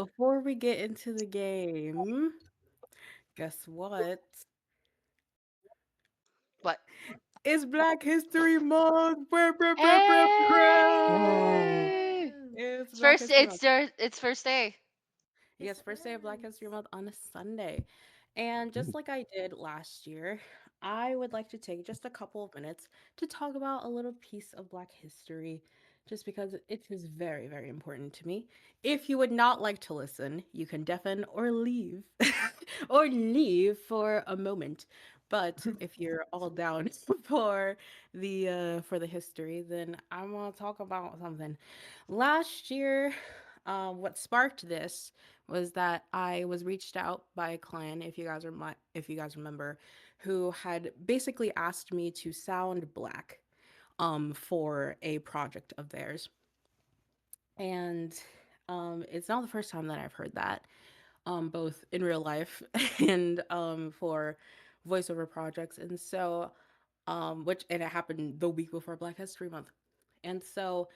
Before we get into the game, guess what? What? It's Black History Month! Brr, brr, brr, brr, brr. Hey! Whoa. It's It's Black first. History It's Month. their. It's first day. Yes, It first day of Black History is. Month on a Sunday. And just like I did last year, I would like to take just a couple of minutes to talk about a little piece of Black history, just because it is very, very important to me. If you would not like to listen, you can deafen or leave, or leave for a moment. But if you're all down for the history, then I'm gonna talk about something. Last year, what sparked this was that I was reached out by a client, if you guys remember, who had basically asked me to sound black for a project of theirs. And it's not the first time that I've heard that, both in real life and for voiceover projects. And so and it happened the week before Black History Month. And so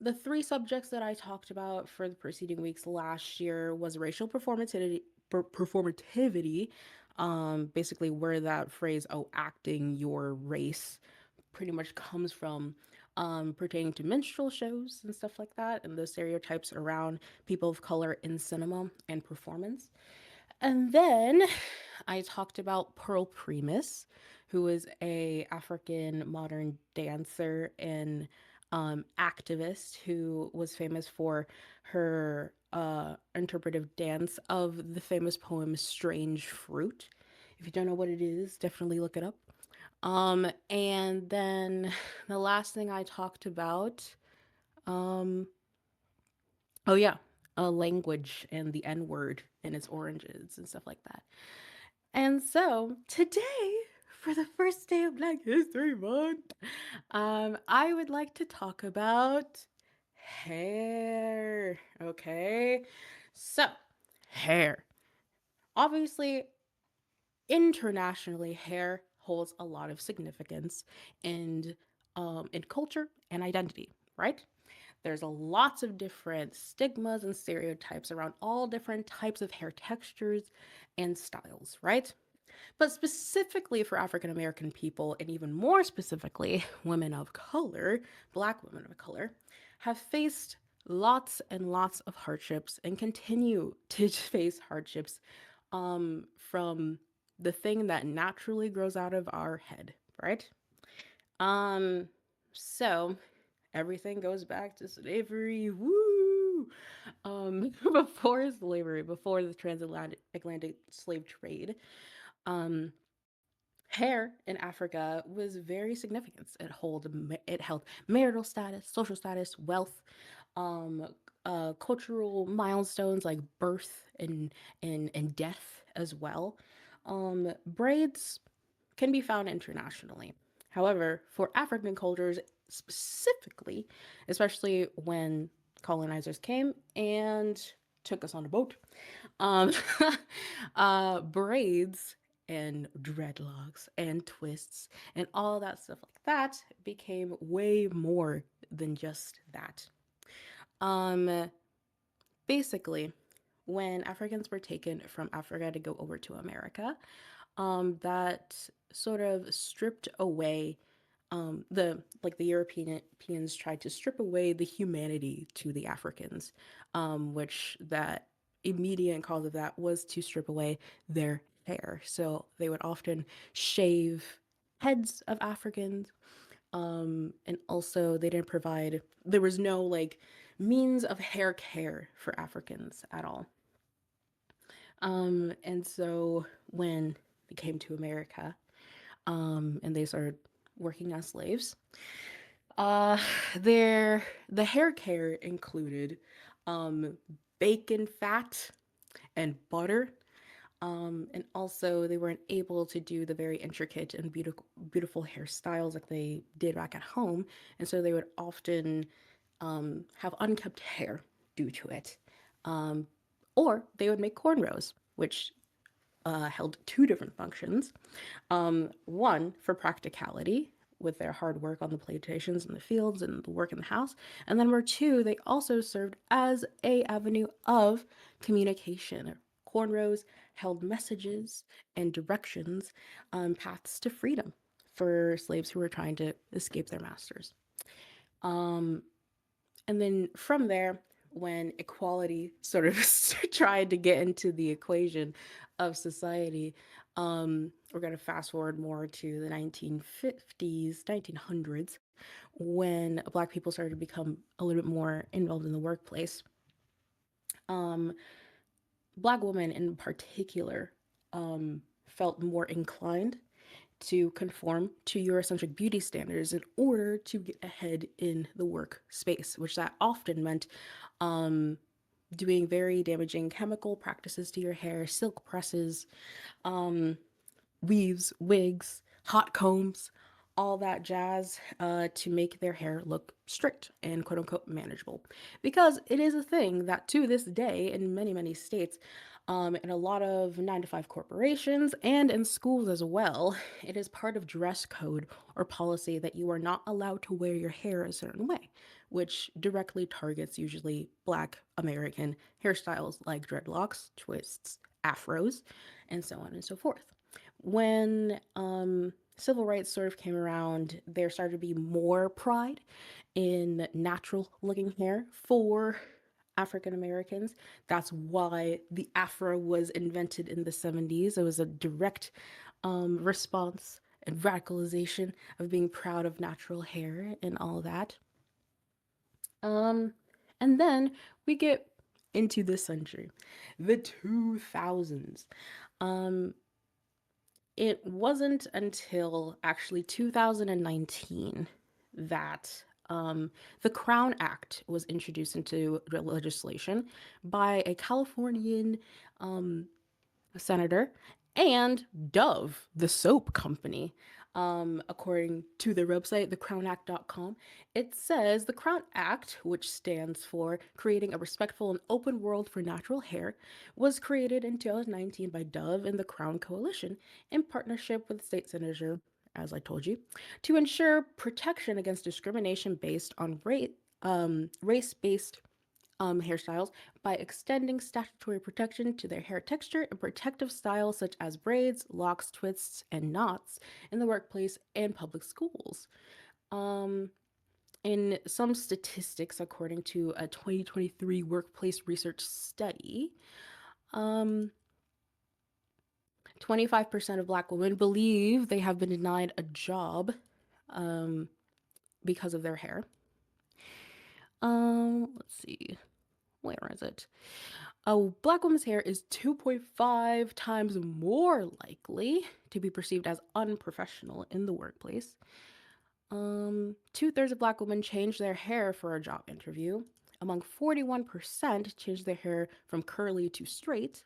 the three subjects that I talked about for the preceding weeks last year was racial performativity, basically where that phrase "oh, acting your race" pretty much comes from, pertaining to minstrel shows and stuff like that, and the stereotypes around people of color in cinema and performance. And then I talked about Pearl Primus, who is a African modern dancer and activist who was famous for her interpretive dance of the famous poem "Strange Fruit." If you don't know what it is, definitely look it up. And then the last thing I talked about, um, oh yeah, language and the N word and its origins and stuff like that. And so today, for the first day of Black History Month, I would like to talk about hair. Okay, so hair. Obviously, internationally, hair holds a lot of significance in in culture and identity, right? There's a lots of different stigmas and stereotypes around all different types of hair textures and styles, right? But specifically for African American people, and even more specifically, women of color, Black women of color, have faced lots and lots of hardships and continue to face hardships, from the thing that naturally grows out of our head, right? Um, so everything goes back to slavery. Woo! Before slavery, before the transatlantic slave trade, um, hair in Africa was very significant. It held marital status, social status, wealth, um, cultural milestones like birth and death as well. Braids can be found internationally. However, for African cultures specifically, especially when colonizers came and took us on a boat, um, braids and dreadlocks and twists and all that stuff like that became way more than just that. Um, Basically, when Africans were taken from Africa to go over to America, that sort of stripped away, the Europeans tried to strip away the humanity to the Africans, which that immediate cause of that was to strip away their hair. So they would often shave heads of Africans, and also they didn't provide, there was no like means of hair care for Africans at all. And so when they came to America, and they started working as slaves, uh, the hair care included um, bacon fat and butter. And also, they weren't able to do the very intricate and beautiful hairstyles like they did back at home, and so they would often have unkept hair due to it. Um, or they would make cornrows, which held two different functions. One for practicality, with their hard work on the plantations and the fields and the work in the house. And then number two, they also served as a avenue of communication. Cornrows held messages and directions, paths to freedom for slaves who were trying to escape their masters. Um, and then from there, when equality sort of tried to get into the equation of society, we're going to fast forward more to the 1950s, 1900s, when Black people started to become a little bit more involved in the workplace. Um, Black women in particular felt more inclined to conform to Eurocentric beauty standards in order to get ahead in the workspace, which that often meant um, doing very damaging chemical practices to your hair, silk presses, um, weaves, wigs, hot combs, all that jazz to make their hair look strict and quote unquote manageable. Because it is a thing that to this day, in many, many states, in a lot of 9 to 5 corporations and in schools as well, it is part of dress code or policy that you are not allowed to wear your hair a certain way, which directly targets usually Black American hairstyles like dreadlocks, twists, afros, and so on and so forth. When civil rights sort of came around, there started to be more pride in natural looking hair for African Americans. That's why the afro was invented in the 70s. It was a direct response and radicalization of being proud of natural hair and all that. Um, and then we get into this century, the 2000s. Um, it wasn't until actually 2019 that the Crown Act was introduced into legislation by a Californian um, senator and Dove, the soap company. According to their website, thecrownact.com, it says the Crown Act, which stands for Creating a Respectful and Open World for Natural Hair, was created in 2019 by Dove and the Crown Coalition in partnership with State Senator, as I told you, to ensure protection against discrimination based on race based hairstyles by extending statutory protection to their hair texture and protective styles such as braids, locks, twists, and knots in the workplace and public schools. Um, in some statistics, according to a 2023 workplace research study, um, 25% of Black women believe they have been denied a job um, because of their hair. Let's see, where is it? A Black woman's hair is 2.5 times more likely to be perceived as unprofessional in the workplace. 2/3 of Black women change their hair for a job interview. Among 41% change their hair from curly to straight.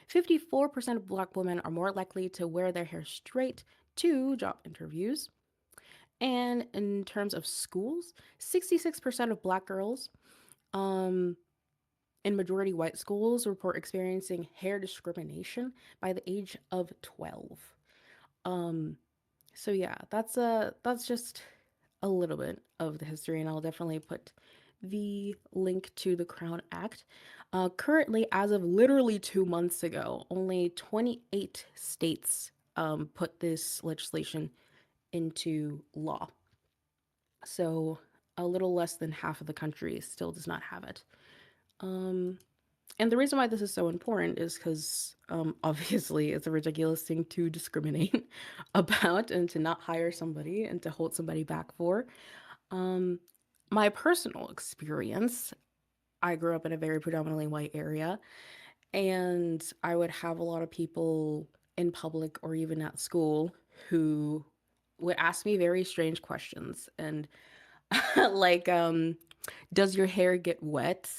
54% of Black women are more likely to wear their hair straight to job interviews. And in terms of schools, 66% of Black girls um, in majority white schools report experiencing hair discrimination by the age of 12. Um, so yeah, that's just a little bit of the history, and I'll definitely put the link to the Crown Act. Currently, as of literally 2 months ago, only 28 states put this legislation into law. So a little less than half of the country still does not have it. Um, And the reason why this is so important is because obviously it's a ridiculous thing to discriminate about and to not hire somebody and to hold somebody back for. Um, my personal experience, I grew up in a very predominantly white area, and I would have a lot of people in public or even at school who would ask me very strange questions and like, does your hair get wet?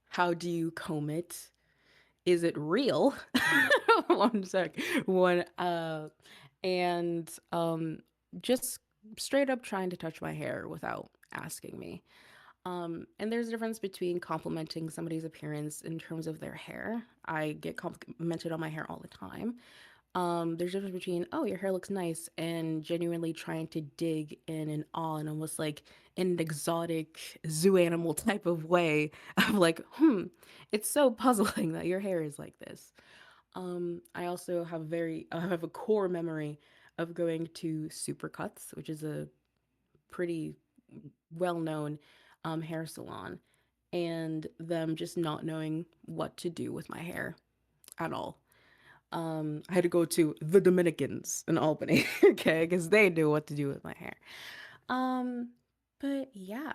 How do you comb it? Is it real? One sec. One and just straight up trying to touch my hair without asking me. And there's a difference between complimenting somebody's appearance in terms of their hair. I get complimented on my hair all the time. There's a difference between, oh, your hair looks nice, and genuinely trying to dig in and awe and almost like in an exotic zoo animal type of way of like, it's so puzzling that your hair is like this. I also have I have a core memory of going to Supercuts, which is a pretty well known hair salon, and them just not knowing what to do with my hair at all. I had to go to the Dominicans in Albany, okay, because they knew what to do with my hair. Um, but yeah,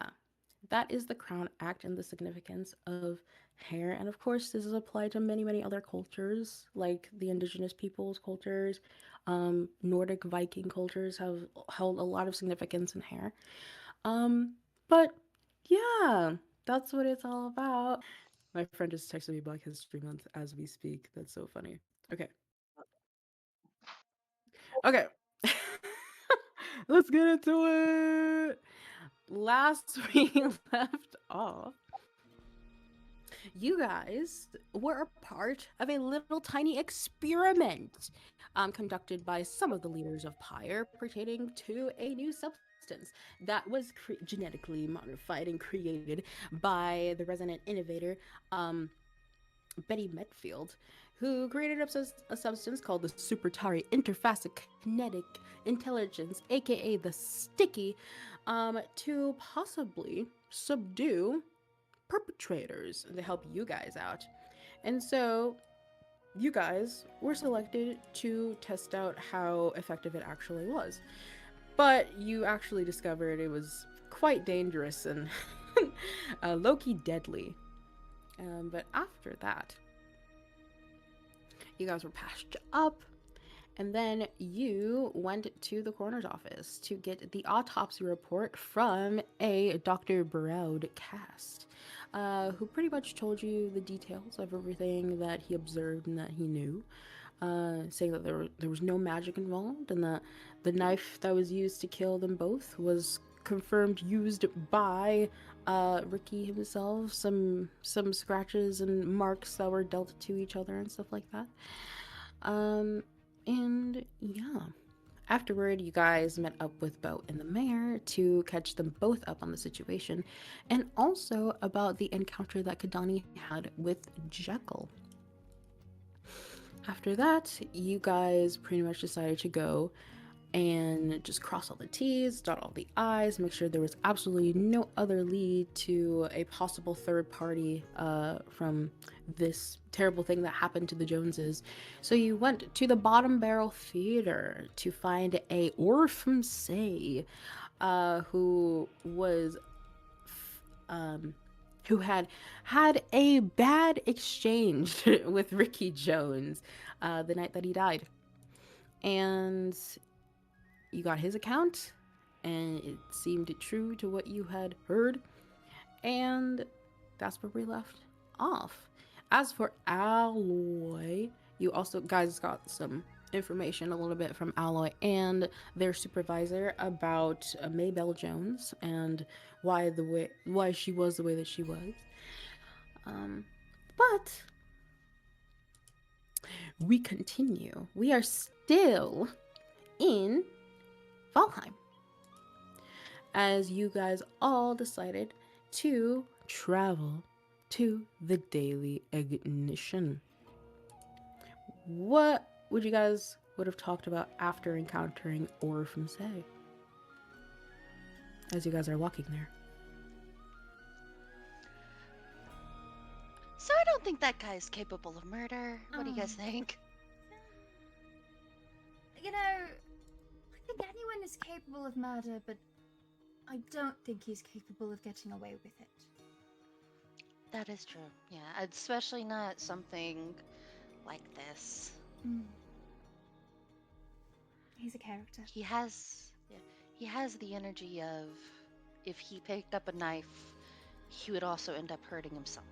that is the Crown Act and the significance of hair. And of course, this is applied to many, many other cultures, like the indigenous peoples' cultures. Nordic Viking cultures have held a lot of significance in hair. Um, but yeah, that's what it's all about. My friend just texted me Black History Month as we speak. That's so funny. Okay. Okay. Let's get into it. Last we left off, you guys were a part of a little tiny experiment conducted by some of the leaders of Pyre pertaining to a new substance that was genetically modified and created by the resident innovator Betty Medfield, who created a substance called the Supertari Interfacic Kinetic Intelligence, aka the Sticky, to possibly subdue perpetrators and to help you guys out. And so you guys were selected to test out how effective it actually was. But you actually discovered it was quite dangerous and low key deadly. But after that, you guys were patched up, and then you went to the coroner's office to get the autopsy report from a Dr. Broud cast, who pretty much told you the details of everything that he observed and that he knew. Saying that there was no magic involved and that the knife that was used to kill them both was confirmed used by Ricky himself. Some scratches and marks that were dealt to each other and stuff like that. Um, and yeah. Afterward, you guys met up with Bo and the mayor to catch them both up on the situation and also about the encounter that Kadani had with Jekyll. After that, you guys pretty much decided to go and just cross all the T's, dot all the I's, make sure there was absolutely no other lead to a possible third party from this terrible thing that happened to the Joneses. So you went to the Bottom Barrel Theater to find a Orphan Say, who was who had a bad exchange with Ricky Jones the night that he died. And you got his account, and it seemed true to what you had heard. And that's where we left off. As for Alloy, you also guys got some information a little bit from Alloy and their supervisor about Maybelle Jones and why she was the way that she was. But we continue. We are still in Valheim as you guys all decided to travel to the Daily Ignition. What would you guys would have talked about after encountering Orphan Say as you guys are walking there? So I don't think that guy is capable of murder. What do you guys think? You know, I think anyone is capable of murder, but I don't think he's capable of getting away with it. That is true. Yeah, especially not something like this. He's a character. He has the energy of if he picked up a knife, he would also end up hurting himself.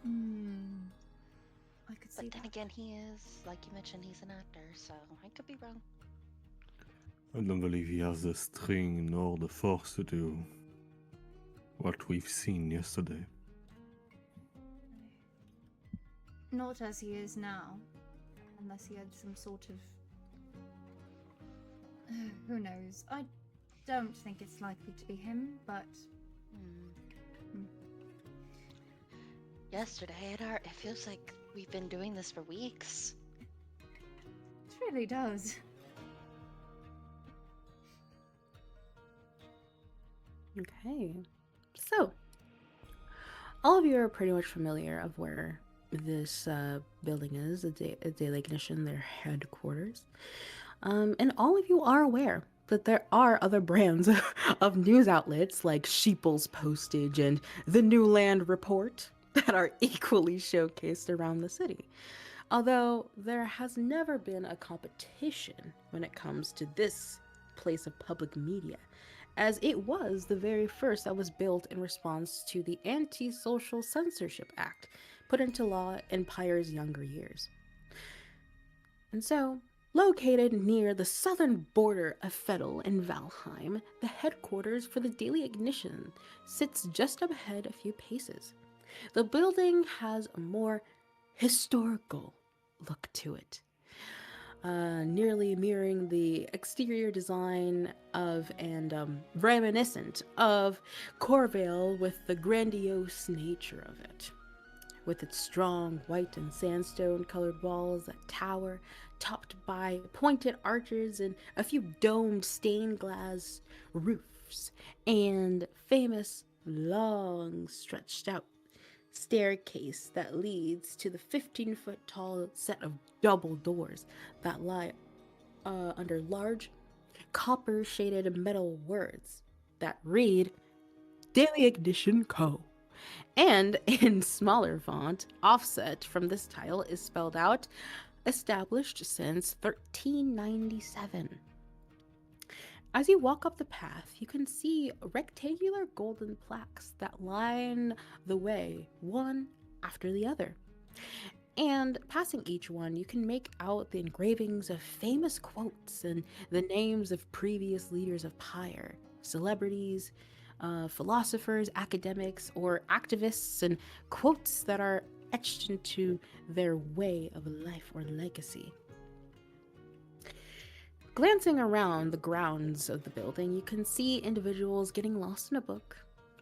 I could see But then that. again, he is, like you mentioned, he's an actor, so I could be wrong. I don't believe he has the string nor the force to do what we've seen yesterday. Not as he is now. unless he had some sort of... who knows? I don't think it's likely to be him, but... Hmm. Yesterday, it feels like we've been doing this for weeks. It really does. Okay. So, all of you are pretty much familiar of where this building is, a Daily Ignition, their headquarters. And all of you are aware that there are other brands of news outlets like Sheeple's Postage and the Newland Report that are equally showcased around the city. Although there has never been a competition when it comes to this place of public media, as it was the very first that was built in response to the Anti-Social Censorship Act put into law in Pyre's younger years. And so, located near the southern border of Fettel and Valheim, the headquarters for the Daily Ignition sits just up ahead a few paces. The building has a more historical look to it, nearly mirroring the exterior design of and reminiscent of Corvale, with the grandiose nature of it. With its strong white and sandstone colored walls that tower, topped by pointed arches and a few domed stained glass roofs, and famous long stretched out staircase that leads to the 15-foot tall set of double doors that lie under large copper shaded metal words that read Daily Ignition Co. And in smaller font, offset from this title is spelled out established since 1397. As you walk up the path, you can see rectangular golden plaques that line the way, one after the other. And passing each one, you can make out the engravings of famous quotes and the names of previous leaders of Pyre, celebrities, philosophers, academics, or activists, and quotes that are etched into their way of life or legacy. Glancing around the grounds of the building, you can see individuals getting lost in a book,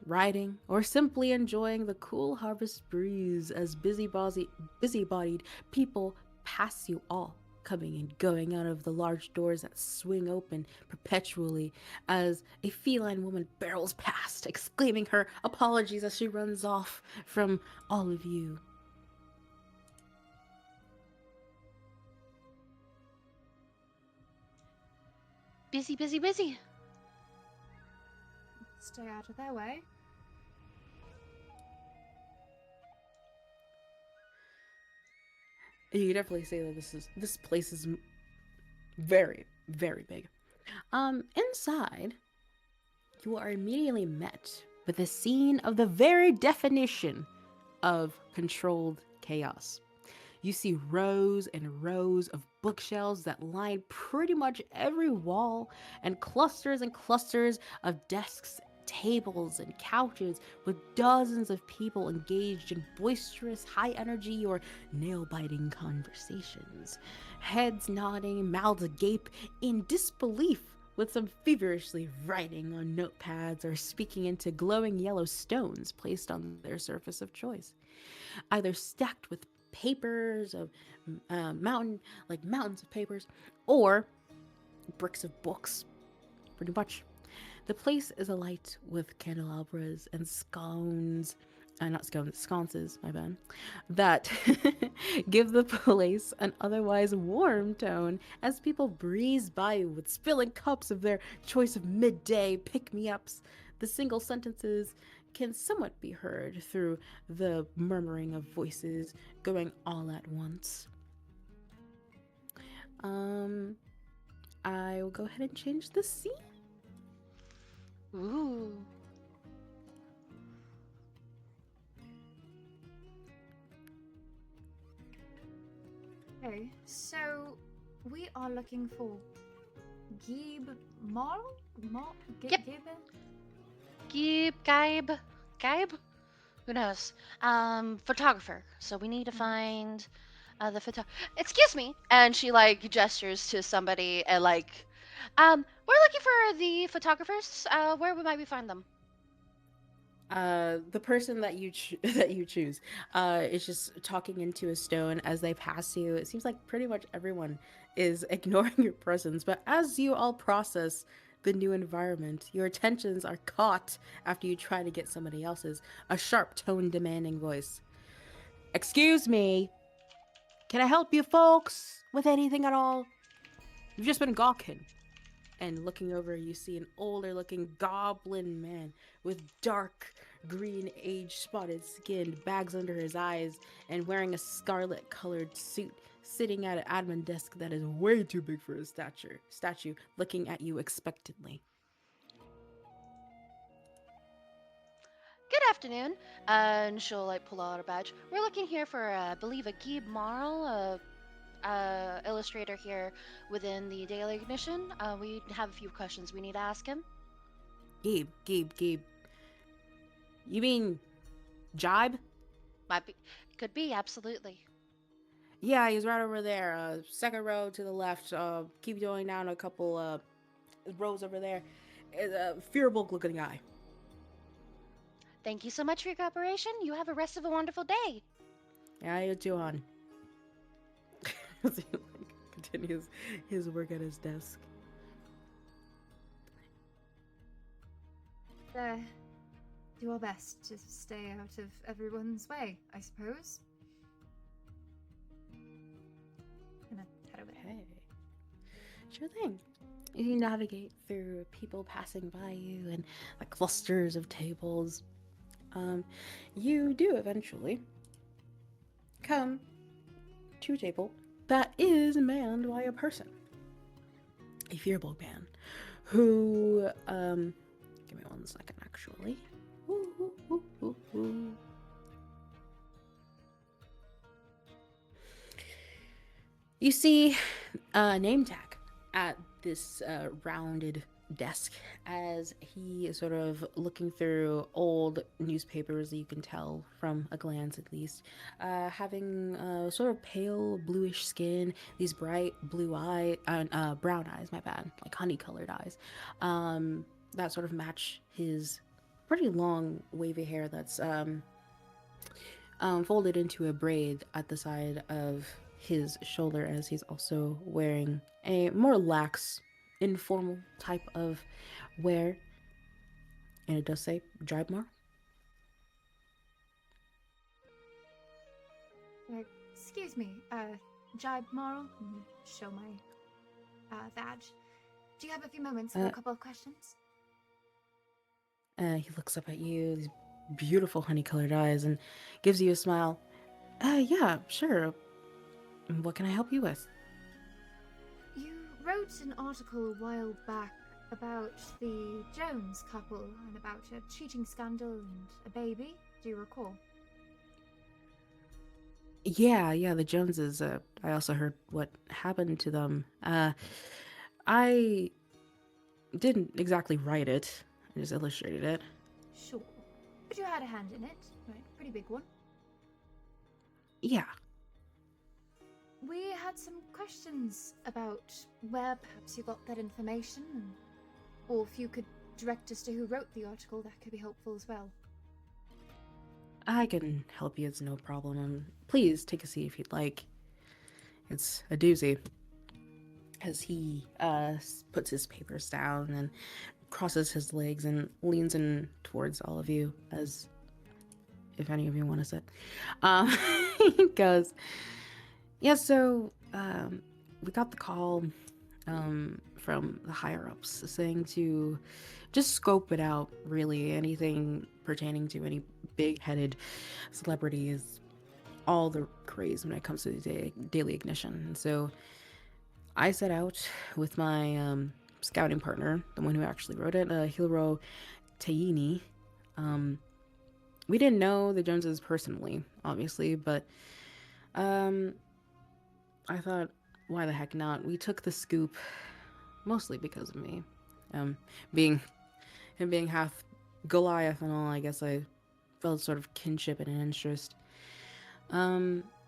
writing, or simply enjoying the cool harvest breeze as busybodied people pass you all, coming and going out of the large doors that swing open perpetually as a feline woman barrels past, exclaiming her apologies as she runs off from all of you. Busy, busy, busy. Stay out of their way. You can definitely say that this place is very, very big. Inside, you are immediately met with a scene of the very definition of controlled chaos. You see rows and rows of bookshelves that line pretty much every wall, and clusters of desks, tables, and couches with dozens of people engaged in boisterous, high energy, or nail biting conversations. Heads nodding, mouths agape in disbelief, with some feverishly writing on notepads or speaking into glowing yellow stones placed on their surface of choice, either stacked with papers of mountains of papers, or bricks of books. Pretty much, the place is alight with candelabras and sconces, my bad, that give the place an otherwise warm tone as people breeze by you with spilling cups of their choice of midday pick-me-ups. The single sentences can somewhat be heard through the murmuring of voices going all at once. I will go ahead and change the scene. Ooh. Okay, so we are looking for Gib Marl? Yep. Gabe? Who knows? Photographer. So we need to find The photo. Excuse me. And she like gestures to somebody and like, we're looking for the photographers. Where might we find them? The person that that you choose is just talking into a stone as they pass you. It seems like pretty much everyone is ignoring your presence, but as you all process the new environment, your attentions are caught after you try to get somebody else's. A sharp tone demanding voice. Excuse me, can I help you folks with anything at all? You've just been gawking. And looking over, you see an older looking goblin man with dark green age spotted skin, bags under his eyes, and wearing a scarlet colored suit, sitting at an admin desk that is way too big for his statue, looking at you expectantly. Good afternoon. And she'll like pull out a badge. We're looking here for, I believe, a Guy Marl, illustrator here within the Daily Ignition. We have a few questions we need to ask him. Gabe. You mean Jibe? Might be, could be, absolutely. Yeah, he's right over there. Second row to the left. Keep going down a couple rows over there. A fearful looking guy. Thank you so much for your cooperation. You have a rest of a wonderful day. Yeah, you too, hon. As he continues his work at his desk. Do our best to stay out of everyone's way, I suppose. Gonna head over there. Hey. Sure thing. You navigate through people passing by you and the clusters of tables. You do eventually come to a table that is manned by a person. A Fearbog man who, give me 1 second actually. You see a name tag at this rounded desk as he is sort of looking through old newspapers that you can tell from a glance at least, having sort of pale bluish skin, these bright blue brown eyes, my bad, like honey colored eyes, that sort of match his pretty long wavy hair that's folded into a braid at the side of his shoulder, as he's also wearing a more lax, informal type of wear. And it does say Drybmar. Excuse me, Jibe Marl, show my badge. Do you have a few moments for a couple of questions? He looks up at you, these beautiful honey-colored eyes, and gives you a smile. Yeah, sure. What can I help you with? You wrote an article a while back about the Jones couple and about a cheating scandal and a baby. Do you recall? Yeah, the Joneses. I also heard what happened to them. I didn't exactly write it. I just illustrated it. Sure. But you had a hand in it, right? Pretty big one. Yeah. We had some questions about where perhaps you got that information, or if you could direct us to who wrote the article, that could be helpful as well. I can help you, it's no problem. Please take a seat if you'd like. It's a doozy. As he puts his papers down and crosses his legs and leans in towards all of you, as if any of you want to sit. He goes, yeah, so we got the call from the higher-ups saying to just scope it out, really. Anything pertaining to any big-headed celebrities, all the craze when it comes to the Daily Ignition. And so I set out with my scouting partner, the one who actually wrote it, Hilro Taini. We didn't know the Joneses personally, obviously, but I thought, why the heck not? We took the scoop, mostly because of me. Being half Goliath and all, I guess I felt sort of kinship and an interest.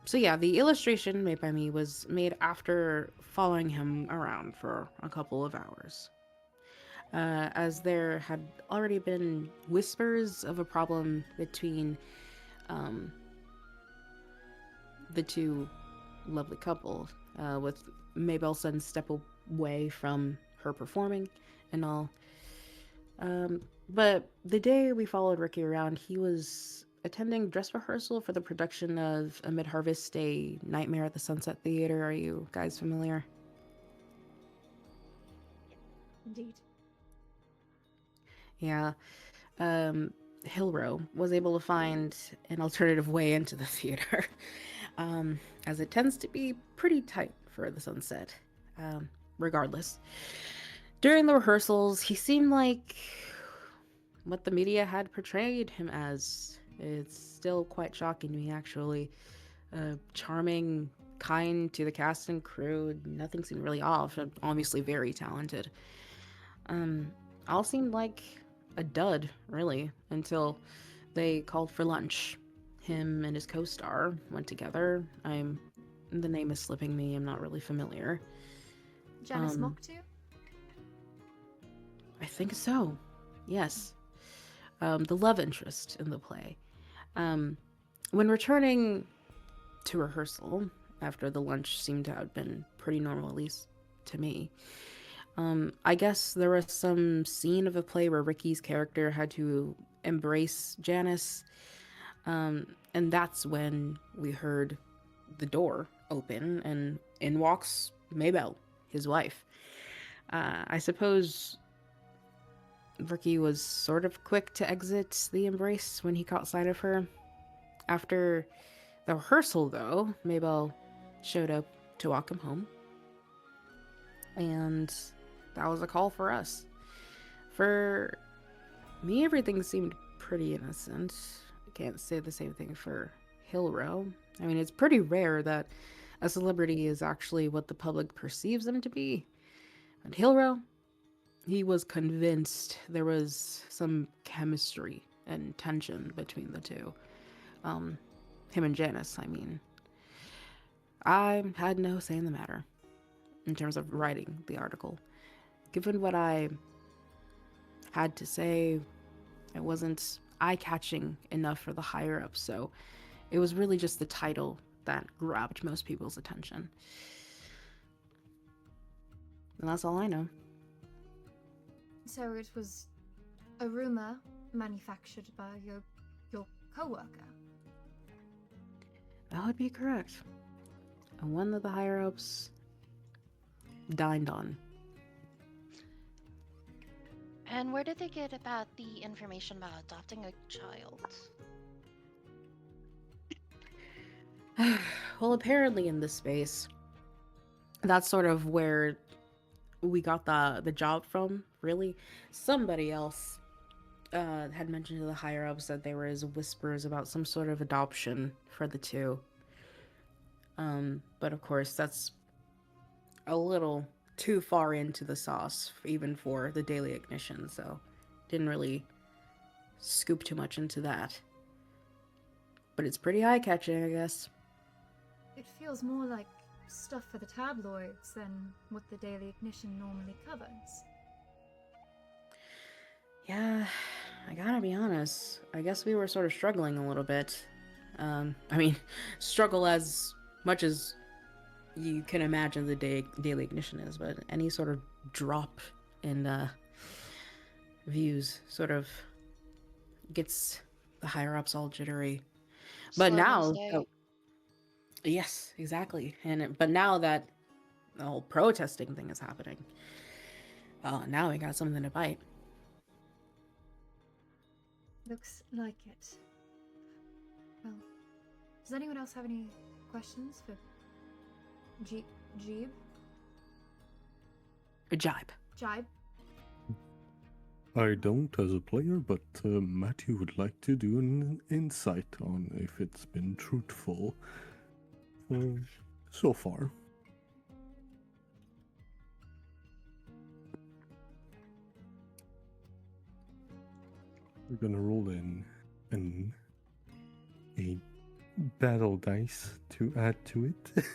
So yeah, the illustration made by me was made after following him around for a couple of hours. As there had already been whispers of a problem between um, the two lovely couple, with Mabel sudden step away from her performing and all. But the day we followed Ricky around, he was attending dress rehearsal for the production of A Mid Harvest Day Nightmare at the Sunset Theater. Are you guys familiar? Indeed. Yeah. Hilro was able to find an alternative way into the theater, as it tends to be pretty tight for the sunset. Regardless, during the rehearsals, he seemed like what the media had portrayed him as. It's still quite shocking to me, actually. Charming, kind to the cast and crew, nothing seemed really off, and obviously very talented. Um, all seemed like a dud, really, until they called for lunch. Him and his co-star went together. The name is slipping me. I'm not really familiar. Janice Um, Moktu? I think so. Yes. The love interest in the play. Um, when returning to rehearsal, after the lunch seemed to have been pretty normal, at least to me, I guess there was some scene of a play where Ricky's character had to embrace Janice, and that's when we heard the door open and in walks Maybelle, his wife. I suppose Ricky was sort of quick to exit the embrace when he caught sight of her. After the rehearsal, though, Maybelle showed up to walk him home, and that was a call for us. For me, everything seemed pretty innocent. I can't say the same thing for Hilro. I mean, it's pretty rare that a celebrity is actually what the public perceives them to be. And Hilro, he was convinced there was some chemistry and tension between the two. Him and Janice, I mean. I had no say in the matter in terms of writing the article. Given what I had to say, it wasn't eye-catching enough for the higher-ups, so it was really just the title that grabbed most people's attention. And that's all I know. So it was a rumor manufactured by your co-worker. That would be correct. And one that the higher-ups dined on. And where did they get about the information about adopting a child? Well, apparently in this space, that's sort of where we got the job from, really. Somebody else had mentioned to the higher ups that there was whispers about some sort of adoption for the two. But of course, that's a little too far into the sauce, even for the Daily Ignition, so didn't really scoop too much into that. But it's pretty eye-catching, I guess. It feels more like stuff for the tabloids than what the Daily Ignition normally covers. Yeah, I gotta be honest. I guess we were sort of struggling a little bit. I mean, struggle as much as you can imagine the Daily Ignition is, but any sort of drop in views sort of gets the higher ups all jittery. But Slow now, news day. yes, exactly. But now that the whole protesting thing is happening, now we got something to bite. Looks like it. Well, does anyone else have any questions for Jeeb? A jibe. Jibe? I don't as a player, but Matthew would like to do an insight on if it's been truthful so far. We're gonna roll in a battle dice to add to it.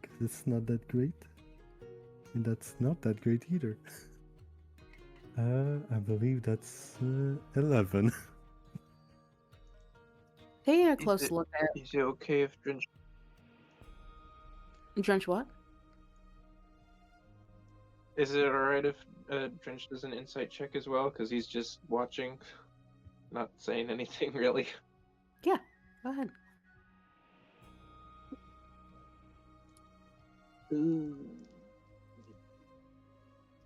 Because it's not that great. And that's not that great either. I believe that's 11. Taking a Is close it- look at Is it okay if Drench what? Is it alright if Drench does an insight check as well? Because he's just watching, not saying anything really. Yeah, go ahead. Ooh.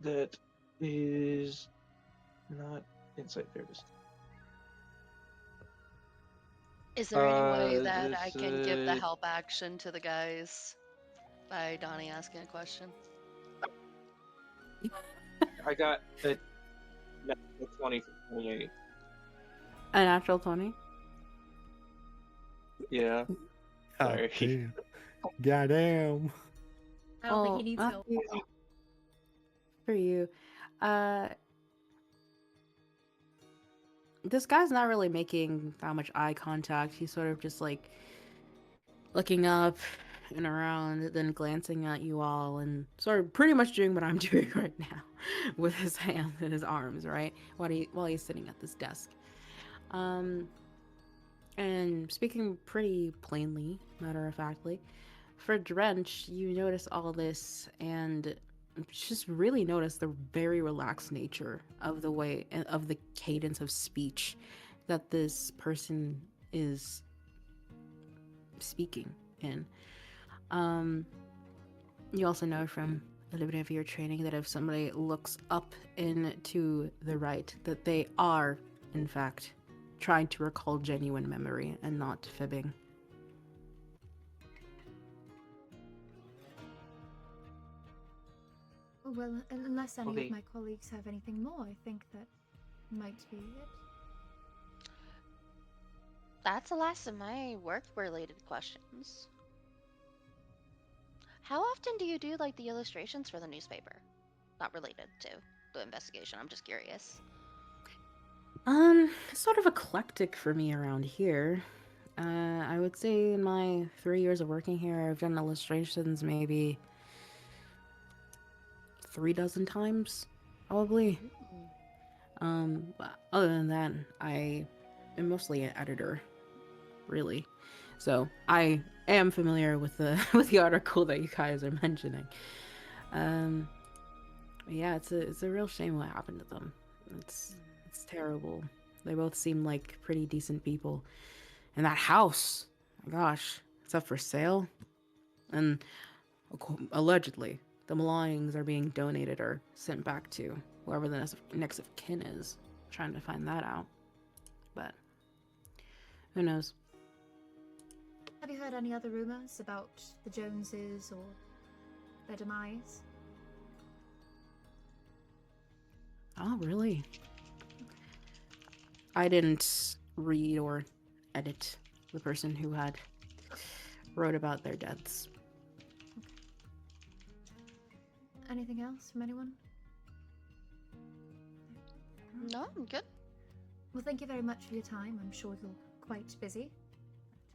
That is not insight fairness. Is there any way Uh, that I can give the this, help action to the guys by Donnie asking a question? I got a natural 20 for 28. A natural 20. Yeah. Sorry. Damn. Goddamn. I don't think Oh, he needs uh, help. For you. Uh this guy's not really making that much eye contact. He's sort of just like looking up and around, then glancing at you all and sort of pretty much doing what I'm doing right now with his hands and his arms, right? While he's sitting at this desk. And speaking pretty plainly, matter of factly, for Drench, you notice all this and just really notice the very relaxed nature of the way of the cadence of speech that this person is speaking in. You also know from a little bit of your training that if somebody looks up and to the right, that they are, in fact, trying to recall genuine memory and not fibbing. Well, unless any Okay. of my colleagues have anything more, I think that might be it. That's the last of my work-related questions. How often do you do like the illustrations for the newspaper? Not related to the investigation. I'm just curious. It's sort of eclectic for me around here. I would say in my 3 years of working here, I've done illustrations maybe 3 dozen times, probably. But other than that, I am mostly an editor, really. So I am familiar with the with the article that you guys are mentioning. But yeah, it's a real shame what happened to them. It's terrible. They both seem like pretty decent people. And that house, my gosh, it's up for sale. And allegedly, the belongings are being donated or sent back to whoever the next of kin is. Trying to find that out. But who knows? Have you heard any other rumors about the Joneses or their demise? Oh, really? I didn't read or edit the person who had wrote about their deaths. Anything else from anyone? No, I'm good. Well, thank you very much for your time. I'm sure you're quite busy.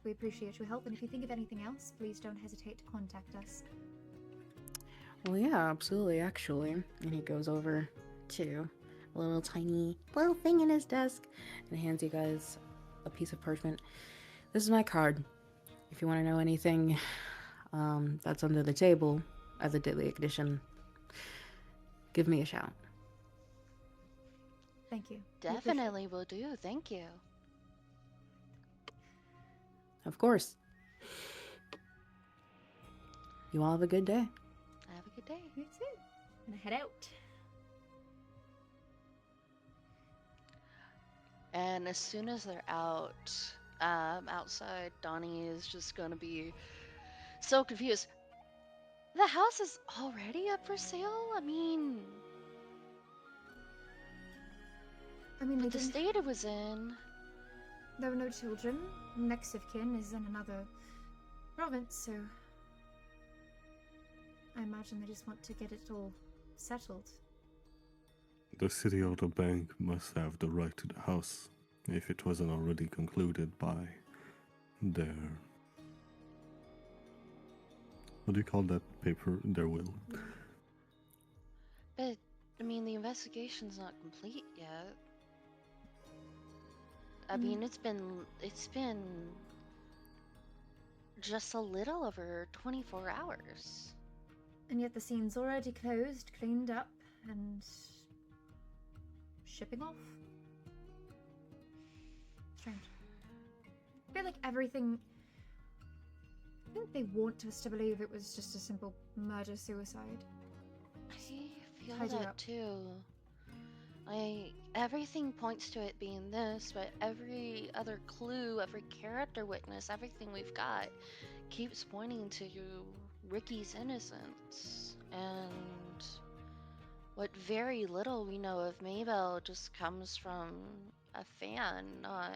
We appreciate your help, and if you think of anything else, please don't hesitate to contact us. Well, yeah, absolutely, actually. And he goes over to a little tiny little thing in his desk and hands you guys a piece of parchment. This is my card. If you want to know anything that's under the table at the Daily Ignition, give me a shout. Thank you. We appreciate it. Definitely will do. Thank you. Of course. You all have a good day. Have a good day. You too. Gonna head out. And as soon as they're out, outside, Donnie is just gonna be so confused. The house is already up for sale? I mean, They with the didn't- state it was in. There were no children. Next of kin is in another province, so I imagine they just want to get it all settled. The city or the bank must have the right to the house, if it wasn't already concluded by their. What do you call that paper? Their will. But I mean, the investigation's not complete yet. I mean, it's been just a little over 24 hours. And yet the scene's already closed, cleaned up, and shipping off. Strange. I feel like everything. I think they want us to believe it was just a simple murder-suicide. I feel Tidy that up. too. Everything points to it being this, but every other clue, every character witness, everything we've got keeps pointing to Ricky's innocence. And what very little we know of Maybell just comes from a fan, not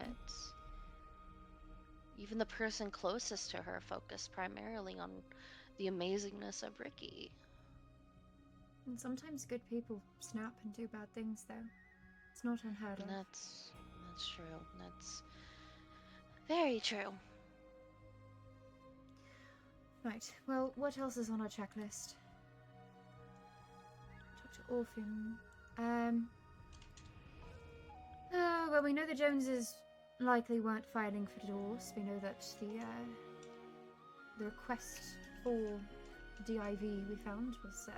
even the person closest to her focused primarily on the amazingness of Ricky. And sometimes good people snap and do bad things, though. It's not unheard of. And that's true. That's very true. Right, well, what else is on our checklist? Dr. Orphan. Well, we know the Joneses likely weren't filing for divorce. We know that the request for DIV we found was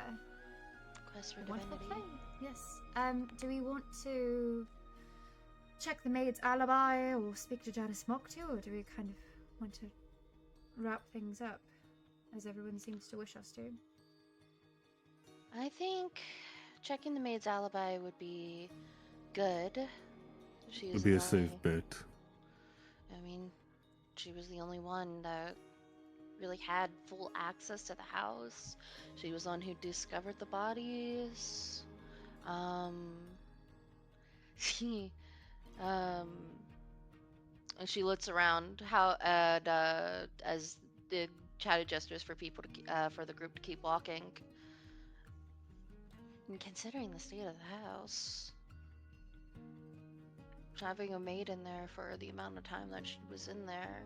Quest for a wonderful Divinity. thing. Yes. Do we want to check the maid's alibi or speak to Janice Moktu, or do we kind of want to wrap things up, as everyone seems to wish us to? I think checking the maid's alibi would be good. She Would was be the a safe only, bet. I mean, she was the only one that really had full access to the house. She was the one who discovered the bodies. She, and she looks around as did chatted gestures for people to for the group to keep walking. And considering the state of the house, having a maid in there for the amount of time that she was in there,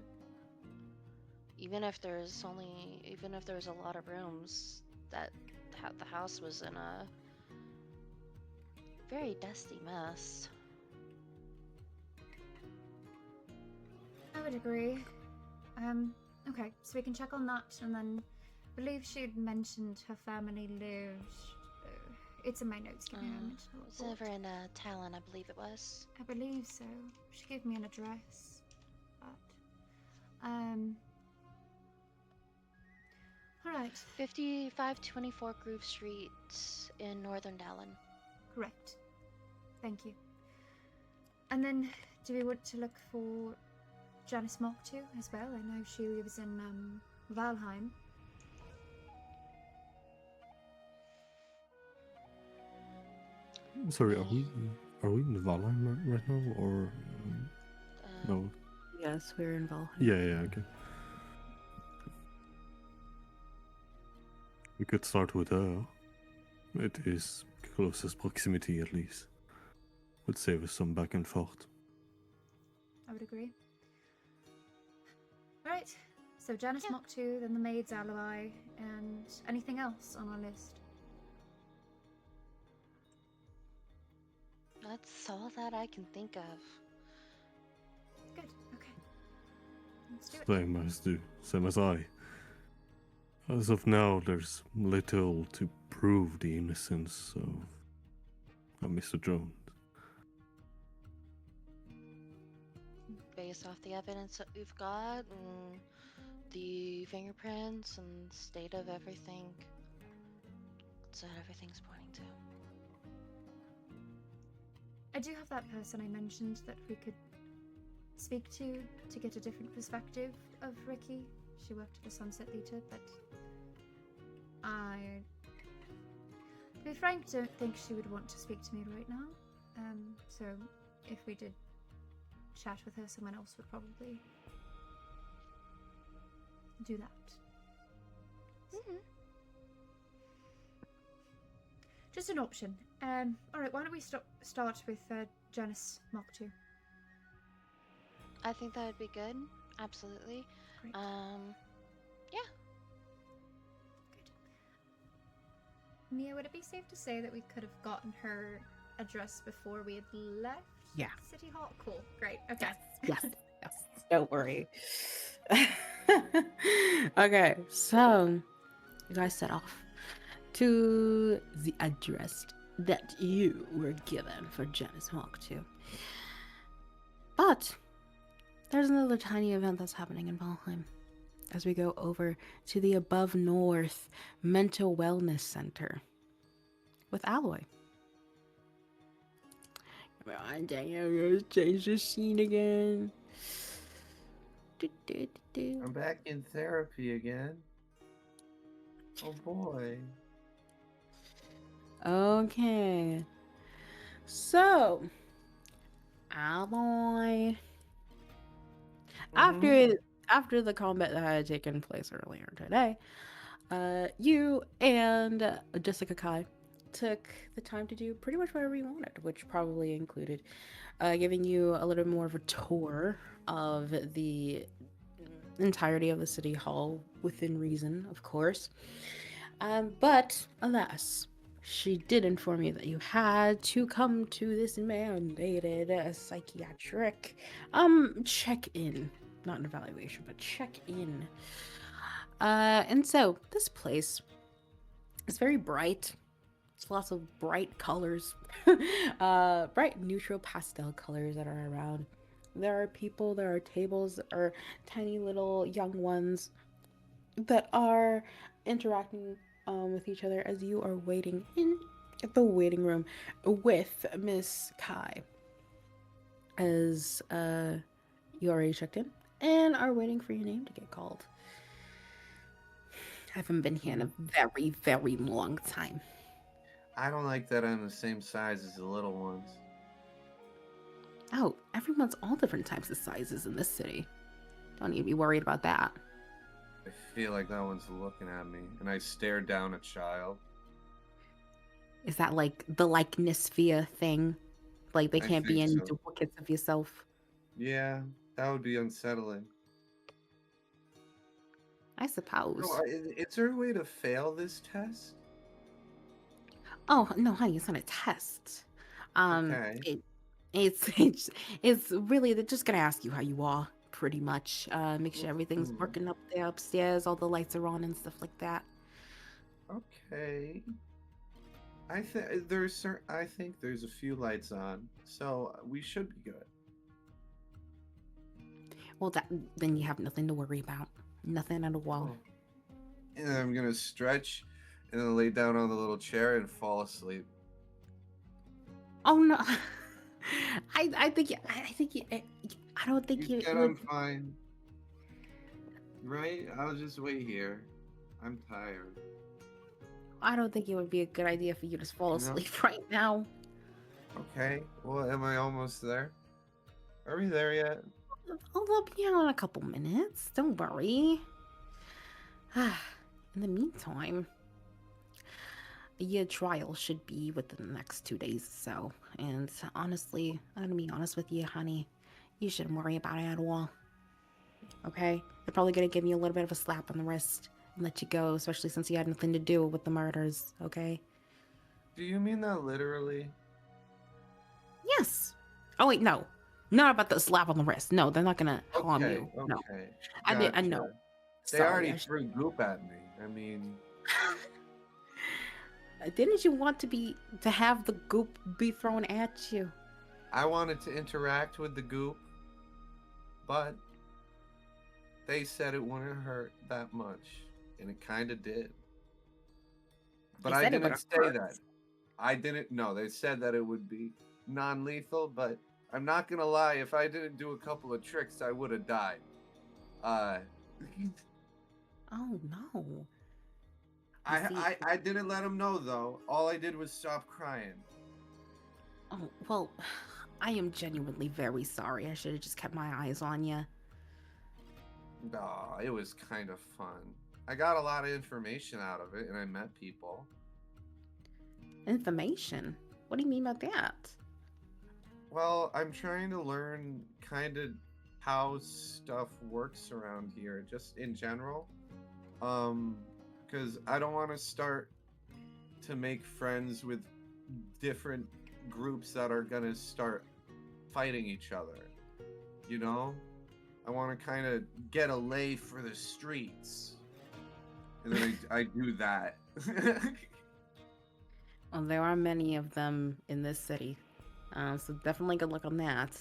even if there's a lot of rooms, that the house was in a very dusty mess. I would agree. Okay, so we can check on that, and then I believe she'd mentioned her family lived. It's in my notes. Give me a moment. to It's look. over in Talon, I believe it was. I believe so. She gave me an address, but all right, 5524 Groove Street in Northern Talon. correct. Thank you. And then, do we want to look for Janice Moktu as well? I know she lives in Valheim. Sorry, are we in Valheim right now, or no? Yes, we're in Valheim. Yeah, okay. We could start with her. It is closest proximity, at least. Would save us some back and forth. I would agree. All right. So Janice Yeah. Moktu, then the maid's alibi, and anything else on our list? That's all that I can think of. Good. Okay. Let's do it. Same as I. As of now, there's little to prove the innocence of Mr. Jones. Based off the evidence that we've got and the fingerprints and state of everything, that's what everything's pointing to. I do have that person I mentioned that we could speak to get a different perspective of Ricky. She worked at the Sunset Theatre, but I, to be frank, don't think she would want to speak to me right now. So if we did chat with her, someone else would probably do that. Mm-hmm. Just an option. All right, why don't we start with Janice Moktu? I think that would be good. Absolutely. Great. Yeah. Good. Mia, would it be safe to say that we could have gotten her address before we had left Yeah. City Hall? Cool. Great. Okay. Yes. Yes. Don't worry. Okay, so you guys set off to the address that you were given for Janice Mark 2. But there's another tiny event that's happening in Valheim as we go over to the Above North Mental Wellness Center with Alloy. Come on, Daniel, let's change the scene again. I'm back in therapy again. Oh boy. Okay. So, Alloy. After the combat that had taken place earlier today, you and Jessica Kai took the time to do pretty much whatever you wanted, which probably included giving you a little more of a tour of the entirety of the city hall within reason, of course. But alas, she did inform you that you had to come to this mandated psychiatric check-in. Not an evaluation, but check-in. And so this place is very bright. It's lots of bright colors, bright neutral pastel colors that are around. There are people, there are tables, there are tiny little young ones that are interacting with each other as you are waiting in the waiting room with Miss Kai. As you already checked in and are waiting for your name to get called. I haven't been here in a very, very long time. I don't like that I'm the same size as the little ones. Oh, everyone's all different types of sizes in this city. Don't need to be worried about that. I feel like that one's looking at me, and I stare down a child. Is that like the likeness sphere thing? Like they I can't be think any so. duplicates of yourself? Yeah, that would be unsettling. I suppose. No, is there a way to fail this test? Oh no, honey, it's not a test. Okay. It's really they're just gonna ask you how you are, pretty much. Make sure everything's Mhm. working up there upstairs, all the lights are on and stuff like that. Okay. I think there's a few lights on, so we should be good. Well, then you have nothing to worry about. Nothing at all. Oh. And I'm gonna stretch and then lay down on the little chair and fall asleep. Oh no, I don't think You you. said I'm fine. Right? I'll just wait here. I'm tired. I don't think it would be a good idea for you to fall No? asleep right now. Okay. Well, am I almost there? Are we there yet? I'll be out in a couple minutes. Don't worry. In the meantime, your trial should be within the next 2 days or so. And honestly, I'm gonna be honest with you, honey. You shouldn't worry about it at all. Okay? They're probably gonna give you a little bit of a slap on the wrist and let you go, especially since you had nothing to do with the murders, okay? Do you mean that literally? Yes. Oh wait, no. Not about the slap on the wrist. No, they're not gonna harm Okay, you. No. okay. I know. Gotcha. They Sorry, already I threw goop at me. I mean, Didn't you want to have the goop be thrown at you? I wanted to interact with the goop, but they said it wouldn't hurt that much, and it kind of did. But They I said it didn't would've say hurt. that. I didn't. No, they said that it would be non-lethal, but I'm not gonna lie. If I didn't do a couple of tricks, I would have died. Oh no. I didn't let him know though. All I did was stop crying. Oh well, I am genuinely very sorry. I should have just kept my eyes on you. Nah, it was kind of fun. I got a lot of information out of it, and I met people. Information? What do you mean by that? Well, I'm trying to learn kind of how stuff works around here, just in general. Because I don't want to start to make friends with different groups that are gonna start fighting each other. You know, I want to kind of get a lay for the streets, and then I do that. Well, there are many of them in this city, so definitely good luck on that.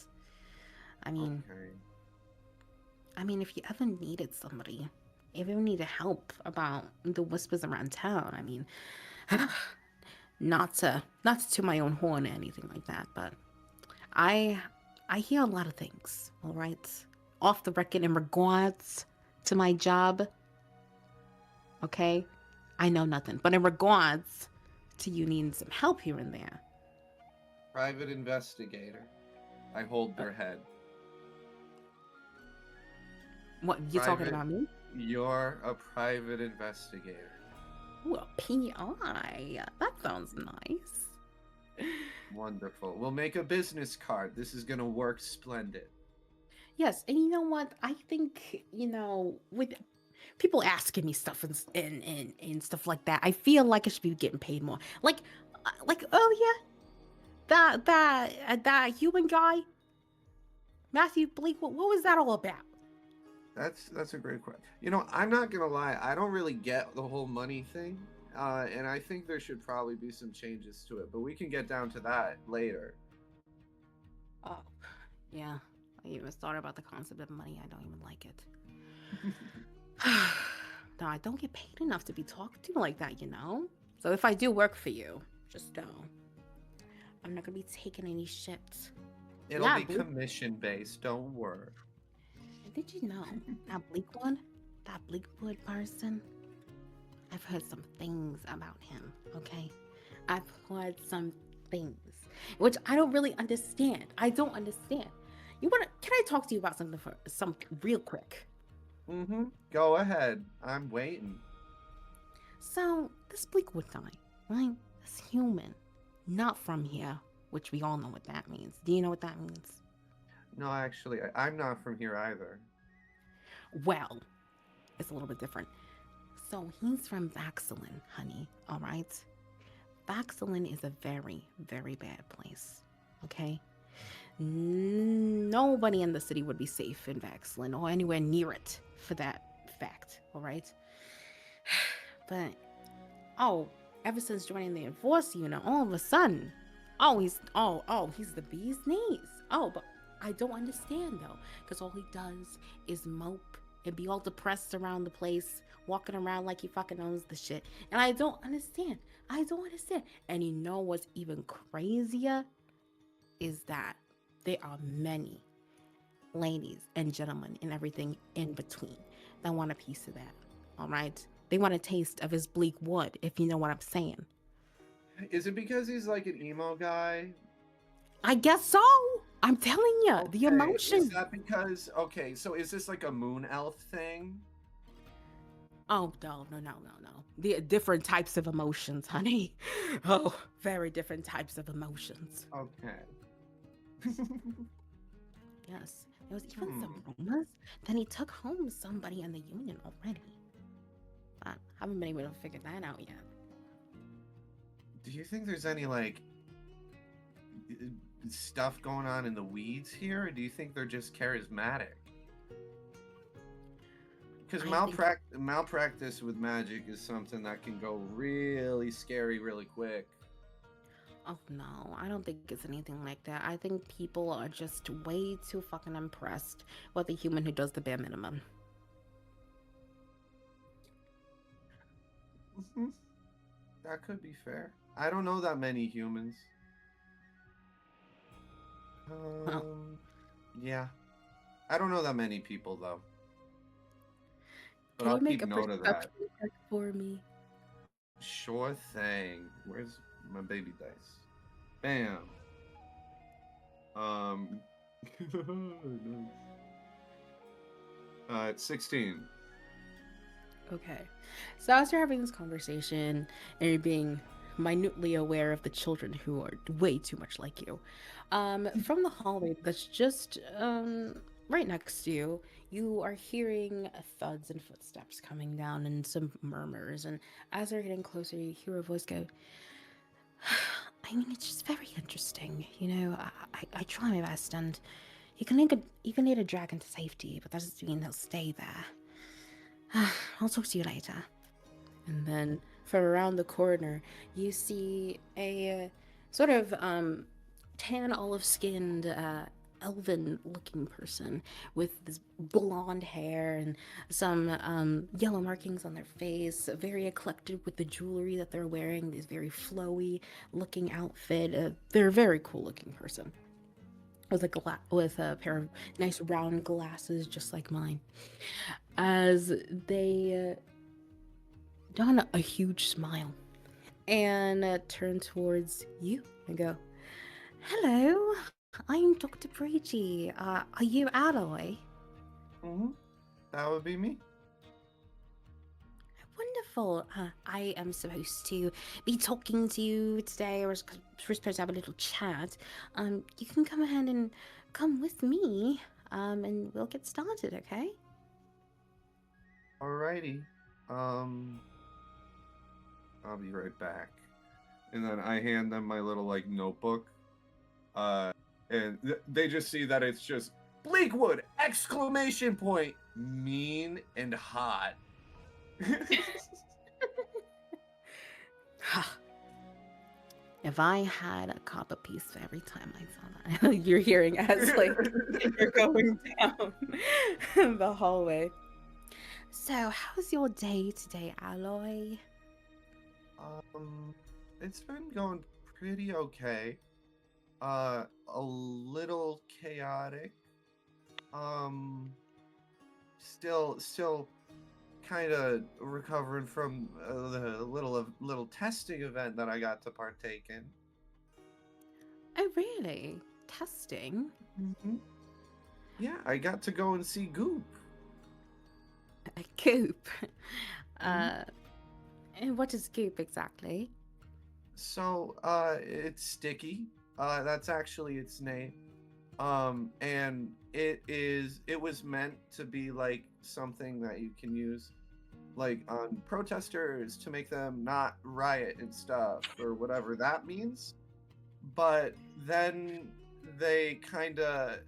I mean, Okay. if you ever needed somebody, if you ever needed help about the whispers around town, I mean, not to my own horn or anything like that, but I I hear a lot of things, all right? Off the record in regards to my job, okay? I know nothing. But in regards to you needing some help here and there. Private investigator. I hold their head. What, you talking Private- about me? You're a private investigator. Ooh, a PI. That sounds nice. Wonderful. We'll make a business card. This is gonna work splendid. Yes, and you know what? I think, with people asking me stuff and stuff like that, I feel like I should be getting paid more. Like earlier, that human guy, Matthew Bleak, what was that all about? That's a great question. You know, I'm not gonna lie. I don't really get the whole money thing, and I think there should probably be some changes to it. But we can get down to that later. Oh, yeah. I even thought about the concept of money. I don't even like it. No, I don't get paid enough to be talked to like that, you know? So if I do work for you, just know I'm not gonna be taking any shit. It'll Yeah, be Blue. commission based. Don't worry. Did you know that Bleakwood person? I've heard some things about him, okay? I've heard some things, which I don't really understand. I don't understand. Can I talk to you about something real quick? Mm-hmm. Go ahead. I'm waiting. So, this Bleakwood guy, right? This human, not from here, which we all know what that means. Do you know what that means? No, actually, I'm not from here either. Well, it's a little bit different. So, he's from Vaxilin, honey, all right? Vaxilin is a very, very bad place, okay? Nobody in the city would be safe in Vaxilin or anywhere near it for that fact, all right? But, ever since joining the Enforce unit, all of a sudden, he's the bee's knees. But I don't understand though, because all he does is mope and be all depressed around the place, walking around like he fucking owns the shit. And I don't understand. And you know what's even crazier is that there are many ladies and gentlemen and everything in between that want a piece of that. All right? They want a taste of his bleak wood, if you know what I'm saying. Is it because he's like an emo guy? I guess so. I'm telling you, the Okay, emotion. Is that because? Okay, so is this like a moon elf thing? Oh, no. The different types of emotions, honey. Oh, very different types of emotions. Okay. Yes. There was even some rumors that he took home somebody in the union already. I haven't been able to figure that out yet. Do you think there's any like stuff going on in the weeds here, or do you think they're just charismatic? Because I think- malpractice with magic is something that can go really scary really quick. Oh no, I don't think it's anything like that. I think people are just way too fucking impressed with a human who does the bare minimum. Mhm. That could be fair. I don't know that many humans. Yeah. I don't know that many people though. But Can I'll you make keep a note of that. perception check for me? Sure thing. Where's my baby dice? Bam. It's 16. Okay. So as you're having this conversation and you're being minutely aware of the children who are way too much like you, from the hallway that's just right next to you, you are hearing thuds and footsteps coming down and some murmurs. And as they're getting closer, you hear a voice go, I mean, it's just very interesting. You know, I try my best, and you can lead a dragon to safety, but that doesn't mean he'll stay there. I'll talk to you later. And then from around the corner, you see a sort of tan olive skinned elven looking person with this blonde hair and some yellow markings on their face, very eclectic with the jewelry that they're wearing, this very flowy looking outfit. They're a very cool looking person with with a pair of nice round glasses just like mine. As they don a huge smile and turn towards you and go, "Hello, I'm Dr. Breezy. Are you Alloy?" Mm-hmm. That would be me. Wonderful. I am supposed to be talking to you today, or we're supposed to have a little chat. You can come ahead and come with me, and we'll get started, okay? Alrighty. I'll be right back. And then I hand them my little like notebook. And they just see that it's just Bleakwood! Exclamation point! Mean and hot. If I had a copper piece for every time I saw that, you're hearing as like you're going down the hallway. So, how's your day today, Alloy? It's been going pretty okay. A little chaotic. Still kind of recovering from the little testing event that I got to partake in. Oh, really? Testing? Mm-hmm. Yeah, I got to go and see Goop. A goop. And what is goop exactly? So, it's Sticky. That's actually its name. And it was meant to be like something that you can use like on protesters to make them not riot and stuff or whatever that means. But then they kind of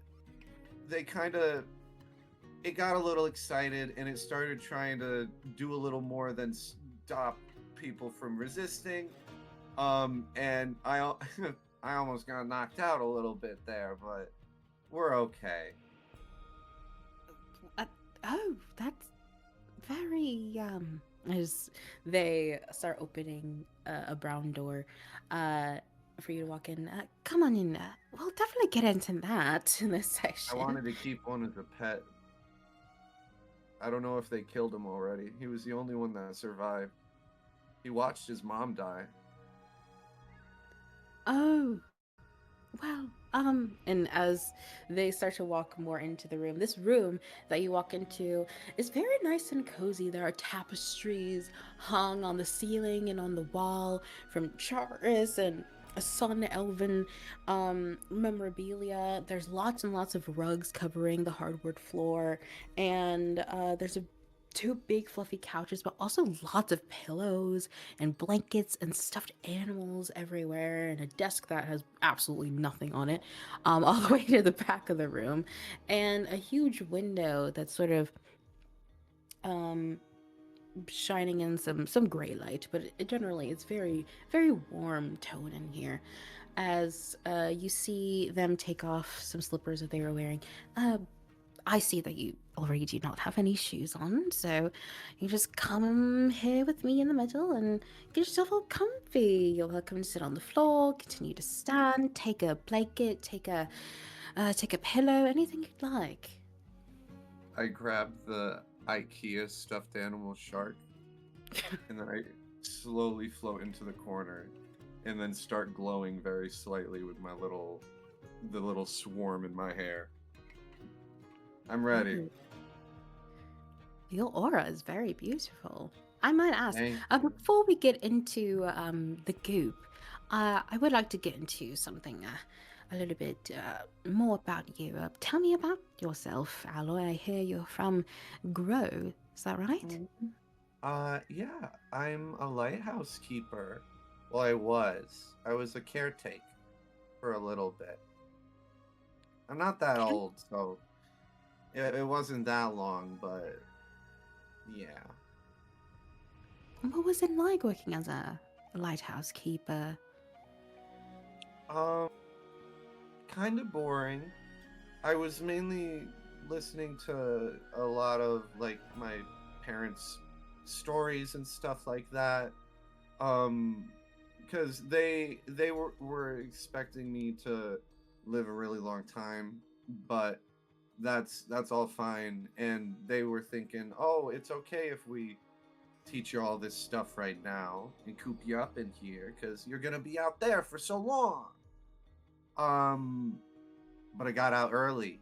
it got a little excited and it started trying to do a little more than stop people from resisting. And I I almost got knocked out a little bit there, but we're okay. Oh, that's very as they start opening a brown door for you to walk in. Come on in. We'll definitely get into that in this I section. wanted to keep one as a pet. I don't know if they killed him already. He was the only one that survived. He watched his mom die. Oh, well, and as they start to walk more into the room, this room that you walk into is very nice and cozy. There are tapestries hung on the ceiling and on the wall from Charis and Sun Elven memorabilia. There's lots and lots of rugs covering the hardwood floor, and there's two big fluffy couches, but also lots of pillows and blankets and stuffed animals everywhere, and a desk that has absolutely nothing on it, all the way to the back of the room, and a huge window that's sort of shining in some gray light, but generally it's very warm tone in here. As you see them take off some slippers that they were wearing. I see that you already do not have any shoes on, so you just come here with me in the middle and get yourself all comfy. You're welcome to sit on the floor, continue to stand, take a blanket, take a pillow, anything you'd like. I grabbed the IKEA stuffed animal shark and then I slowly float into the corner and then start glowing very slightly with the little swarm in my hair. I'm ready. Ooh. Your aura is very beautiful. I might ask, Thank before we get into the goop, I would like to get into something a little bit more about you. Tell me about yourself, Alloy. I hear you're from Grow. Is that right? Yeah, I'm a lighthouse keeper. Well, I was. I was a caretaker for a little bit. I'm not that Okay. old, so it wasn't that long, but yeah. What was it like working as a lighthouse keeper? Um, kind of boring. I was mainly listening to a lot of like my parents' stories and stuff like that. Um, because they were expecting me to live a really long time, but that's all fine. And they were thinking, oh, it's okay if we teach you all this stuff right now and coop you up in here because you're gonna be out there for so long. Um, but I got out early.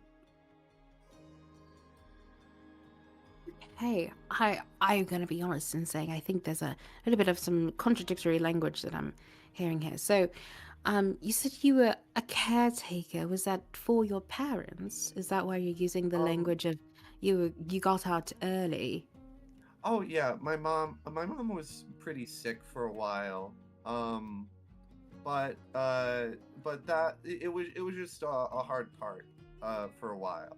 Hey, I'm gonna be honest in saying I think there's a little bit of some contradictory language that I'm hearing here. So, you said you were a caretaker. Was that for your parents? Is that why you're using the Um, language of you got out early? oh yeah, my mom was pretty sick for a while. Um, but it was just a hard part for a while.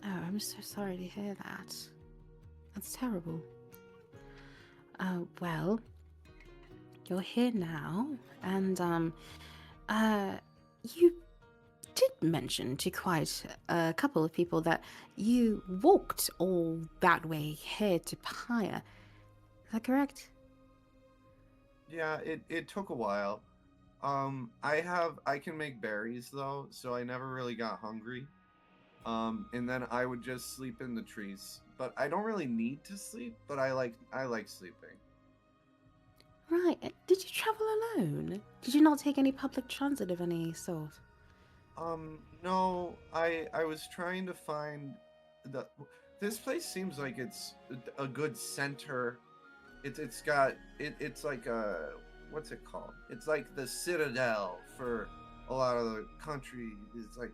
Oh, I'm so sorry to hear that. That's terrible. Well, you're here now, and uh, you did mention to quite a couple of people that you walked all that way here to Pyre. Is that correct? Yeah, it took a while. I can make berries though, so I never really got hungry. And then I would just sleep in the trees. But I don't really need to sleep, but I like sleeping. Right. Did you travel alone? Did you not take any public transit of any sort? No, I was trying to find the this place seems like it's a good center. It's like a what's it called? It's like the citadel for a lot of the country. It's like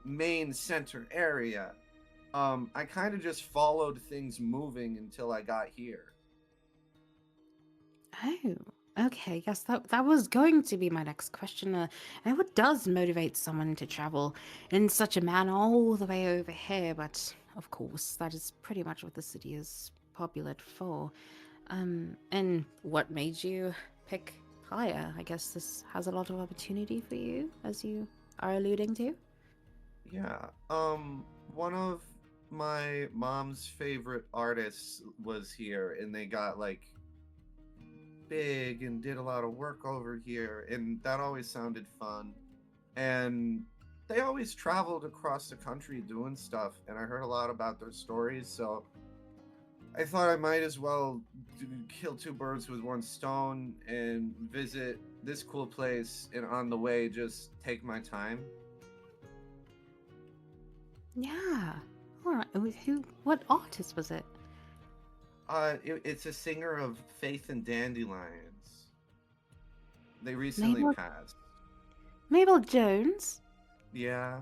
main center area. I kind of just followed things moving until I got here. Oh, okay. Yes, that was going to be my next question. And what does motivate someone to travel in such a manner all the way over here? But of course, that is pretty much what the city is populated for. And what made you pick Pyre? I guess this has a lot of opportunity for you, as you are alluding to. Yeah. One of my mom's favorite artists was here, and they got like big and did a lot of work over here, and that always sounded fun. And they always traveled across the country doing stuff, and I heard a lot about their stories, so I thought I might as well kill two birds with one stone and visit this cool place, and on the way, just take my time. Yeah. All right. Who? What artist was it? It's a singer of Faith and Dandelions. They recently Mabel. passed. Mabel Jones. Yeah.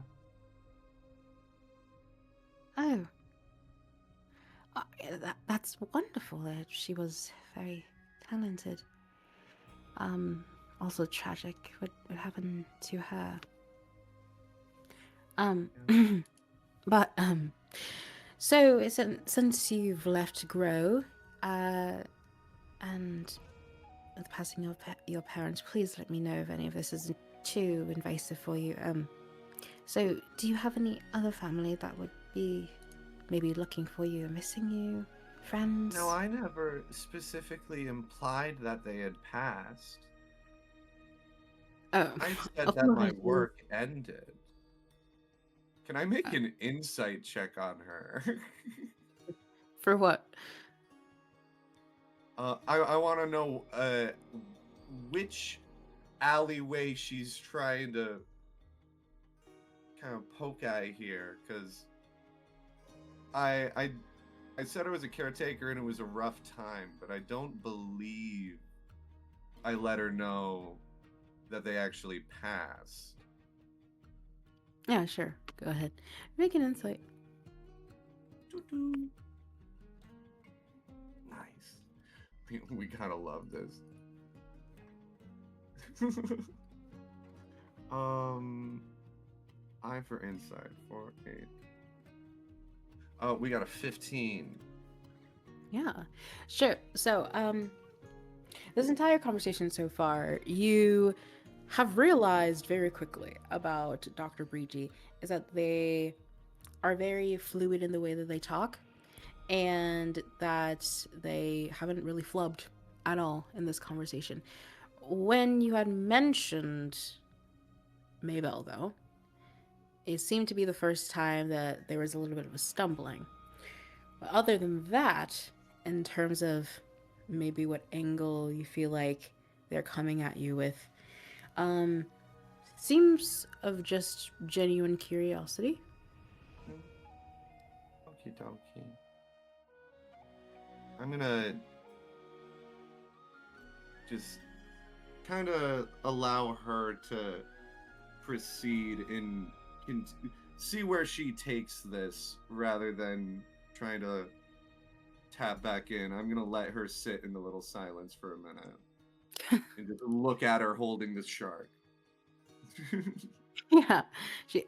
Oh. That's wonderful. She was very talented. Also tragic what happened to her. Um, but so since you've left Grow, and the passing of your parents, please let me know if any of this isn't too invasive for you. So do you have any other family that would be maybe looking for you or missing you? Friends? No, I never specifically implied that they had passed. Oh, I said that my apologies. work ended. Can I make an insight check on her? For what? I want to know which alleyway she's trying to kind of poke at here, because I said I was a caretaker and it was a rough time, but I don't believe I let her know that they actually passed. Yeah, sure. Go ahead. Make an insight. Doo-doo. Nice. We gotta love this. I for insight 4 8. Oh, we got a 15. Yeah, sure. So, this entire conversation so far, you have realized very quickly about Dr. Breezy is that they are very fluid in the way that they talk, and that they haven't really flubbed at all in this conversation. When you had mentioned Maybell, though, it seemed to be the first time that there was a little bit of a stumbling. But other than that, in terms of maybe what angle you feel like they're coming at you with, um, seems of just genuine curiosity. Okie dokie. I'm gonna just kind of allow her to proceed and see where she takes this rather than trying to tap back in. I'm gonna let her sit in the little silence for a minute and just look at her holding the shark. Yeah.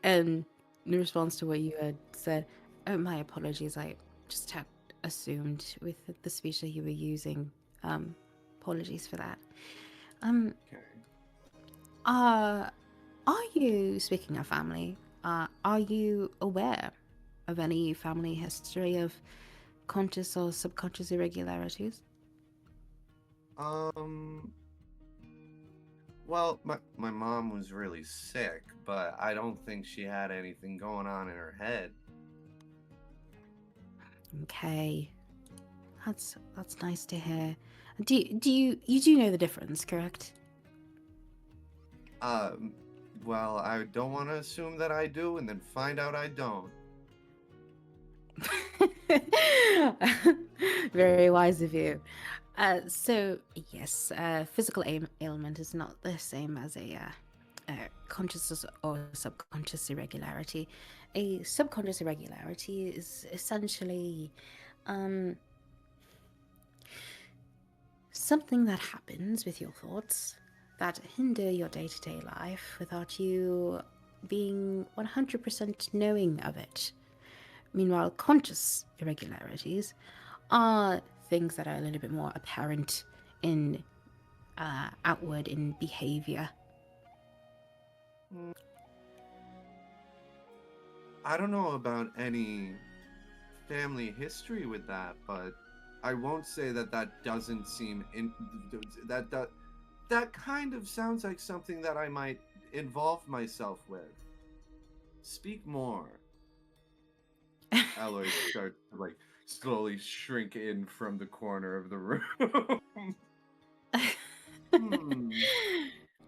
And in response to what you had said, oh, my apologies. I just had assumed with the speech that you were using. Apologies for that. Okay. Are you, speaking of family, are you aware of any family history of conscious or subconscious irregularities? Well, my mom was really sick, but I don't think she had anything going on in her head. Okay, that's nice to hear. Do you do know the difference, correct? Well, I don't want to assume that I do and then find out I don't. Very wise of you. So yes, physical ailment is not the same as a conscious or subconscious irregularity. A subconscious irregularity is essentially something that happens with your thoughts that hinder your day-to-day life without you being 100% knowing of it. Meanwhile, conscious irregularities are things that are a little bit more apparent in outward in behavior. I don't know about any family history with that, but I won't say that that doesn't seem that kind of sounds like something that I might involve myself with. Speak more. Alloy starts to like slowly shrink in from the corner of the room.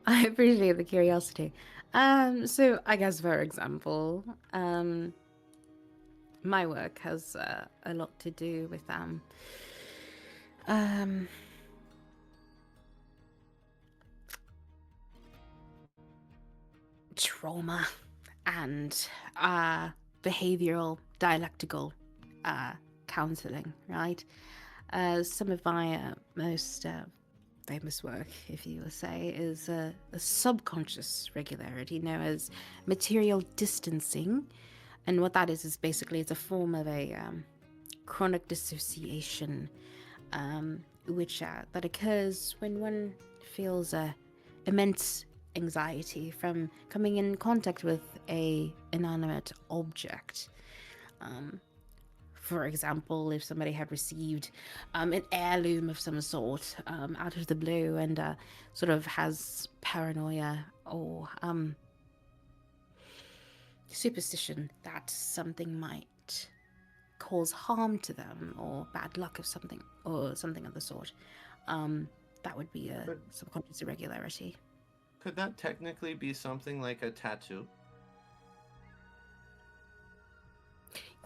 I appreciate the curiosity. So I guess, for example, my work has a lot to do with trauma and behavioral dialectical counseling, right? Some of my most famous work, if you will say, is a subconscious regularity known as material distancing. And what that is basically it's a form of a chronic dissociation, which that occurs when one feels immense anxiety from coming in contact with a inanimate object. For example, if somebody had received an heirloom of some sort out of the blue and sort of has paranoia or superstition that something might cause harm to them or bad luck of something or something of the sort, that would be a subconscious irregularity. Could that technically be something like a tattoo?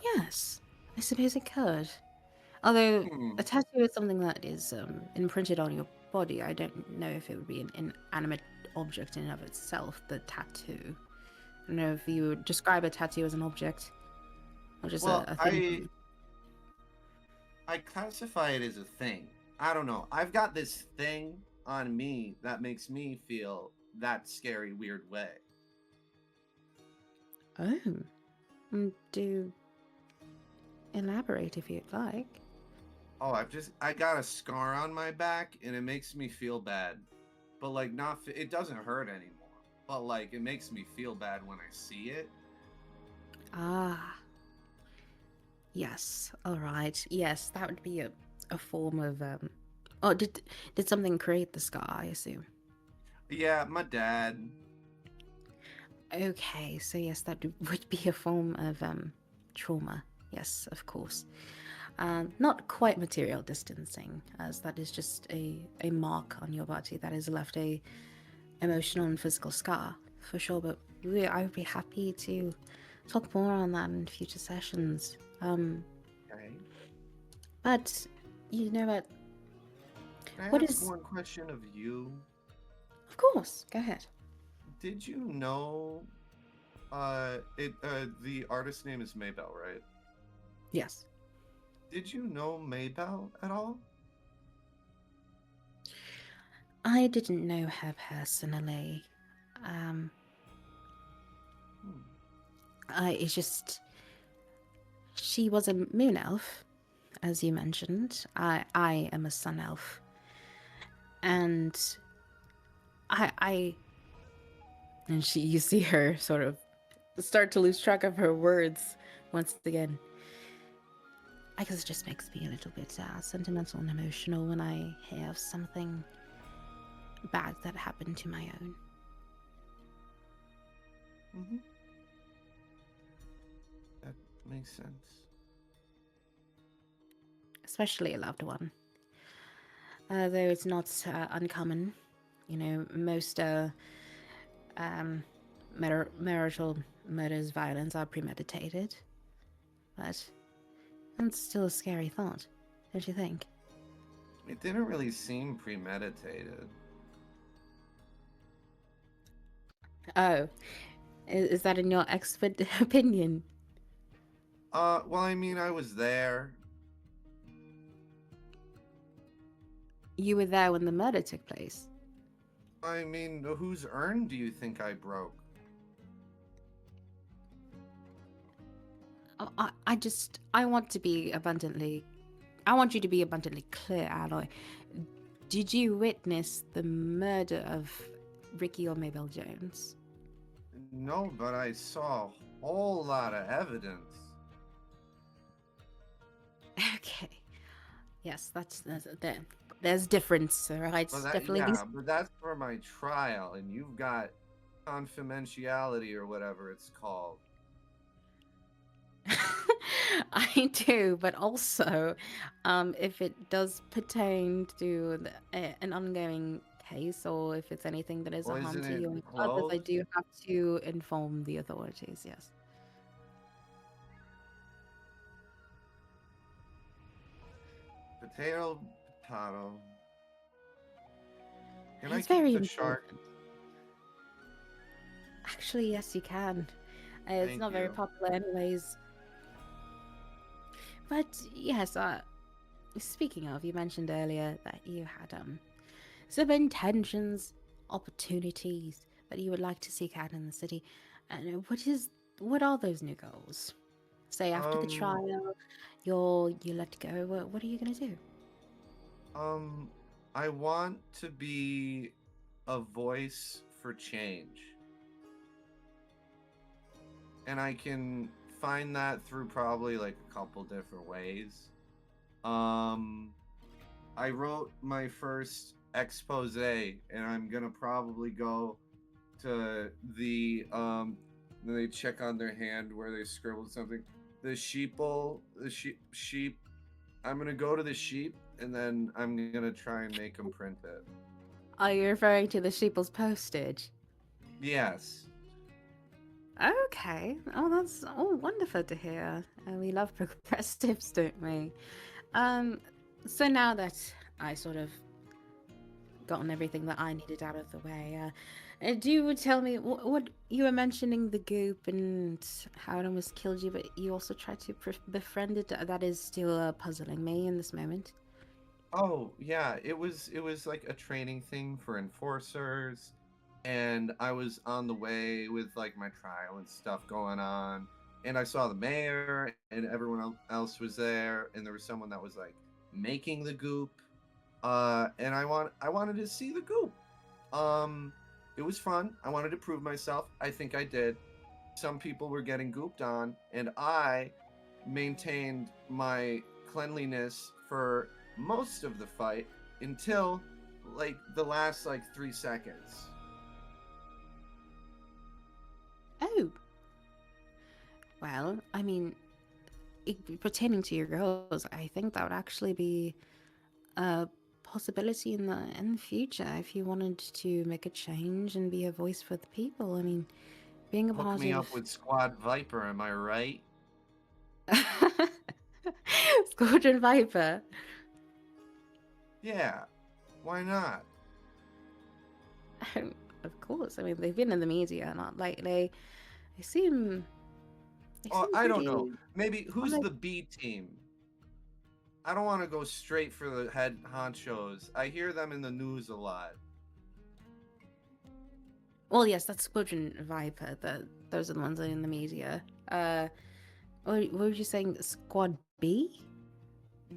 Yes, I suppose it could. Although Hmm. a tattoo is something that is imprinted on your body, I don't know if it would be an inanimate object in and of itself, the tattoo. I don't know if you would describe a tattoo as an object or just Well, a thing. I classify it as a thing. I don't know. I've got this thing on me that makes me feel that scary, weird way. Oh. Do elaborate if you'd like. Oh, I got a scar on my back and it makes me feel bad. But like it doesn't hurt anymore. But like it makes me feel bad when I see it. Ah. Yes. All right. Yes, that would be a form of Oh, did something create the scar, I assume? Yeah, my dad. Okay, so yes, that would be a form of trauma. Yes, of course. Not quite material distancing, as that is just a mark on your body that has left a emotional and physical scar, for sure. But I would be happy to talk more on that in future sessions. Okay. But you know what? Can I What ask is- one question of you? Of course, go ahead. Did you know the artist's name is Maybell, right? Yes. Did you know Maybell at all? I didn't know her personally. It's just she was a moon elf, as you mentioned. I am a sun elf, and and you see her sort of start to lose track of her words once again. I guess it just makes me a little bit sentimental and emotional when I hear of something bad that happened to my own. Mm-hmm. That makes sense. Especially a loved one. Though it's not uncommon. You know, most marital murders, violence are premeditated. But it's still a scary thought, don't you think? It didn't really seem premeditated. Oh, is that in your expert opinion? Well, I mean, I was there. You were there when the murder took place. I mean, whose urn do you think I broke? I want to be abundantly. I want you to be abundantly clear, Alloy. Did you witness the murder of Ricky or Maybell Jones? No, but I saw a whole lot of evidence. Okay. Yes, there's difference, all right? Well, Definitely. but that's for my trial, and you've got confidentiality or whatever it's called. I do, but also, if it does pertain to an ongoing case, or if it's anything that is a Well, harm isn't to it you and others, I closed? do have to inform the authorities. Yes. Potato, potato. Can It's I very keep the shark? important. Actually, yes, you can. It's Thank not very you. popular, anyways. But yes, speaking of, you mentioned earlier that you had some intentions, opportunities that you would like to seek out in the city. And what are those new goals? Say after the trial, you let go. What are you gonna do? I want to be a voice for change. And I can find that through probably like a couple different ways. I wrote my first expose and I'm gonna probably go to the they check on their hand where they scribbled something. The sheep. I'm gonna go to the sheep and then I'm gonna try and make them print it. Are you referring to the sheeple's postage? Yes. Okay. Oh, that's wonderful to hear. We love progressives, don't we? Um, so now that I sort of gotten everything that I needed out of the way, do you tell me what you were mentioning the goop and how it almost killed you, but you also tried to befriend it? That is still puzzling me in this moment. Oh, yeah, it was like a training thing for enforcers, and I was on the way with like my trial and stuff going on, and I saw the mayor and everyone else was there, and there was someone that was like making the goop, and I wanted to see the goop. Um, it was fun. I wanted to prove myself. I think I did. Some people were getting gooped on, and I maintained my cleanliness for most of the fight until like the last like 3 seconds. Oh, well, I mean, pertaining to your goals, I think that would actually be a possibility in the future if you wanted to make a change and be a voice for the people. I mean, being a Hook part me of up with Squad Viper, am I right? Squadron Viper. Yeah, why not? Of course, I mean they've been in the media, not like they seem they Oh, seem I don't know. pretty. Maybe Well, who's the B team? I don't want to go straight for the head honchos. I hear them in the news a lot. well, yes, that's Squadron Viper. Those are the ones that are in the media. What were you saying? Squad B?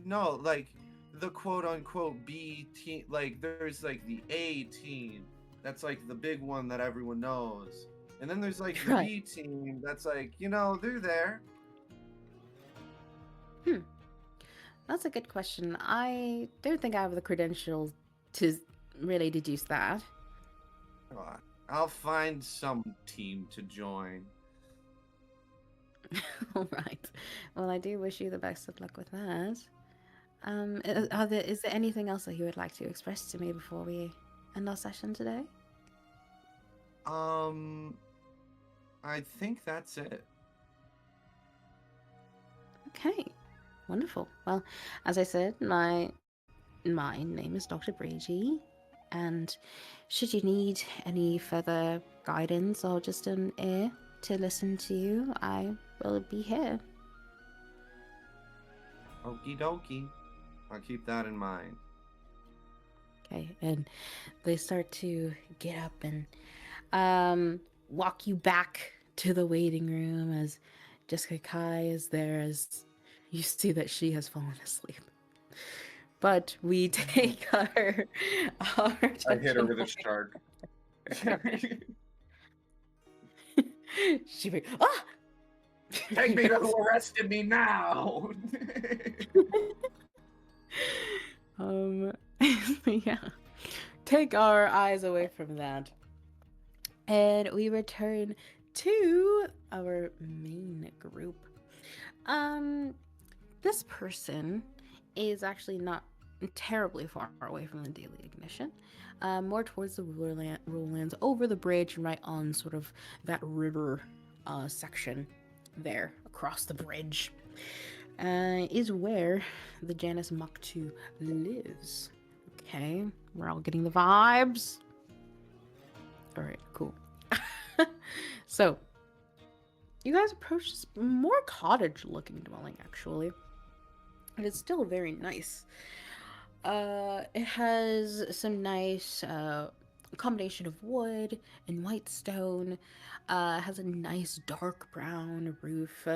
No, like the quote unquote B team, like there's like the A team. That's like the big one that everyone knows. And then there's like the Right. B team that's like, they're there. Hmm. That's a good question. I don't think I have the credentials to really deduce that. Uh, I'll find some team to join. All right. Well, I do wish you the best of luck with that. Is there anything else that you would like to express to me before we end our session today? Um, I think that's it. Okay, wonderful. Well, as I said, my name is Dr. Breezy, and should you need any further guidance or just an ear to listen to you, I will be here. Okie dokie. I'll keep that in mind. Okay, and they start to get up and walk you back to the waiting room as Jessica Kai is there as you see that she has fallen asleep. But we take our I hit her attention with a away. shark. She be, ah! Take me to who arrested me now. um yeah. Take our eyes away from that. And we return to our main group. This person is actually not terribly far away from the Daily Ignition, more towards the rural lands, over the bridge, and right on sort of that river section there across the bridge, is where the Janus Maktu lives. Okay, we're all getting the vibes. All right, cool. So, you guys approach this more cottage-looking dwelling, actually. And it's still very nice. It has some nice combination of wood and white stone. Has a nice dark brown roof,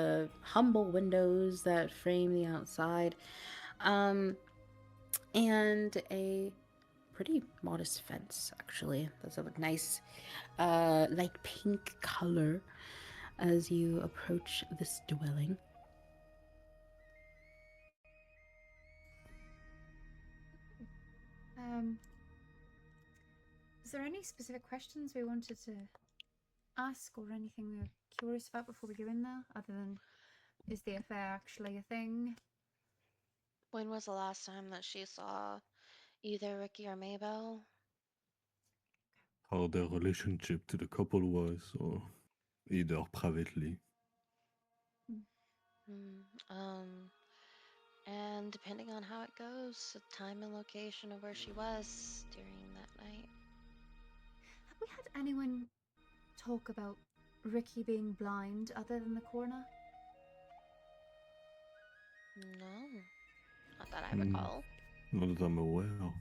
humble windows that frame the outside, and a pretty modest fence, actually. That's a nice, light pink color as you approach this dwelling. Is there any specific questions we wanted to ask or anything we were curious about before we go in there, other than is the affair actually a thing? When was the last time that she saw either Ricky or Maybell? How their relationship to the couple was, or either privately. Hmm. Um, And depending on how it goes, the time and location of where she was during that night. Have we had anyone talk about Ricky being blind other than the coroner? No, not that I Hmm. recall. Not that I'm aware of.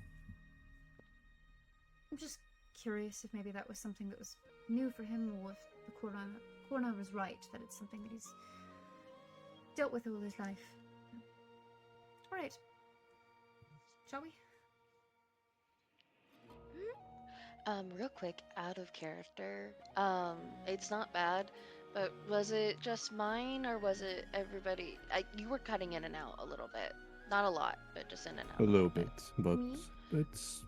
I'm just curious if maybe that was something that was new for him, or if the coroner was right that it's something that he's dealt with all his life. All right, shall we? Real quick, out of character. It's not bad, but was it just mine or was it everybody? You were cutting in and out a little bit. Not a lot, but just in and out A little bit, but Me? it's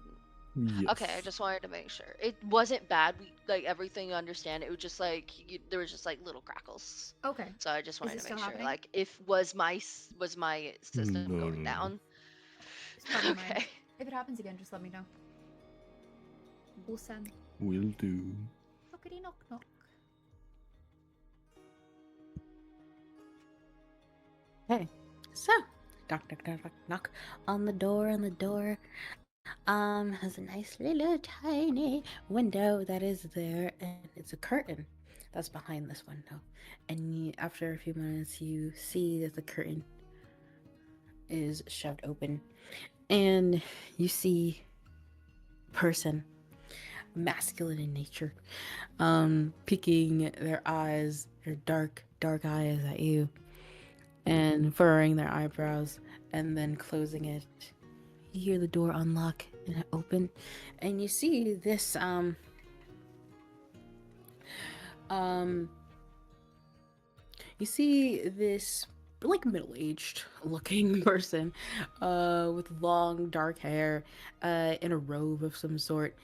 yes. Okay, I just wanted to make sure. It wasn't bad. We like everything you understand. It was just like there was just like little crackles. Okay. So I just wanted it to still make sure. happening? Like if was my system No, going no, no. down? It's probably mine. Okay. If it happens again, just let me know. Awesome. Will do. Knockity knock knock. Okay, so knock knock knock knock knock on the door, has a nice little tiny window that is there, and it's a curtain that's behind this window. And after a few minutes, you see that the curtain is shoved open, and you see a person, masculine in nature, peeking their eyes, their dark eyes at you, and furrowing their eyebrows, and then closing it. You hear the door unlock and open, and you see this you see this like middle-aged looking person with long dark hair in a robe of some sort,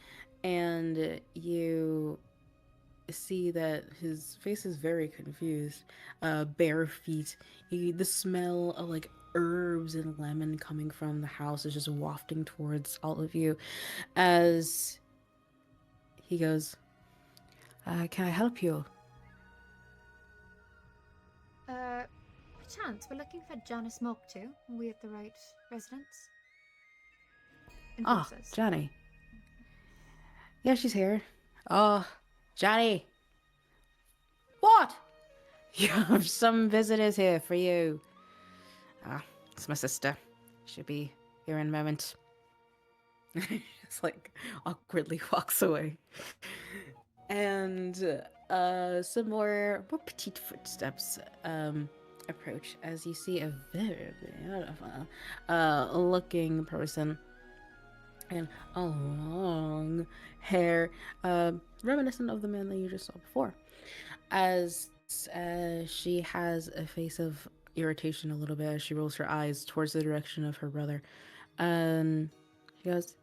and you see that his face is very confused. Bare feet. The smell of like herbs and lemon coming from the house is just wafting towards all of you as he goes, can I help you? Chance, we're looking for Janice Mocktu. Are we at the right residence? Ah, Enforcers. Johnny. Yeah, she's here. Oh, Johnny. What? You have some visitors here for you. Ah, it's my sister. She'll be here in a moment. Just like awkwardly walks away. And some more petite footsteps approach as you see a very beautiful looking person and a long hair, reminiscent of the man that you just saw before, as she has a face of irritation a little bit as she rolls her eyes towards the direction of her brother. She goes,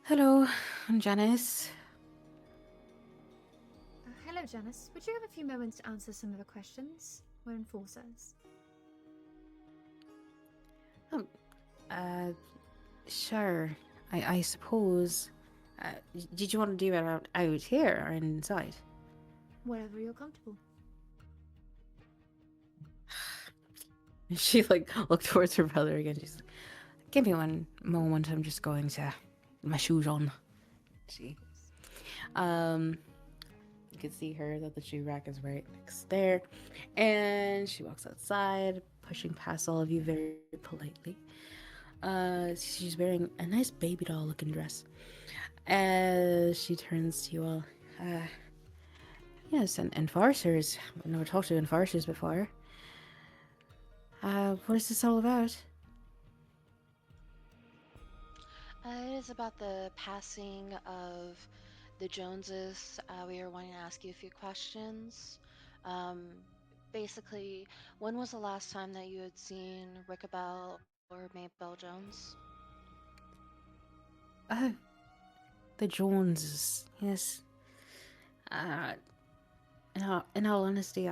hello, I'm Janice. Hello, Janice. Would you have a few moments to answer some of the questions? We're enforcers. Sure, I suppose. Did you want to do it out here or inside? Wherever you're comfortable. She like looked towards her brother again. She's like, give me one moment. I'm just going to my shoes on. She, you can see her that the shoe rack is right next there, and she walks outside, pushing past all of you very politely. She's wearing a nice baby doll looking dress. As she turns to you all, yes, and enforcers. I've never talked to enforcers before. What is this all about? It is about the passing of the Joneses. We were wanting to ask you a few questions. Basically, when was the last time that you had seen Rickabelle or Maybelle Jones? The Joneses, yes. In all honesty,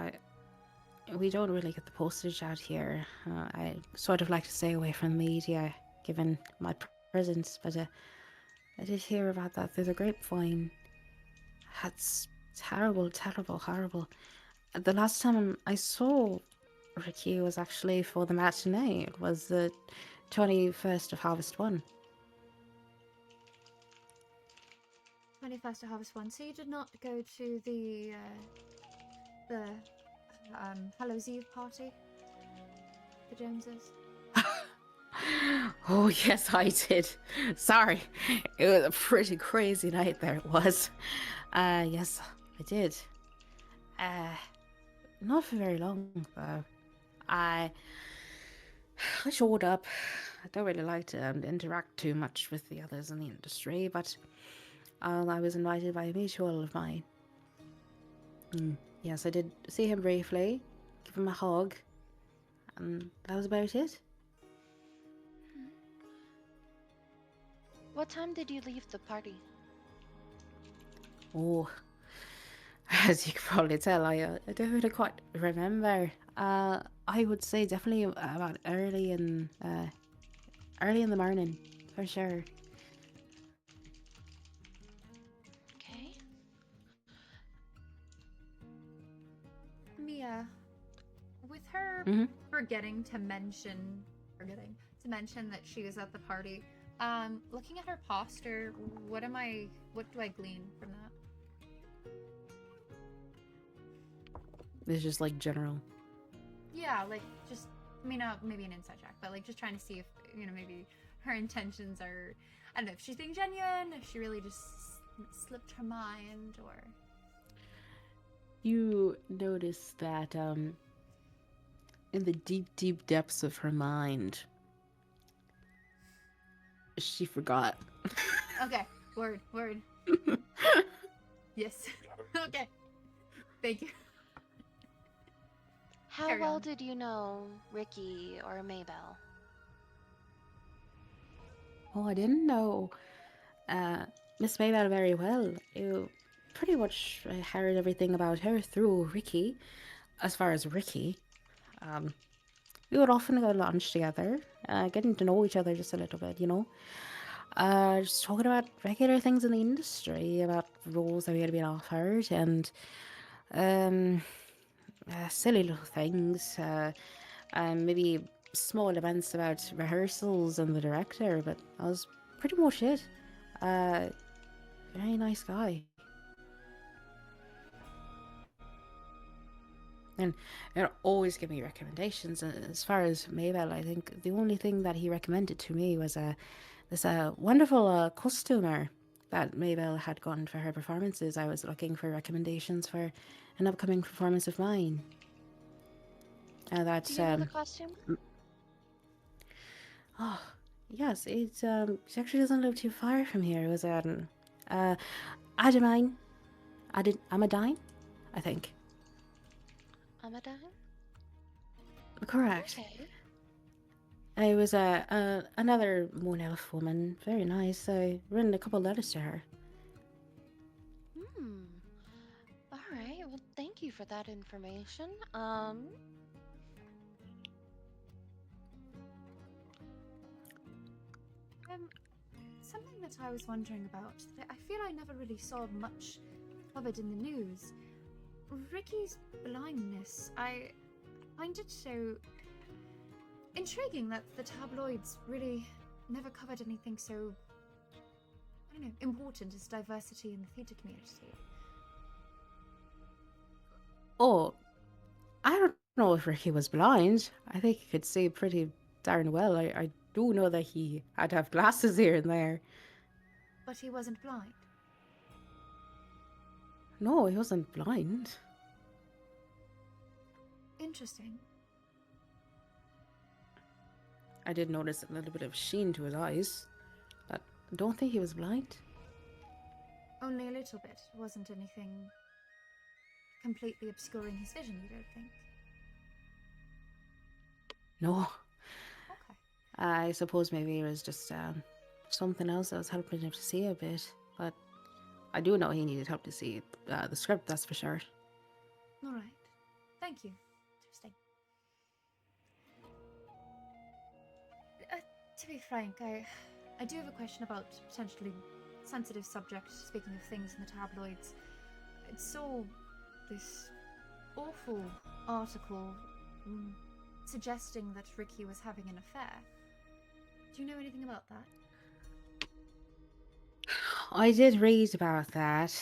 we don't really get the postage out here. I sort of like to stay away from the media, given my presence, but I did hear about that through the grapevine. That's terrible, terrible, horrible. The last time I saw Ricky was actually for the matinee. It was the 21st of Harvest 1. 21st of Harvest 1. So you did not go to the Hallows Eve party? The Joneses? Oh, yes, I did. Sorry. It was a pretty crazy night there, it was. Yes, I did. Not for very long, though. I showed up. I don't really like to interact too much with the others in the industry, but I was invited by a mutual of mine. Yes, I did see him briefly, give him a hug, and that was about it. What time did you leave the party? Oh, as you can probably tell, I don't really quite remember. I would say definitely about early in the morning, for sure. Okay. Mia, with her Mhm. forgetting to mention that she was at the party, looking at her posture, what do I glean from that? It's just like general. Yeah, like just maybe an inside check, but like just trying to see if maybe her intentions are, I don't know, if she's being genuine, if she really just slipped her mind, or You notice that in the deep, deep depths of her mind, she forgot. okay, word. Yes. Okay. Thank you. How Carry well on. did you know Ricky or Maybell? Oh, I didn't know Miss Maybell very well. You pretty much heard everything about her through Ricky. As far as Ricky, we would often go to lunch together, getting to know each other just a little bit, just talking about regular things in the industry, about roles that we had been offered, and silly little things, maybe small events about rehearsals and the director, but that was pretty much it. Very nice guy. And always give me recommendations. As far as Maybell, I think the only thing that he recommended to me was this wonderful costumer that Maybell had gotten for her performances. I was looking for recommendations for an upcoming performance of mine. That's Do you know the costume? oh yes, it actually doesn't live too far from here. It was Adamine, Amadine, I think. Amadine? Correct. Okay. It was another moon elf woman, very nice. I written a couple letters to her. All right. Well, thank you for that information. Something that I was wondering about, that I feel I never really saw much covered in the news. Ricky's blindness. I find it so intriguing that the tabloids really never covered anything so, I don't know, important as diversity in the theatre community. Oh, I don't know if Ricky was blind. I think he could see pretty darn well. I do know that he had to have glasses here and there. But he wasn't blind. No, he wasn't blind. Interesting. I did notice a little bit of sheen to his eyes, but I don't think he was blind. Only a little bit. It wasn't anything completely obscuring his vision, you don't think? No, Okay. I suppose maybe it was just something else that was helping him to see a bit, but I do know he needed help to see the script, that's for sure. All right. Thank you. Interesting. To be frank, I do have a question about potentially sensitive subject. Speaking of things in the tabloids, I saw this awful article suggesting that Ricky was having an affair. Do you know anything about that? I did read about that.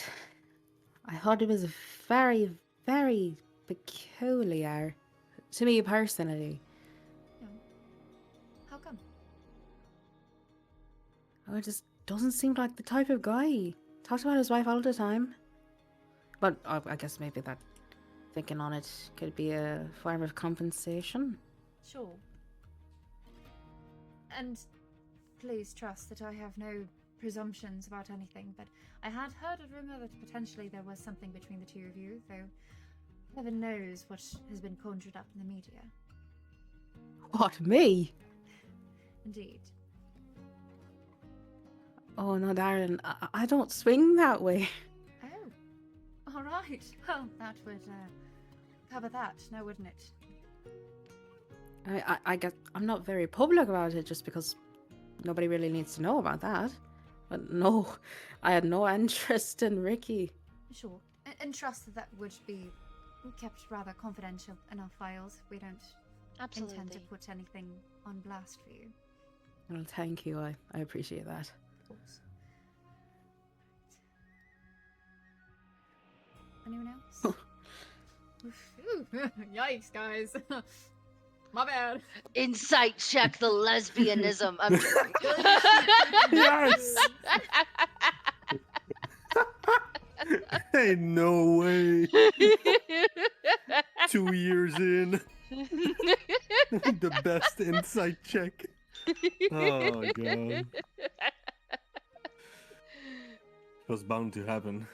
I thought it was very, very peculiar to me personally. No. How come? Oh, it just doesn't seem like the type of guy. Talks about his wife all the time. But I guess maybe that thinking on it could be a form of compensation. Sure. And please trust that I have no presumptions about anything, but I had heard a rumor that potentially there was something between the two of you, though heaven knows what has been conjured up in the media. What, me? Indeed. Oh no, Darren, I don't swing that way. Oh, all right. Well, that would cover that, now wouldn't it? I guess I'm not very public about it just because nobody really needs to know about that. But no, I had no interest in Ricky. Sure. And trust that that would be kept rather confidential in our files. We don't Absolutely. intend to put anything on blast for you. Well, thank you. I appreciate that. Of course. Anyone else? Ooh, yikes, guys. My bad. Insight check the lesbianism. I'm joking. Yes! Hey, no way. 2 years in. The best insight check. Oh, God. It was bound to happen.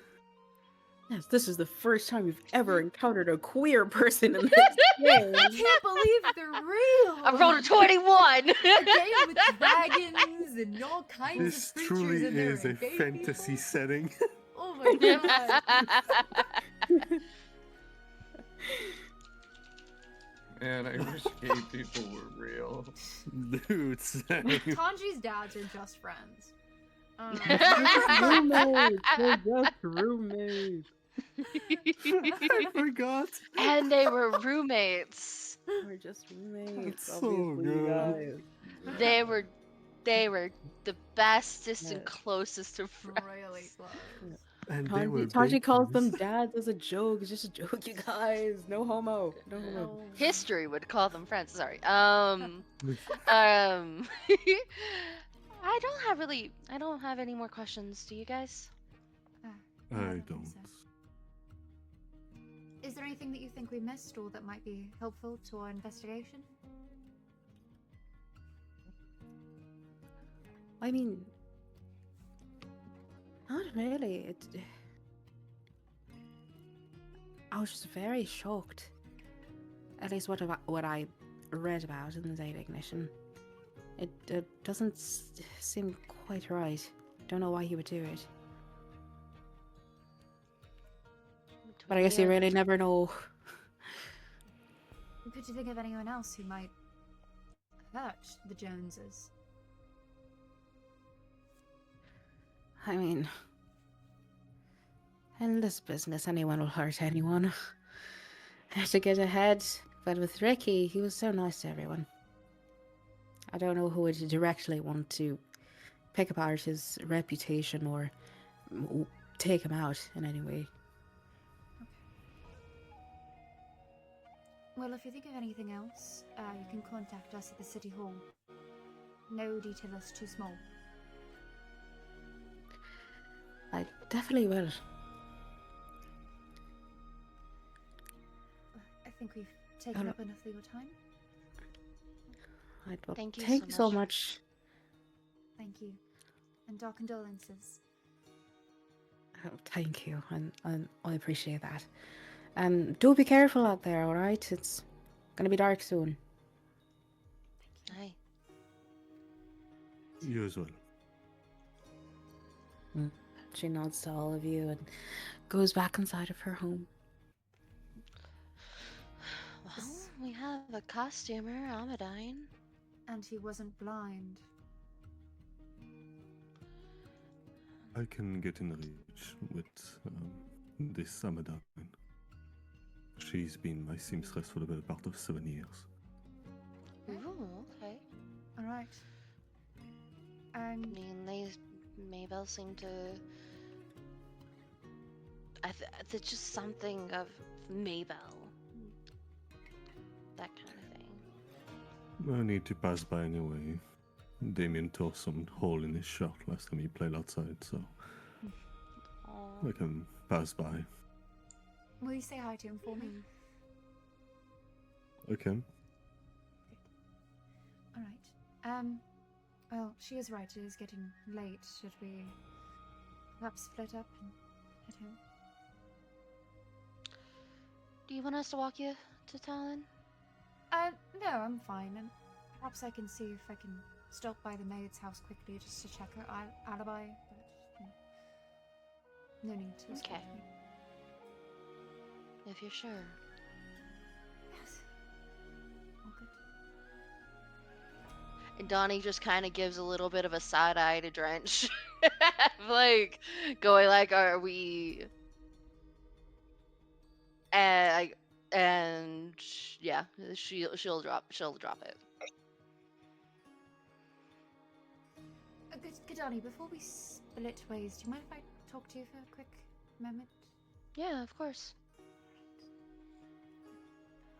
Yes, this is the first time we've ever encountered a queer person in this game. I can't believe they're real. I rolled a 21. A game with dragons and all kinds This of creatures truly in there is a and gay fantasy people. setting. Oh my god. Man, I wish gay people were real. Dude, same. Tanji's dads are just friends. Roommates. They're just roommates. I forgot. And they were roommates. We're just roommates. That's so Obviously, good. guys. They were the bestest and Yeah. closest of friends. Really close. And they were Taji calls them bakers. dads as a joke. It's just a joke, you guys. No homo. No homo. Oh. History would call them friends. Sorry. I don't have any more questions. Do you guys? No, I think don't. so. Is there anything that you think we missed or that might be helpful to our investigation? I mean, not really. I was just very shocked. At least what I read about in the Data Ignition. It doesn't seem quite right. Don't know why he would do it. But I guess you really never know. Could you think of anyone else who might hurt the Joneses? I mean, in this business, anyone will hurt anyone. To get ahead, but with Ricky, he was so nice to everyone. I don't know who would directly want to pick apart his reputation or take him out in any way. Well, if you think of anything else, you can contact us at the City Hall. No detail is too small. I definitely will. I think we've taken up enough of your time. Thank you Thank you so so much. much. Thank you. And our condolences. Thank you, and I appreciate that. Do be careful out there, alright? It's gonna be dark soon. Hi. You as well. She nods to all of you and goes back inside of her home. Well, we have a costumer, Amadine. And he wasn't blind. I can get in reach with this Amadine. She's been my seamstress for the better part of 7 years. Okay. Ooh, okay. All right. I mean, Maybell seem to. It's just something of Maybell. That kind of thing. I need to pass by anyway. Damien tore some hole in his shirt last time he played outside, so Oh. I can pass by. Will you say hi to him for me? Okay. All right. Well, she is right. It is getting late. Should we perhaps split up and head home? Do you want us to walk you to Talon? No, I'm fine. And perhaps I can see if I can stop by the maid's house quickly just to check her alibi. But no need to. escort Okay. me. If you're sure. Yes. All good. And Donnie just kind of gives a little bit of a side eye to Drench. Like, going like, are we... And yeah, she'll drop it. Gadani, before we split ways, do you mind if I talk to you for a quick moment? Yeah, of course.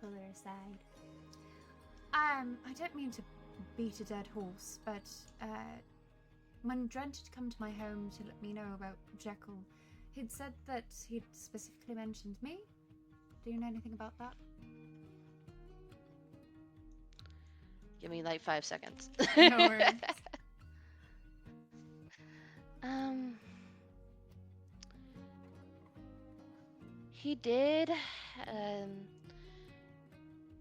Pull her aside. I don't mean to beat a dead horse, but when Drent had come to my home to let me know about Jekyll, he'd said that he'd specifically mentioned me. Do you know anything about that? Give me like 5 seconds. No worries. He did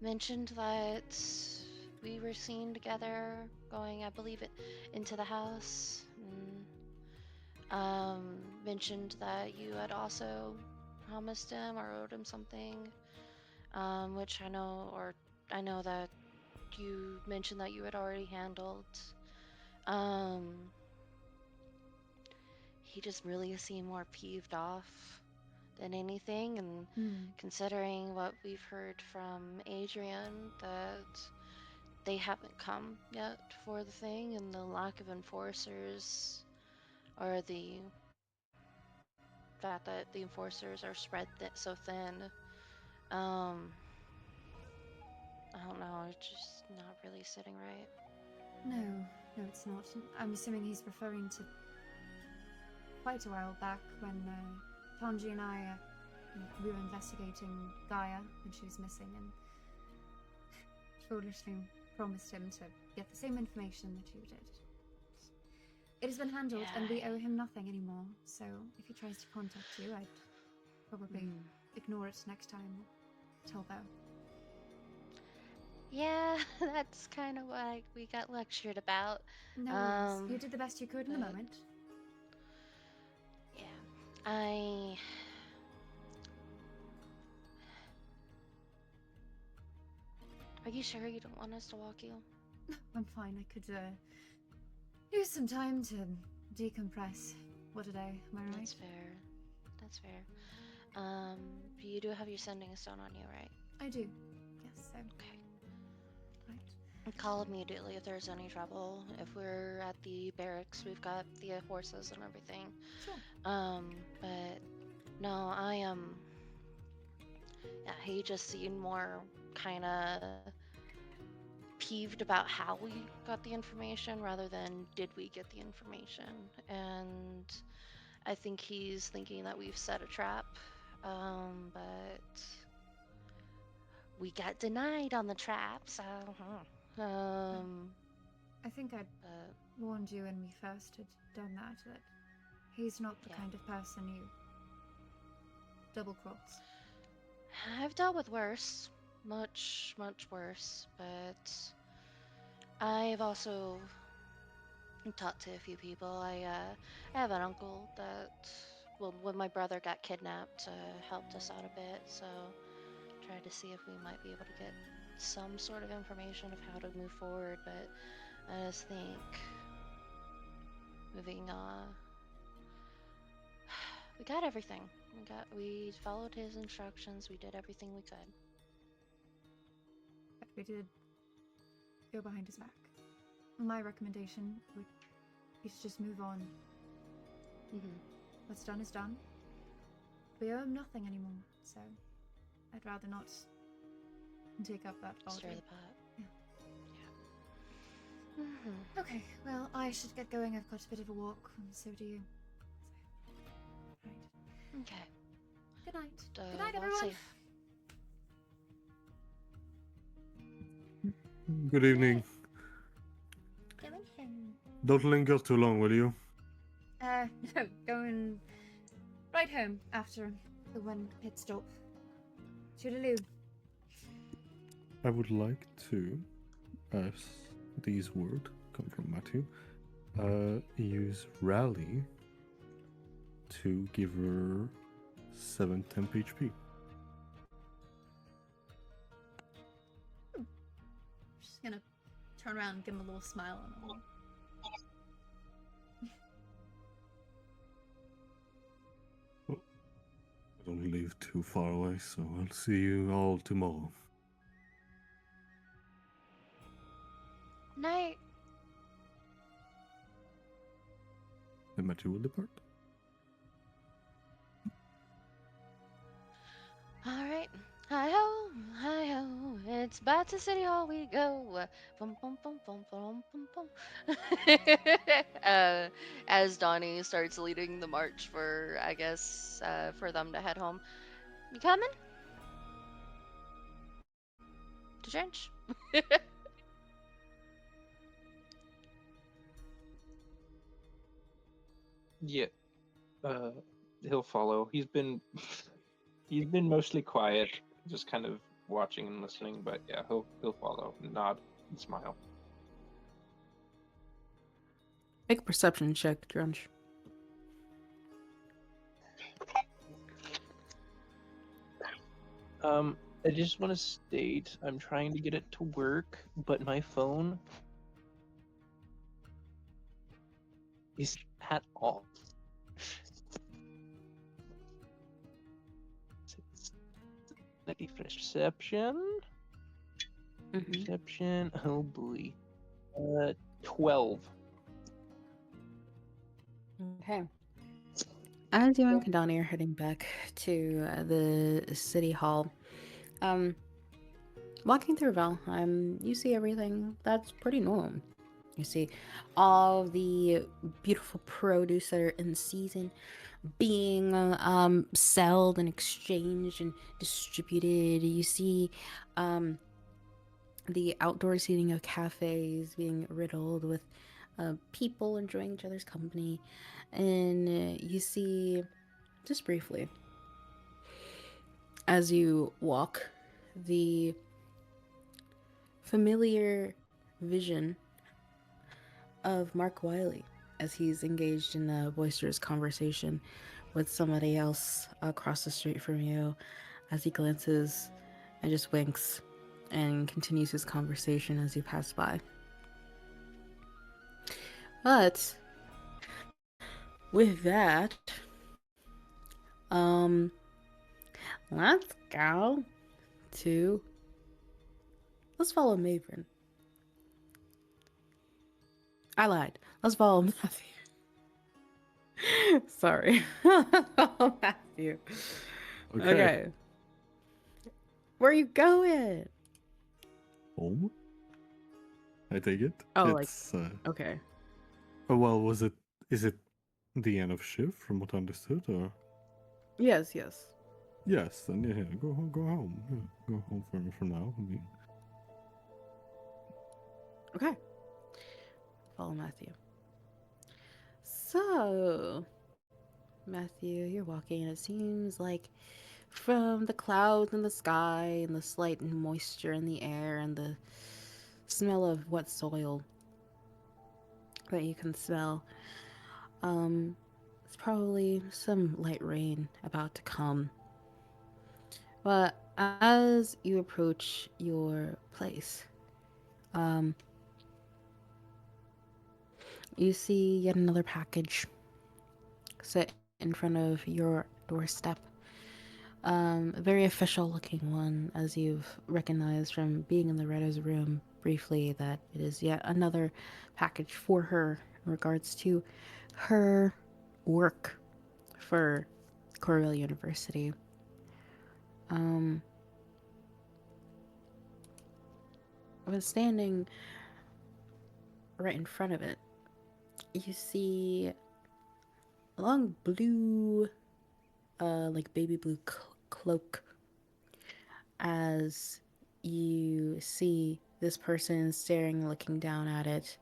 mentioned that we were seen together going, I believe it, into the house. Mentioned that you had also promised him or owed him something, which I know that you mentioned that you had already handled. He just really seemed more peeved off than anything, and considering what we've heard from Adrian, that they haven't come yet for the thing, and the lack of enforcers, or the fact that the enforcers are spread so thin, I don't know, it's just not really sitting right. No, it's not. I'm assuming he's referring to quite a while back when Tanji and I we were investigating Gaia when she was missing, and foolishly promised him to get the same information that you did. It has been handled, and we owe him nothing anymore. So if he tries to contact you, I'd probably ignore it next time. Tell Bo. Yeah, that's kind of what we got lectured about. No worries. You did the best you could in the moment. Yeah, Are you sure you don't want us to walk you? I'm fine. I could use some time to decompress. What a day, am I right? That's fair. That's fair. You do have your sending stone on you, right? I do. Yes, so. Okay. Right. Call immediately if there's any trouble. If we're at the barracks, we've got the horses and everything. Sure. But no, I am. Yeah, he just seemed more kind of peeved about how we got the information rather than did we get the information. And I think he's thinking that we've set a trap, but we got denied on the trap, so. I think I'd warned you when we first had done that he's not the kind of person you double-cross. I've dealt with worse. Much, much worse, but I've also talked to a few people. I have an uncle that, well, when my brother got kidnapped, helped us out a bit, so tried to see if we might be able to get some sort of information of how to move forward, but I just think we got everything. We followed his instructions, we did everything we could. We did. go behind his back. My recommendation would be to just move on. Mhm. What's done is done. We owe him nothing anymore, so I'd rather not take up that Stir bother. the pot. Yeah. Yeah. Mhm. Okay, well, I should get going. I've got a bit of a walk, and so do you. So, right. Okay. Good night. Good Walk night, everyone. safe. Good evening. Don't linger too long, will you? No, going right home after the one pit stop. Toodaloo. I would like to, as these words come from Matthew, use Rally to give her 7 temp HP. Just gonna turn around and give him a little smile and all. I don't live too far away, so I'll see you all tomorrow. Night. And Matthew will depart. Alright. Hi ho, hi ho. It's back to City Hall we go. Bum, bum, bum, bum, bum, bum, bum. As Donnie starts leading the march for, I guess, for them to head home. You coming? To church? Yeah. He'll follow. He's been mostly quiet, just kind of watching and listening, but yeah, he'll follow, nod and smile. Make a perception check, Drunch. I just want to state I'm trying to get it to work, but my phone is at off. Let me perception. Perception. Oh boy. 12. Okay. As you and Kandani are heading back to the city hall, walking through Valheim, you see everything that's pretty normal. You see all the beautiful produce that are in season being sold and exchanged and distributed. You see the outdoor seating of cafes being riddled with people enjoying each other's company. And you see, just briefly, as you walk, the familiar vision of Mark Wiley as he's engaged in a boisterous conversation with somebody else across the street from you, as he glances and just winks and continues his conversation as you pass by. But with that, let's go to, let's follow Maven. I lied. Let's follow Matthew. Sorry. Follow Matthew. Okay. Where are you going? Home? I take it? Oh, it's, okay. Oh, well, is it the end of shift from what I understood, or? Yes. Yes, then yeah, go home. Yeah, go home for now. I mean. Okay. Follow Matthew. So, Matthew, you're walking, and it seems like from the clouds in the sky and the slight moisture in the air and the smell of wet soil that you can smell, it's probably some light rain about to come. But as you approach your place, you see yet another package sit in front of your doorstep. A very official looking one, as you've recognized from being in the Redo's room briefly, that it is yet another package for her in regards to her work for Cornell University. Um, I was standing right in front of it. You see a long blue, like baby blue cloak, as you see this person staring, looking down at it,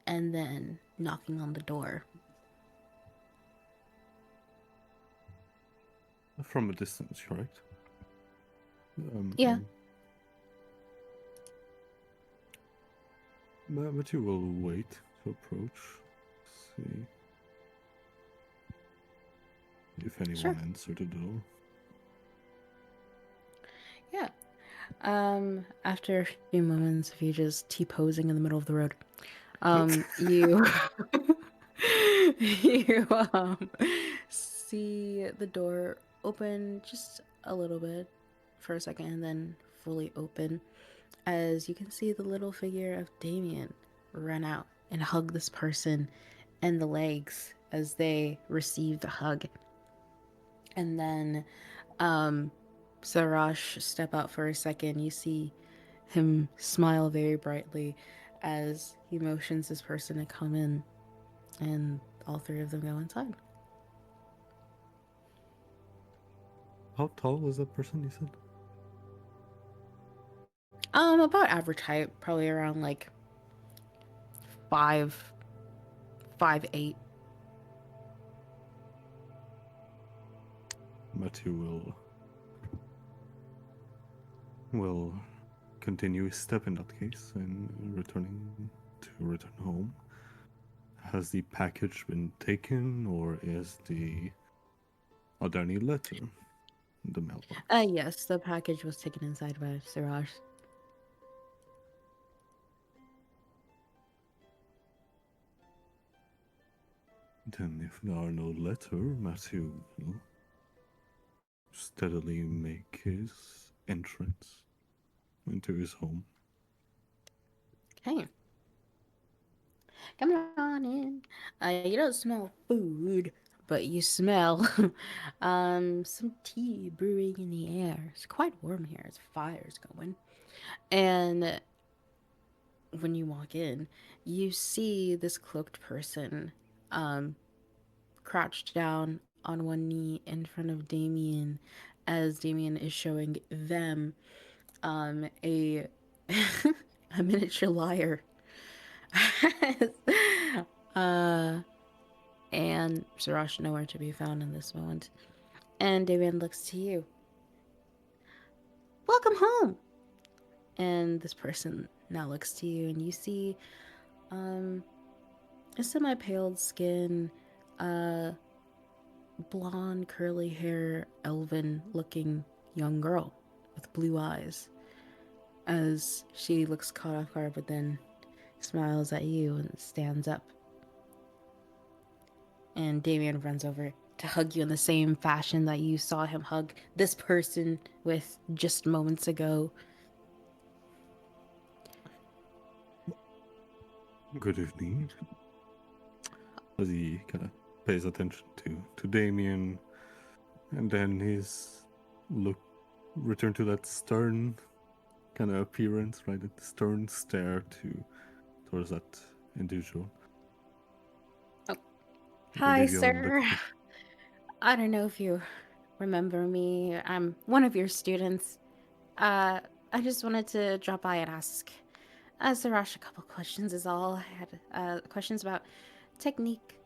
and then knocking on the door. From a distance, correct? Yeah. But you will wait to approach, see if anyone Sure. answered the door. Yeah. After a few moments of you just T-posing in the middle of the road, you you see the door open just a little bit for a second and then fully open, as you can see the little figure of Damien run out and hug this person and the legs as they receive the hug. And then Sarash step out for a second. You see him smile very brightly as he motions this person to come in, and all three of them go inside. How tall was that person, you said? About average height, probably around like 5'8". Matthew will continue his step in that case and return home. Has the package been taken, or are there any letter in the mailbox? Yes, the package was taken inside by Siraj. Then if there are no letter, Matthew will steadily make his entrance into his home. Okay. Come on in. You don't smell food, but you smell some tea brewing in the air. It's quite warm here. It's fires going. And when you walk in, you see this cloaked person crouched down on one knee in front of Damien, as Damien is showing them a a miniature lyre. And Sarash nowhere to be found in this moment. And Damien looks to you. Welcome home. And this person now looks to you, and you see a semi-paled skin, blonde curly hair, elven looking young girl with blue eyes, as she looks caught off guard but then smiles at you and stands up. And Damien runs over to hug you in the same fashion that you saw him hug this person with just moments ago. Good evening. As he kind of pays attention to Damien, and then his look return to that stern kind of appearance, right? The stern stare towards that individual. Oh. I'll Hi, give you a sir. look. I don't know if you remember me. I'm one of your students. I just wanted to drop by and ask Sarash a couple questions is all. I had questions about technique.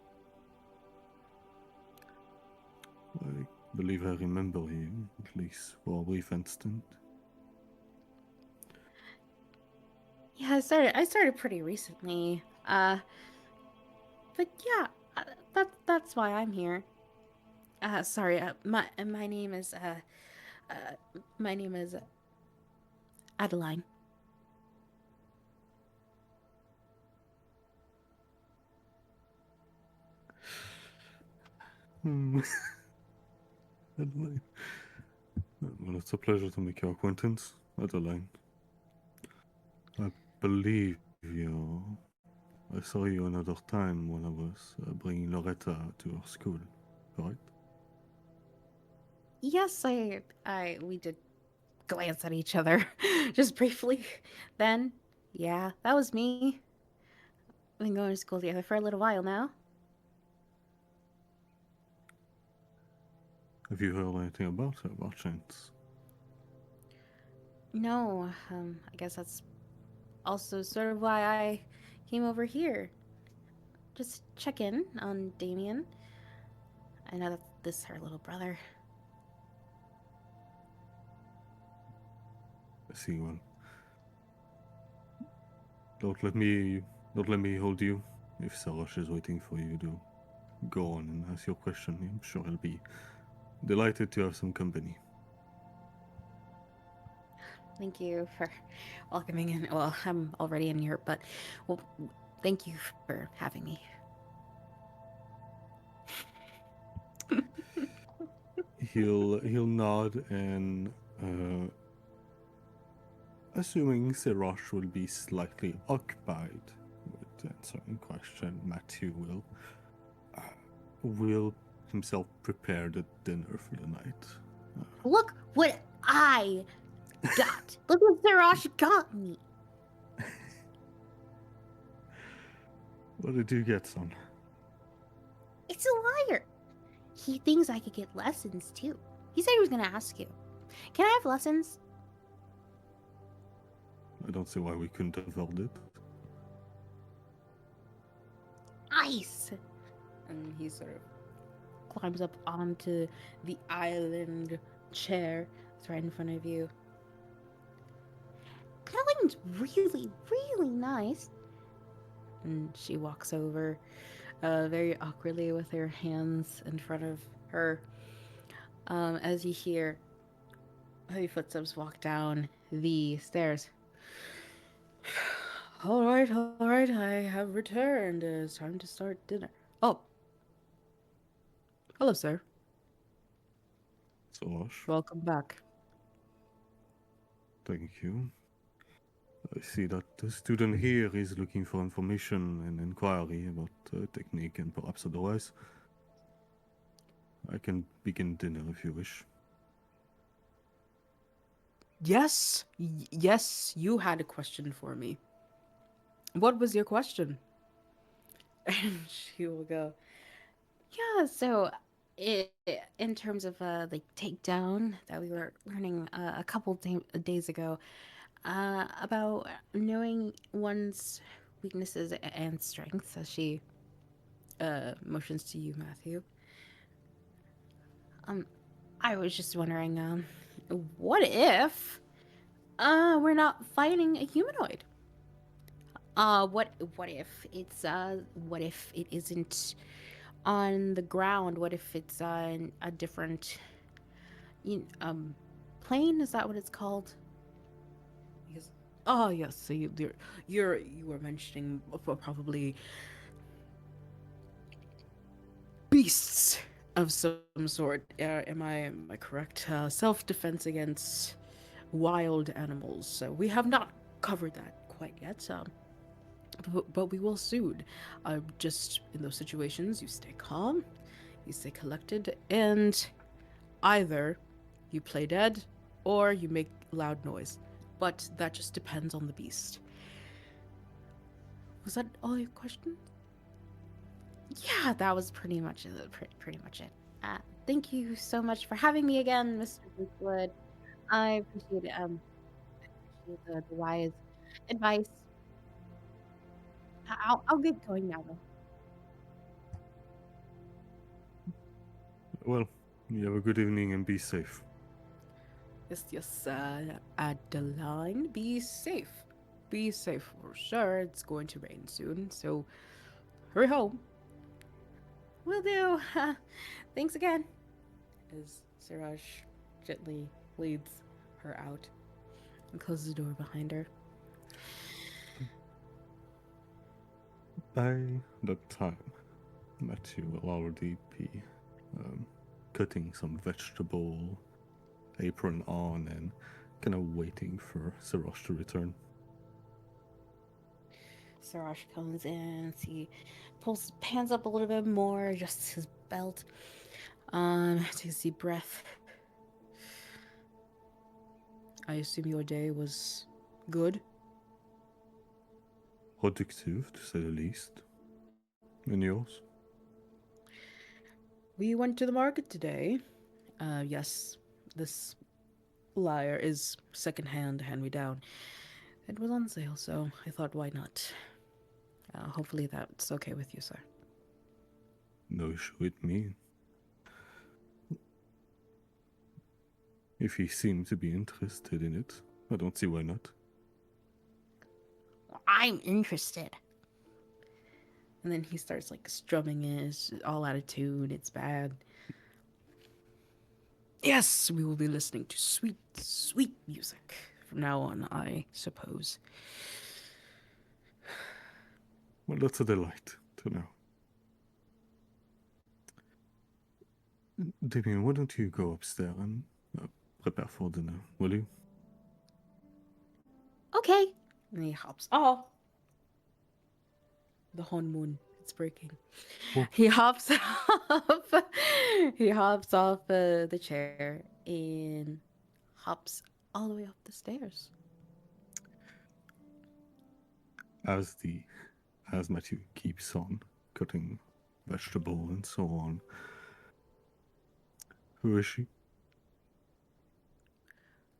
I believe I remember you, at least for a brief instant. Yeah, I started pretty recently. But yeah, that's why I'm here. Sorry. My name is Adeline. Adeline. Well, it's a pleasure to make your acquaintance, Adeline. I believe you. I saw you another time when I was bringing Loretta to your school, correct? Yes, we did glance at each other just briefly. Then, yeah, that was me. We've been going to school together for a little while now. Have you heard anything about her, by chance? No, I guess that's also sort of why I came over here. Just check in on Damien. I know that this is her little brother. I see. Well, don't let me hold you. If Sarosh is waiting for you to go on and ask your question, I'm sure he'll be delighted to have some company. Thank you for welcoming in. Well, I'm already in here, but well, thank you for having me. He'll nod and assuming Sirosh will be slightly occupied with answering question, Matthew will himself prepare the dinner for the night. Look what I got. Look what Sarash got me. What did you get, son? It's a liar. He thinks I could get lessons too. He said he was gonna ask you. Can I have lessons? I don't see why we couldn't afford it. Ice. And he sort of climbs up onto the island chair that's right in front of you. Caroline's really, really nice. And she walks over very awkwardly with her hands in front of her. As you hear heavy footsteps walk down the stairs. All right, I have returned. It's time to start dinner. Oh. Hello, sir. Sirosh, Welcome back. thank you. I see that the student here is looking for information and inquiry about technique and perhaps otherwise. I can begin dinner if you wish. Yes, yes, you had a question for me. What was your question? And she will go, yeah, so in terms of the takedown that we were learning a couple days ago, about knowing one's weaknesses and strengths, as she motions to you, Matthew. I was just wondering, what if we're not fighting a humanoid? What if it isn't on the ground? What if it's on a different plane? Is that what it's called? Because oh yes, so you were mentioning probably beasts of some sort. Am I correct? Self-defense against wild animals. So we have not covered that quite yet. But we will soon. Just in those situations, you stay calm, you stay collected, and either you play dead or you make loud noise. But that just depends on the beast. Was that all your questions? Yeah, that was pretty much it. Pretty much it. Thank you so much for having me again, Mr. Wood. I appreciate it. The wise advice. I'll get going now, though. Well, you have a good evening and be safe. Yes, Adeline, be safe. Be safe for sure. It's going to rain soon, so hurry home. Will do. Thanks again. As Siraj gently leads her out and closes the door behind her. By that time, Matthew will already be cutting some vegetable apron on and kind of waiting for Sarosh to return. Sarash comes in, he pulls his pants up a little bit more, adjusts his belt, takes a deep breath. I assume your day was good? Productive, to say the least. And yours? We went to the market today. Yes, this lyre is secondhand, hand me down. It was on sale, so I thought, why not? Hopefully that's okay with you, sir. No issue with me. If he seemed to be interested in it, I don't see why not. I'm interested. And then he starts like strumming it. It's all out of tune. It's bad. Yes, we will be listening to sweet, sweet music from now on, I suppose. Well, that's a delight to know. Damien, why don't you go upstairs and prepare for dinner, will you? Okay. And he hops off. The honeymoon, it's breaking. Oh. He hops off. He hops off the chair and hops all the way up the stairs. As Matthew keeps on cutting vegetable and so on. Who is she?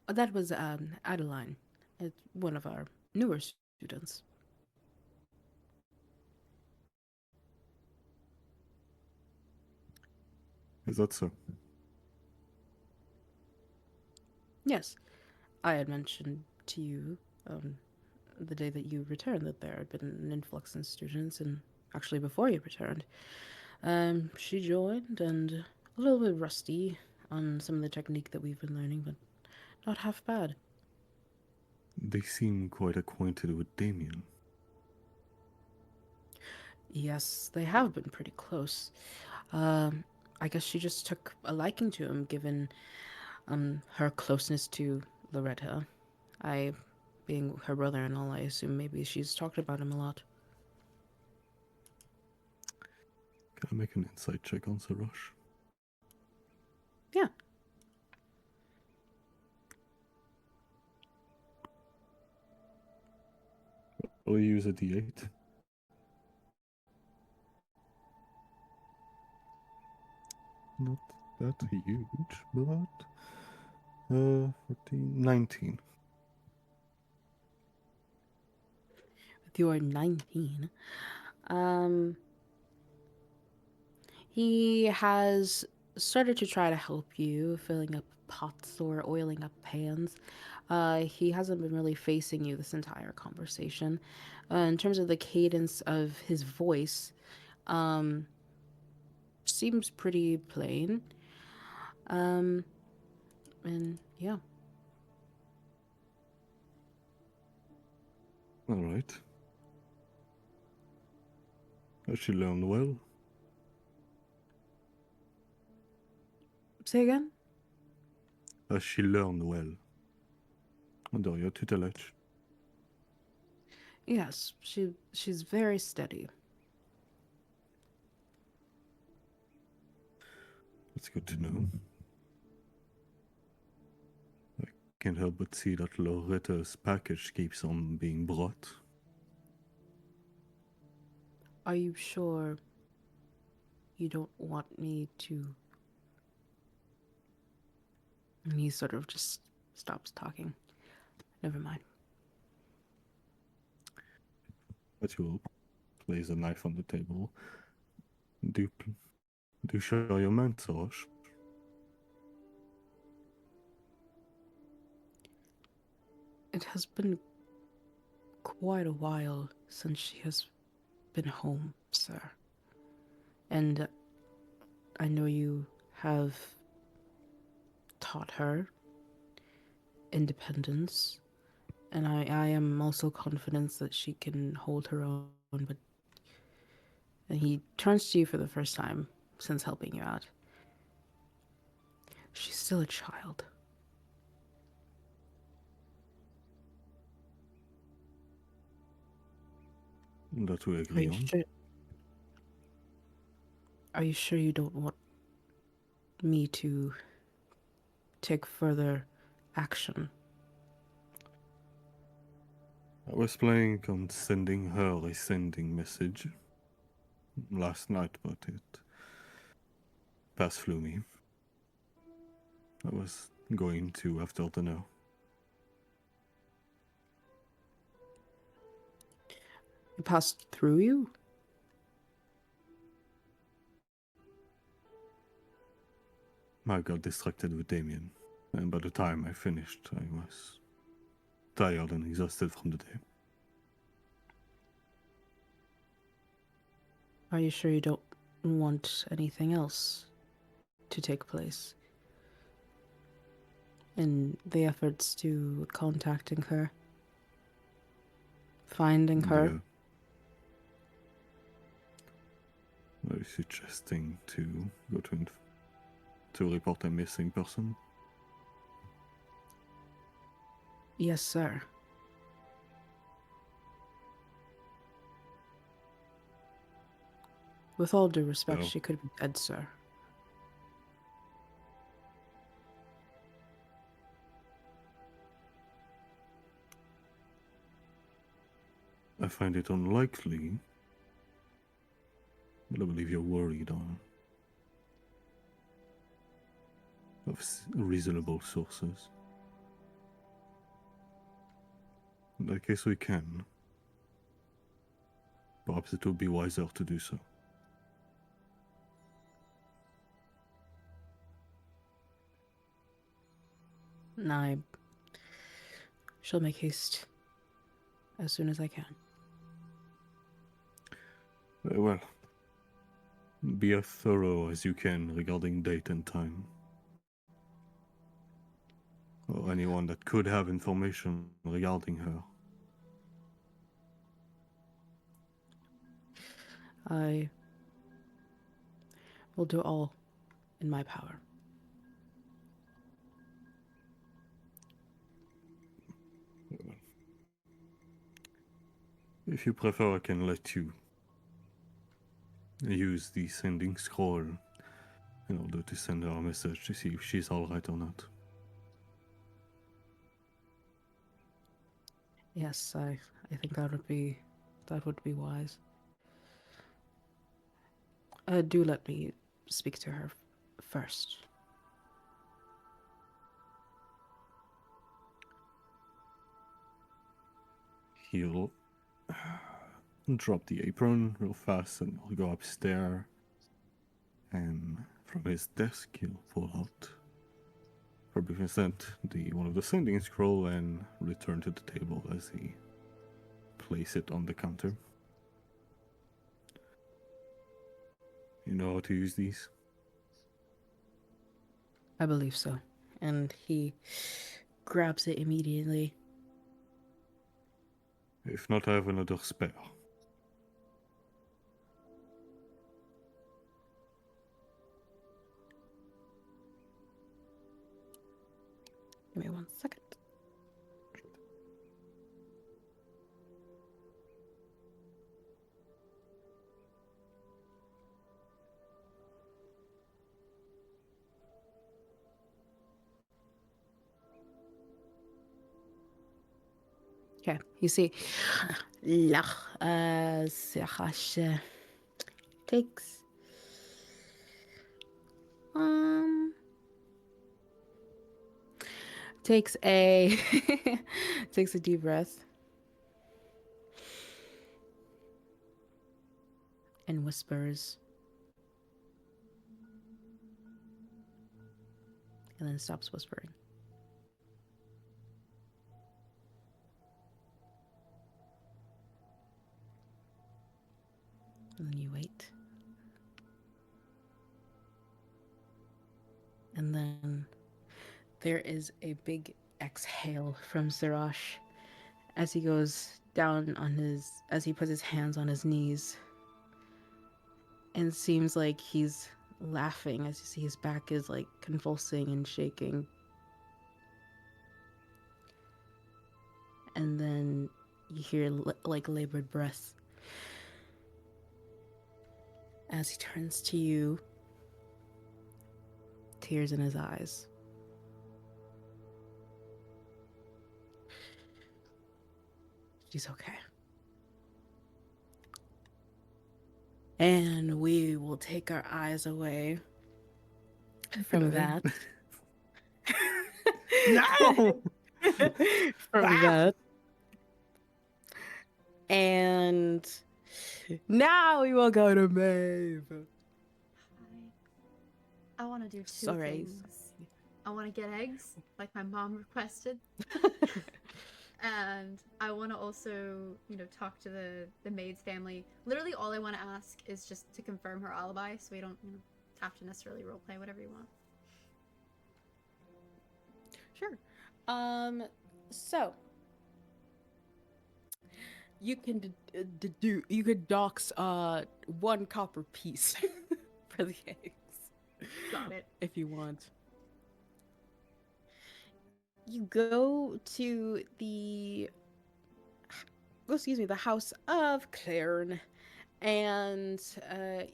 That was Adeline. It's one of our newer students. Is that so? Yes, I had mentioned to you the day that you returned that there had been an influx in students, and actually before you returned, she joined and a little bit rusty on some of the technique that we've been learning, but not half bad. They seem quite acquainted with Damien. Yes, they have been pretty close. I guess she just took a liking to him given her closeness to Loretta. I, being her brother and all, I assume maybe she's talked about him a lot. Can I make an insight check on Sarosh? Yeah. I'll use a d8. Not that huge, but 14, 19. With your 19, he has started to try to help you, filling up pots or oiling up pans. He hasn't been really facing you this entire conversation. In terms of the cadence of his voice, seems pretty plain. And yeah. All right. Has she learned well? Say again? Has she learned well? Under your tutelage? Yes, she's very steady. That's good to know. I can't help but see that Loretta's package keeps on being brought. Are you sure you don't want me to? And he sort of just stops talking. Never mind. Matthew lays a knife on the table. Do show your mind, Sarosh. It has been quite a while since she has been home, sir. And I know you have taught her independence, and I am also confident that she can hold her own, but and he turns to you for the first time since helping you out. She's still a child. That we Are agree you on. sure? Are you sure you don't want me to take further action? I was planning on sending her a sending message last night, but it passed through me. I was going to after dinner. It passed through you? I got distracted with Damien, and by the time I finished, I was tired and exhausted from the day. Are you sure you don't want anything else to take place in the efforts to contacting her, finding her? Yeah. Are you suggesting to go to report a missing person? Yes, sir. With all due respect, Well, she could be dead, sir. I find it unlikely, but I believe you're worried on of reasonable sources. In that case, we can. Perhaps it would be wiser to do so. And I shall make haste as soon as I can. Well, be as thorough as you can regarding date and time. Or anyone that could have information regarding her. I will do all in my power. If you prefer, I can let you use the sending scroll in order to send her a message to see if she's alright or not. Yes, I think that would be wise. Do let me speak to her first. He'll drop the apron real fast and he'll go upstairs. And from his desk, he'll pull out, probably present one of the sending scroll and return to the table as he place it on the counter. You know how to use these? I believe so. And he grabs it immediately. If not, I have another spare. Give me 1 second. Okay, you see, Sirash takes takes a takes a deep breath and whispers, and then stops whispering. And then you wait. And then there is a big exhale from Sirash as he goes down as he puts his hands on his knees. And seems like he's laughing as you see his back is like convulsing and shaking. And then you hear like labored breaths As he turns to you, tears in his eyes. She's okay. And we will take our eyes away from that. No! From that. And now we will go to Maeve. I want to do two Sorry. things. I want to get eggs, like my mom requested. And I want to also, talk to the maid's family. Literally, all I want to ask is just to confirm her alibi, so we don't have to necessarily roleplay whatever you want. Sure. So you can you could dox 1 copper piece for the eggs. Got it. If you want. You go to the house of Clairn, and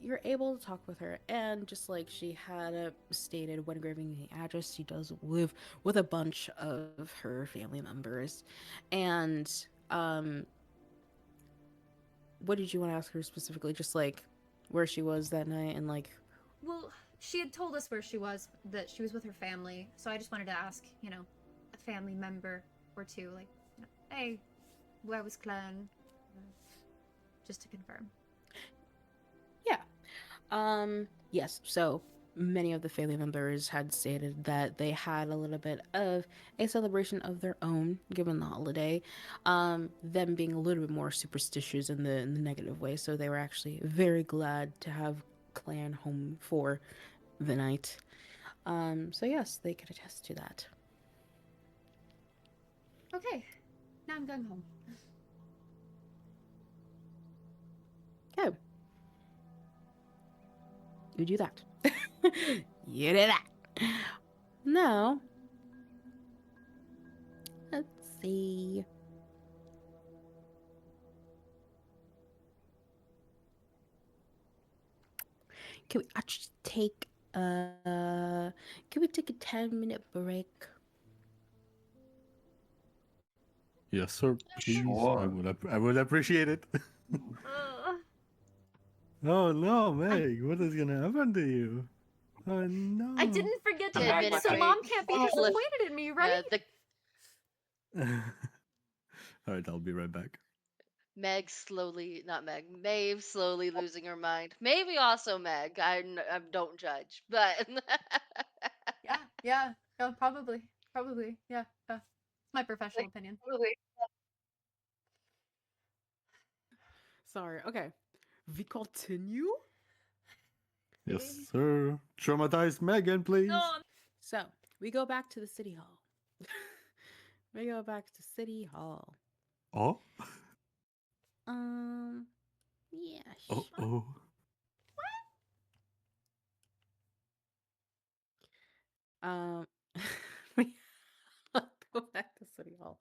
you're able to talk with her. And just like she had stated when giving the address, she does live with a bunch of her family members. And what did you want to ask her specifically? Just like where she was that night and like. Well, she had told us where she was, that she was with her family. So I just wanted to ask, a family member or two, like, hey, where was Clan? Just to confirm. Yeah. Yes. So many of the family members had stated that they had a little bit of a celebration of their own, given the holiday. Them being a little bit more superstitious in the negative way. So they were actually very glad to have Clan home for the night. So yes, they could attest to that. Okay, now I'm going home. Okay. You do that. You do that. Now, let's see. Can we actually take can we take a 10-minute break? Yes, sir. Please. Sure. I would appreciate it. Oh no, Meg! What is gonna happen to you? Oh no! I didn't forget to I'm eat, back. so Mom can't be Oh. disappointed in me, right? All right, I'll be right back. Maeve slowly losing her mind. Maybe also Meg. I don't judge, but Yeah, probably, yeah. It's my professional opinion. Sorry. Okay. We continue. Yes, sir. Traumatized Megan, please. So we go back to the city hall. We go back to city hall. Oh. Yeah. Oh. Sure. Oh. We go back to city hall.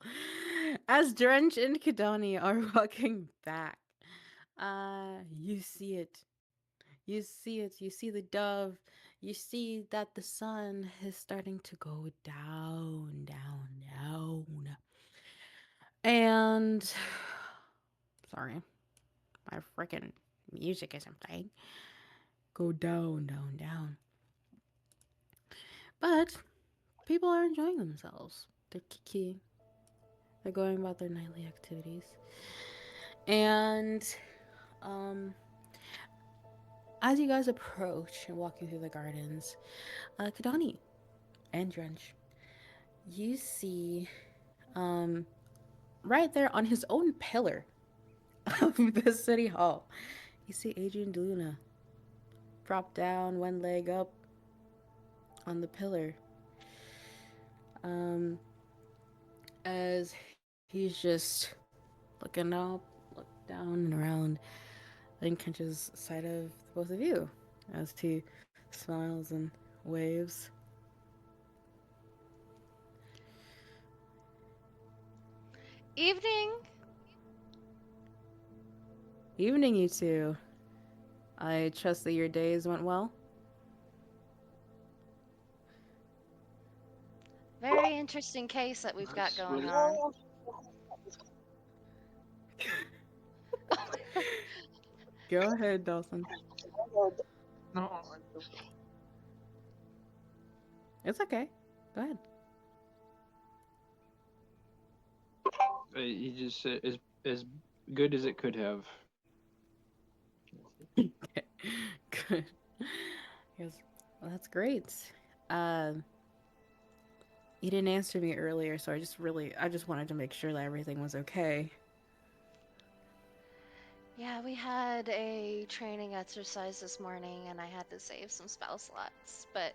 As Drench and Kidani are walking back, you see it. You see it. You see the dove. You see that the sun is starting to go down, down, down. And sorry, my freaking music isn't playing. Go down, down, down. But people are enjoying themselves. They're kikiing. They're going about their nightly activities. And as you guys approach and walking through the gardens, Kadani and Drench, you see right there on his own pillar of the city hall, you see Adrian DeLuna prop down, one leg up on the pillar. As he's just looking up, look down and around, then catches sight of both of you as he smiles and waves. evening. Evening, you two. I trust that your days went well. Very interesting case that we've got This going was- on. Go ahead, Dawson. No, It's okay. Go ahead. he just said as good as it could have. Good. Yes. Well, that's great. Um, you didn't answer me earlier, so I just wanted to make sure that everything was okay. Yeah, we had a training exercise this morning and I had to save some spell slots, but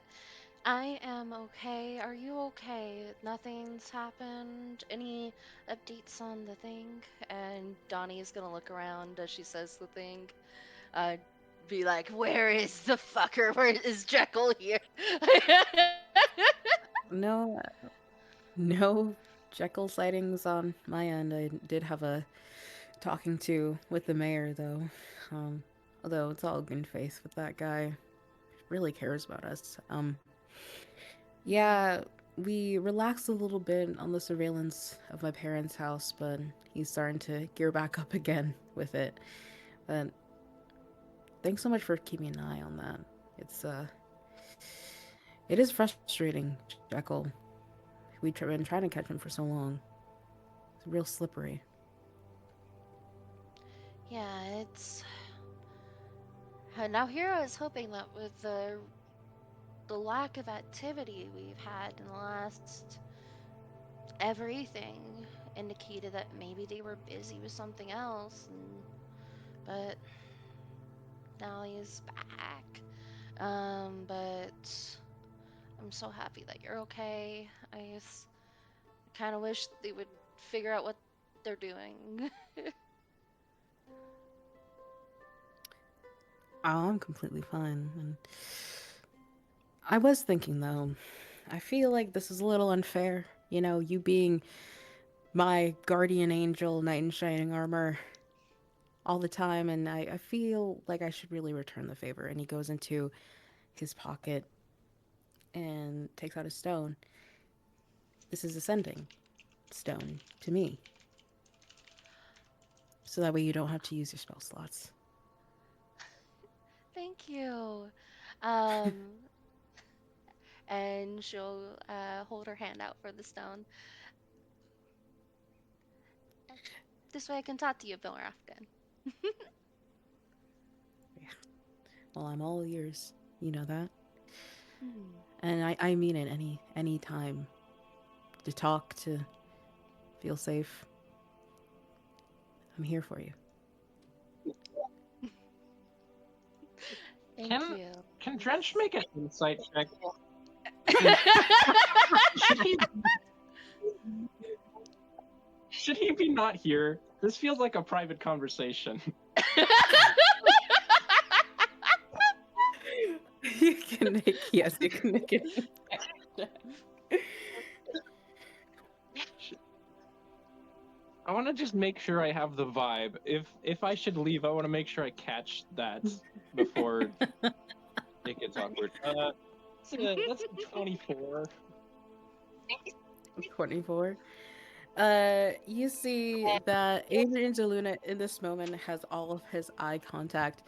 I am okay. Are you okay? Nothing's happened? Any updates on the thing? And Donnie is gonna look around as she says the thing. Be like, where is the fucker? Where is Jekyll here? No, no Jekyll sightings on my end. I did have a talking to with the mayor, though. Although it's all good faith with that guy. Really cares about us. Yeah, we relaxed a little bit on the surveillance of my parents' house, but he's starting to gear back up again with it. But thanks so much for keeping an eye on that. It's it is frustrating, Jekyll. We've been trying to catch him for so long. It's real slippery. Yeah, it's. Now here I was hoping that with the lack of activity we've had in the last everything indicated that maybe they were busy with something else, but now he's back. But I'm so happy that you're okay. I just kind of wish they would figure out what they're doing. Oh, I'm completely fine. And I was thinking though, I feel like this is a little unfair. You know, you being my guardian angel, knight in shining armor, all the time, and I feel like I should really return the favor. And he goes into his pocket and takes out a stone. This is a sending stone to me. So that way you don't have to use your spell slots. Thank you. Um, and she'll hold her hand out for the stone. This way I can talk to you more often. Well, I'm all ears. You know that. Hmm. And I mean it any time. To talk, to feel safe. I'm here for you. Thank Can- you. Can Drench make an insight check? Should he be not here? This feels like a private conversation. You can make yes, you can make it. I want to just make sure I have the vibe. If I should leave, I want to make sure I catch that before it gets awkward. That's 24. 24. You see that Adrian DeLuna in this moment has all of his eye contact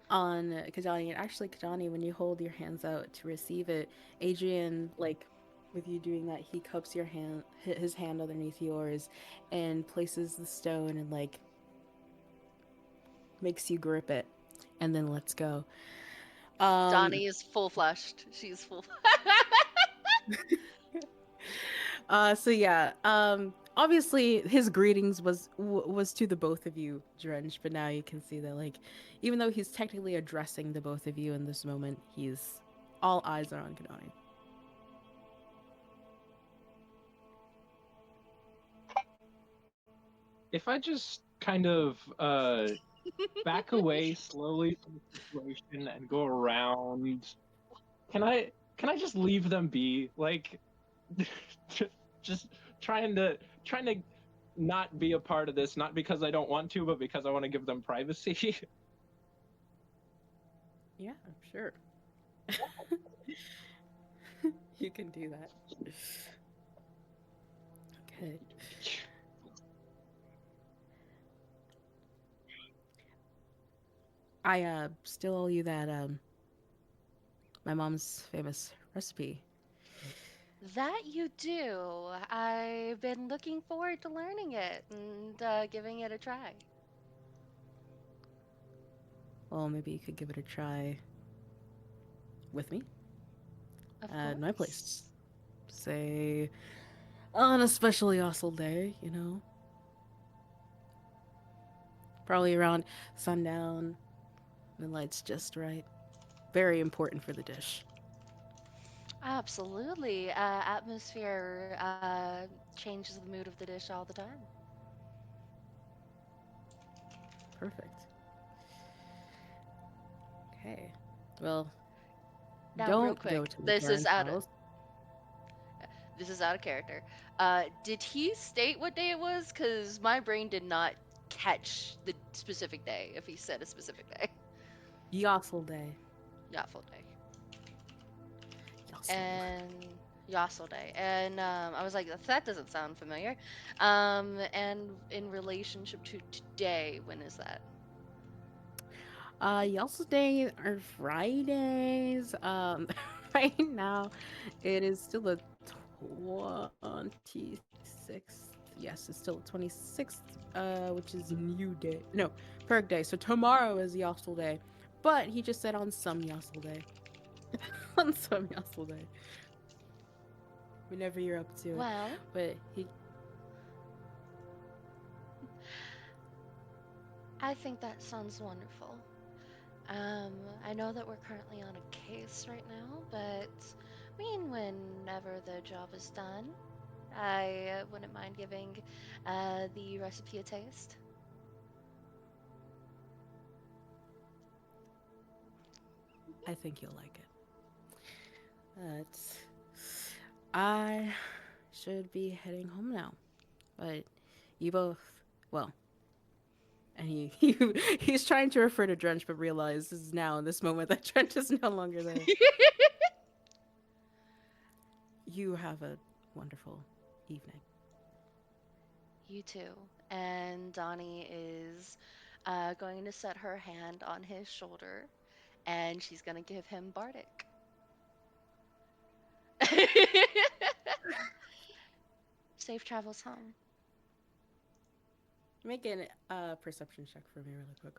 on Kajani. And actually, Kajani, when you hold your hands out to receive it, Adrian, like, with you doing that, he cups your hand, his hand underneath yours, and places the stone and, like, makes you grip it, and then lets go. Donnie is full flushed. She's full. So yeah, obviously his greetings was to the both of you, Drench, but now you can see that, like, even though he's technically addressing the both of you in this moment, he's all eyes are on Kadani. If I just kind of back away slowly from the situation and go around, can I just leave them be? Like, just trying to not be a part of this, not because I don't want to, but because I want to give them privacy. Yeah, sure. You can do that. Okay. I still owe you that my mom's famous recipe. That you do. I've been looking forward to learning it and giving it a try. Well, maybe you could give it a try with me Of at my course. place. Say on a specially awesome day, you know. Probably around sundown, the light's just right. Very important for the dish. Absolutely. Atmosphere changes the mood of the dish all the time. Perfect. Okay. Well, Now, real don't go quick, to the Baron's house. this is out of character. Did he state what day it was? Because my brain did not catch the specific day. If he said a specific day, Yossel Day. Yaffle Day Yossel. and Yossel Day, and I was like, that doesn't sound familiar. And in relationship to today, when is that? Yossel Day are Fridays. Right now, it is still the 26th. Yes, it's still the 26th, which is New Day. No, Perk Day. So tomorrow is Yossel Day. But he just said on some Yossel Day. On some Yossel Day. Whenever you're up to it. Well, But he. I think that sounds wonderful. I know that we're currently on a case right now, but I mean, whenever the job is done, I wouldn't mind giving the recipe a taste. I think you'll like it. But I should be heading home now. But you both, well, and he's trying to refer to Drench, but realizes now in this moment that Drench is no longer there. You have a wonderful evening. You too. And Donnie is going to set her hand on his shoulder, and she's going to give him Bardic. Safe travels home. Make a perception check for me really quick.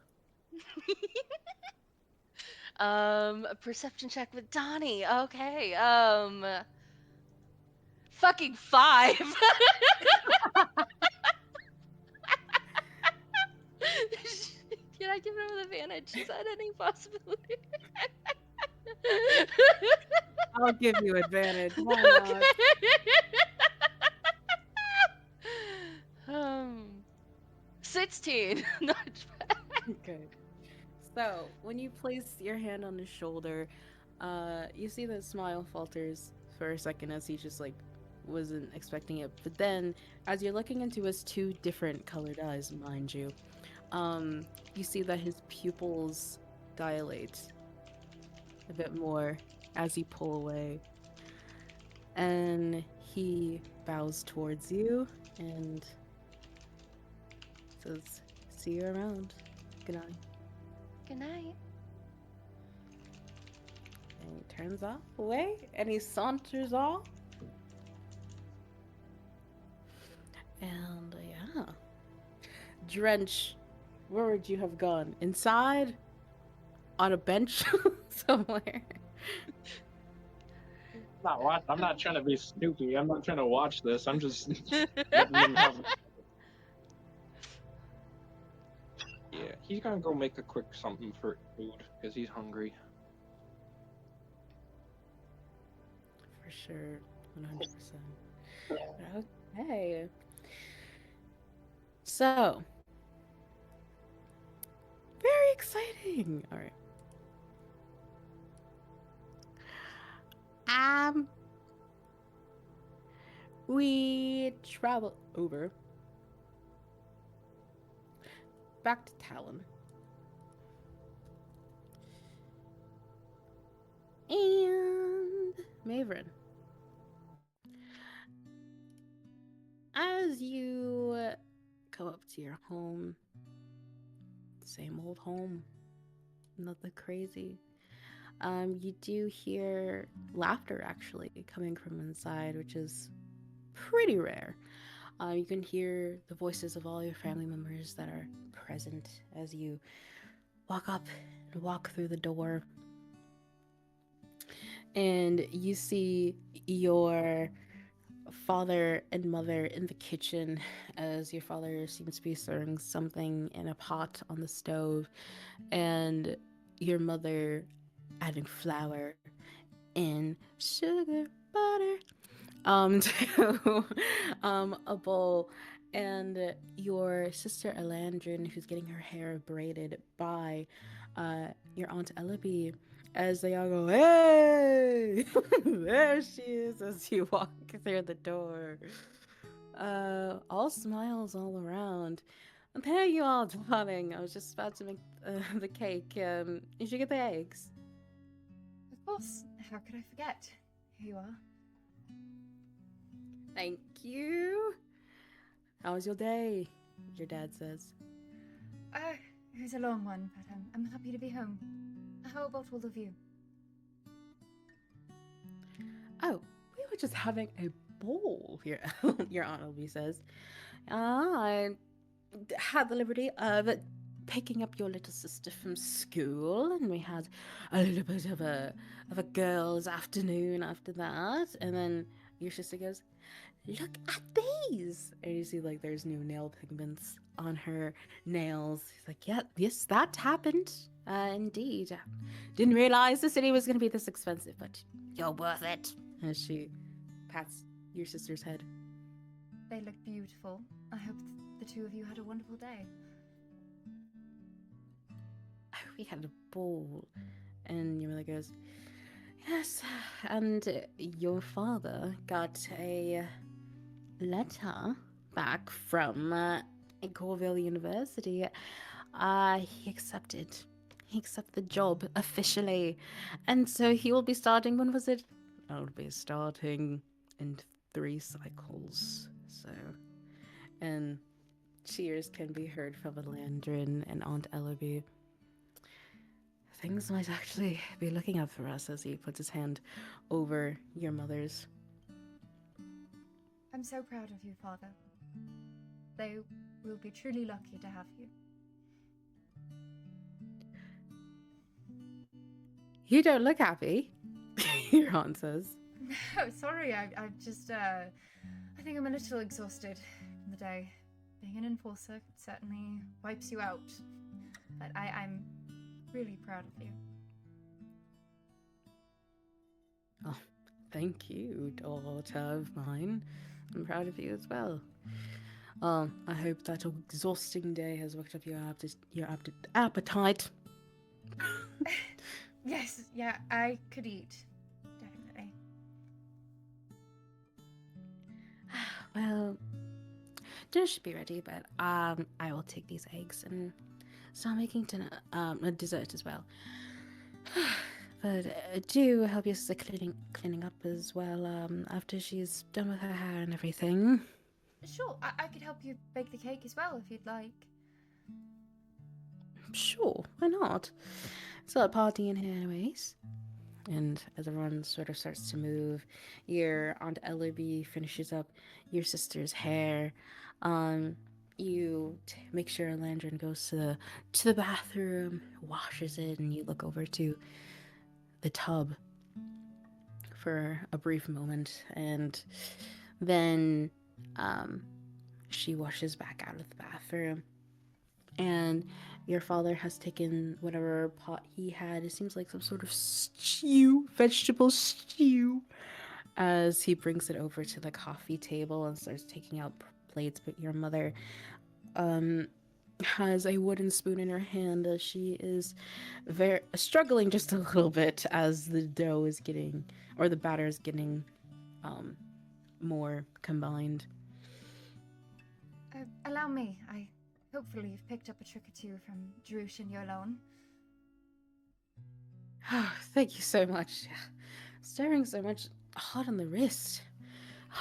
A perception check with Donnie. Okay. Fucking 5. Can I give him an advantage? Is that any possibility? I'll give you advantage. Why not? um, 16. Not bad. Okay. So when you place your hand on his shoulder, you see that smile falters for a second as he just like wasn't expecting it. But then, as you're looking into his two different colored eyes, mind you, you see that his pupils dilate a bit more as you pull away, and he bows towards you and says, "See you around. Good night." Good night. And he turns off away and he saunters off. And yeah. Drench, where would you have gone? Inside? On a bench somewhere? I'm not trying to be snoopy. I'm not trying to watch this. I'm just letting them have. Yeah, he's gonna go make a quick something for food because he's hungry. For sure. 100%. Okay. So. Very exciting. All right. We travel over back to Talon. And Maverin. As you go up to your home, same old home, nothing crazy. You do hear laughter actually coming from inside, which is pretty rare. You can hear the voices of all your family members that are present as you walk up and walk through the door. And you see your father and mother in the kitchen as your father seems to be stirring something in a pot on the stove, and your mother adding flour and sugar butter to a bowl, and your sister Elandrin, who's getting her hair braided by your aunt Ellaby, as they all go, hey, there she is, as you walk through the door. All smiles all around. And there you are, darling. I was just about to make the cake. Did you get the eggs? Of course. How could I forget? Here you are. Thank you. How was your day? Your dad says. It was a long one, but I'm happy to be home. How about all of you? Oh, we were just having a ball here, your Aunt Elby says. I had the liberty of picking up your little sister from school, and we had a little bit of a girls' afternoon after that. And then your sister goes, look at these, and you see like there's new nail pigments on her nails. He's like, yeah, yes, that happened. Indeed. Didn't realize the city was going to be this expensive, but you're worth it. As she pats your sister's head. They look beautiful. I hope the two of you had a wonderful day. We had a ball. And your mother goes, yes, and your father got a letter back from Corville University. He accepted the job officially, and so he will be starting, when was it? I'll be starting in 3 cycles. So, and cheers can be heard from Elandrin and Aunt Ellaby. Things might actually be looking up for us, as he puts his hand over your mother's. I'm so proud of you, Father. They will be truly lucky to have you. You don't look happy, your aunt says. No, sorry, I just, I think I'm a little exhausted from the day. Being an enforcer certainly wipes you out. But I'm really proud of you. Oh, thank you, daughter of mine. I'm proud of you as well. I hope that exhausting day has worked up your appetite. Yes, yeah, I could eat. Definitely. Well, dinner should be ready, but I will take these eggs and start making dinner, a dessert as well. But do help your sister cleaning up as well, after she's done with her hair and everything. Sure, I could help you bake the cake as well if you'd like. Sure, why not? It's a party in here anyways. And as everyone sort of starts to move, your Aunt Ellaby finishes up your sister's hair. You make sure Landrin goes to the bathroom, washes it, and you look over to the tub for a brief moment, and then she washes back out of the bathroom, and your father has taken whatever pot he had. It seems like some sort of stew, vegetable stew, as he brings it over to the coffee table and starts taking out plates. But your mother has a wooden spoon in her hand, as she is struggling just a little bit as the dough is getting, or the batter is getting more combined. Allow me. I hopefully you've picked up a trick or two from Droosh and Yolon. Thank you so much. Staring so much hard on the wrist.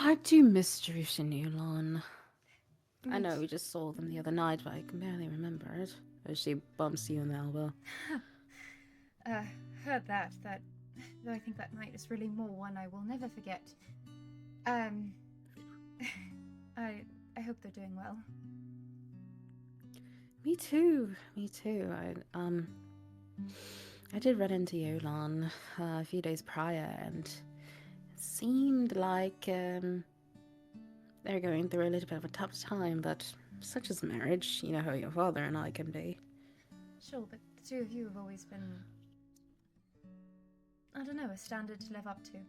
I do miss Droosh and Yulon. I know we just saw them the other night, but I can barely remember it. As she bumps you in the elbow. Heard that, though I think that night is really more one I will never forget. I hope they're doing well. Me too. I did run into Yolan a few days prior, and it seemed like they're going through a little bit of a tough time, but such as marriage, you know how your father and I can be. Sure, but the two of you have always been, I don't know, a standard to live up to.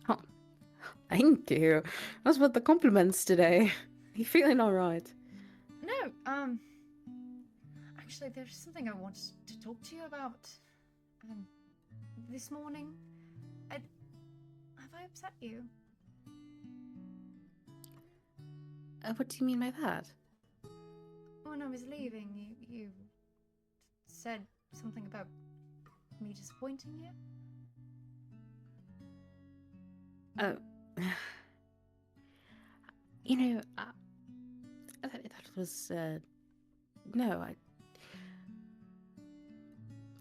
Oh, thank you. That's what the compliments today. You feeling alright? No, actually, there's something I wanted to talk to you about. This morning, have I upset you? What do you mean by that? When I was leaving, you said something about me disappointing you? Oh. You know, that was, no,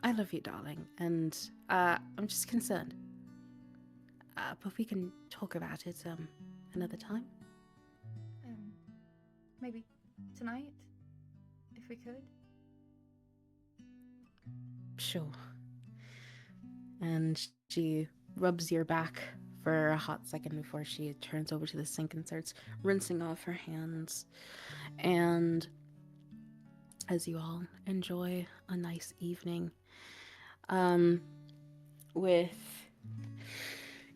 I love you, darling, and, I'm just concerned. But we can talk about it, another time. Maybe tonight, if we could. Sure. And she rubs your back for a hot second before she turns over to the sink and starts rinsing off her hands. And as you all enjoy a nice evening, with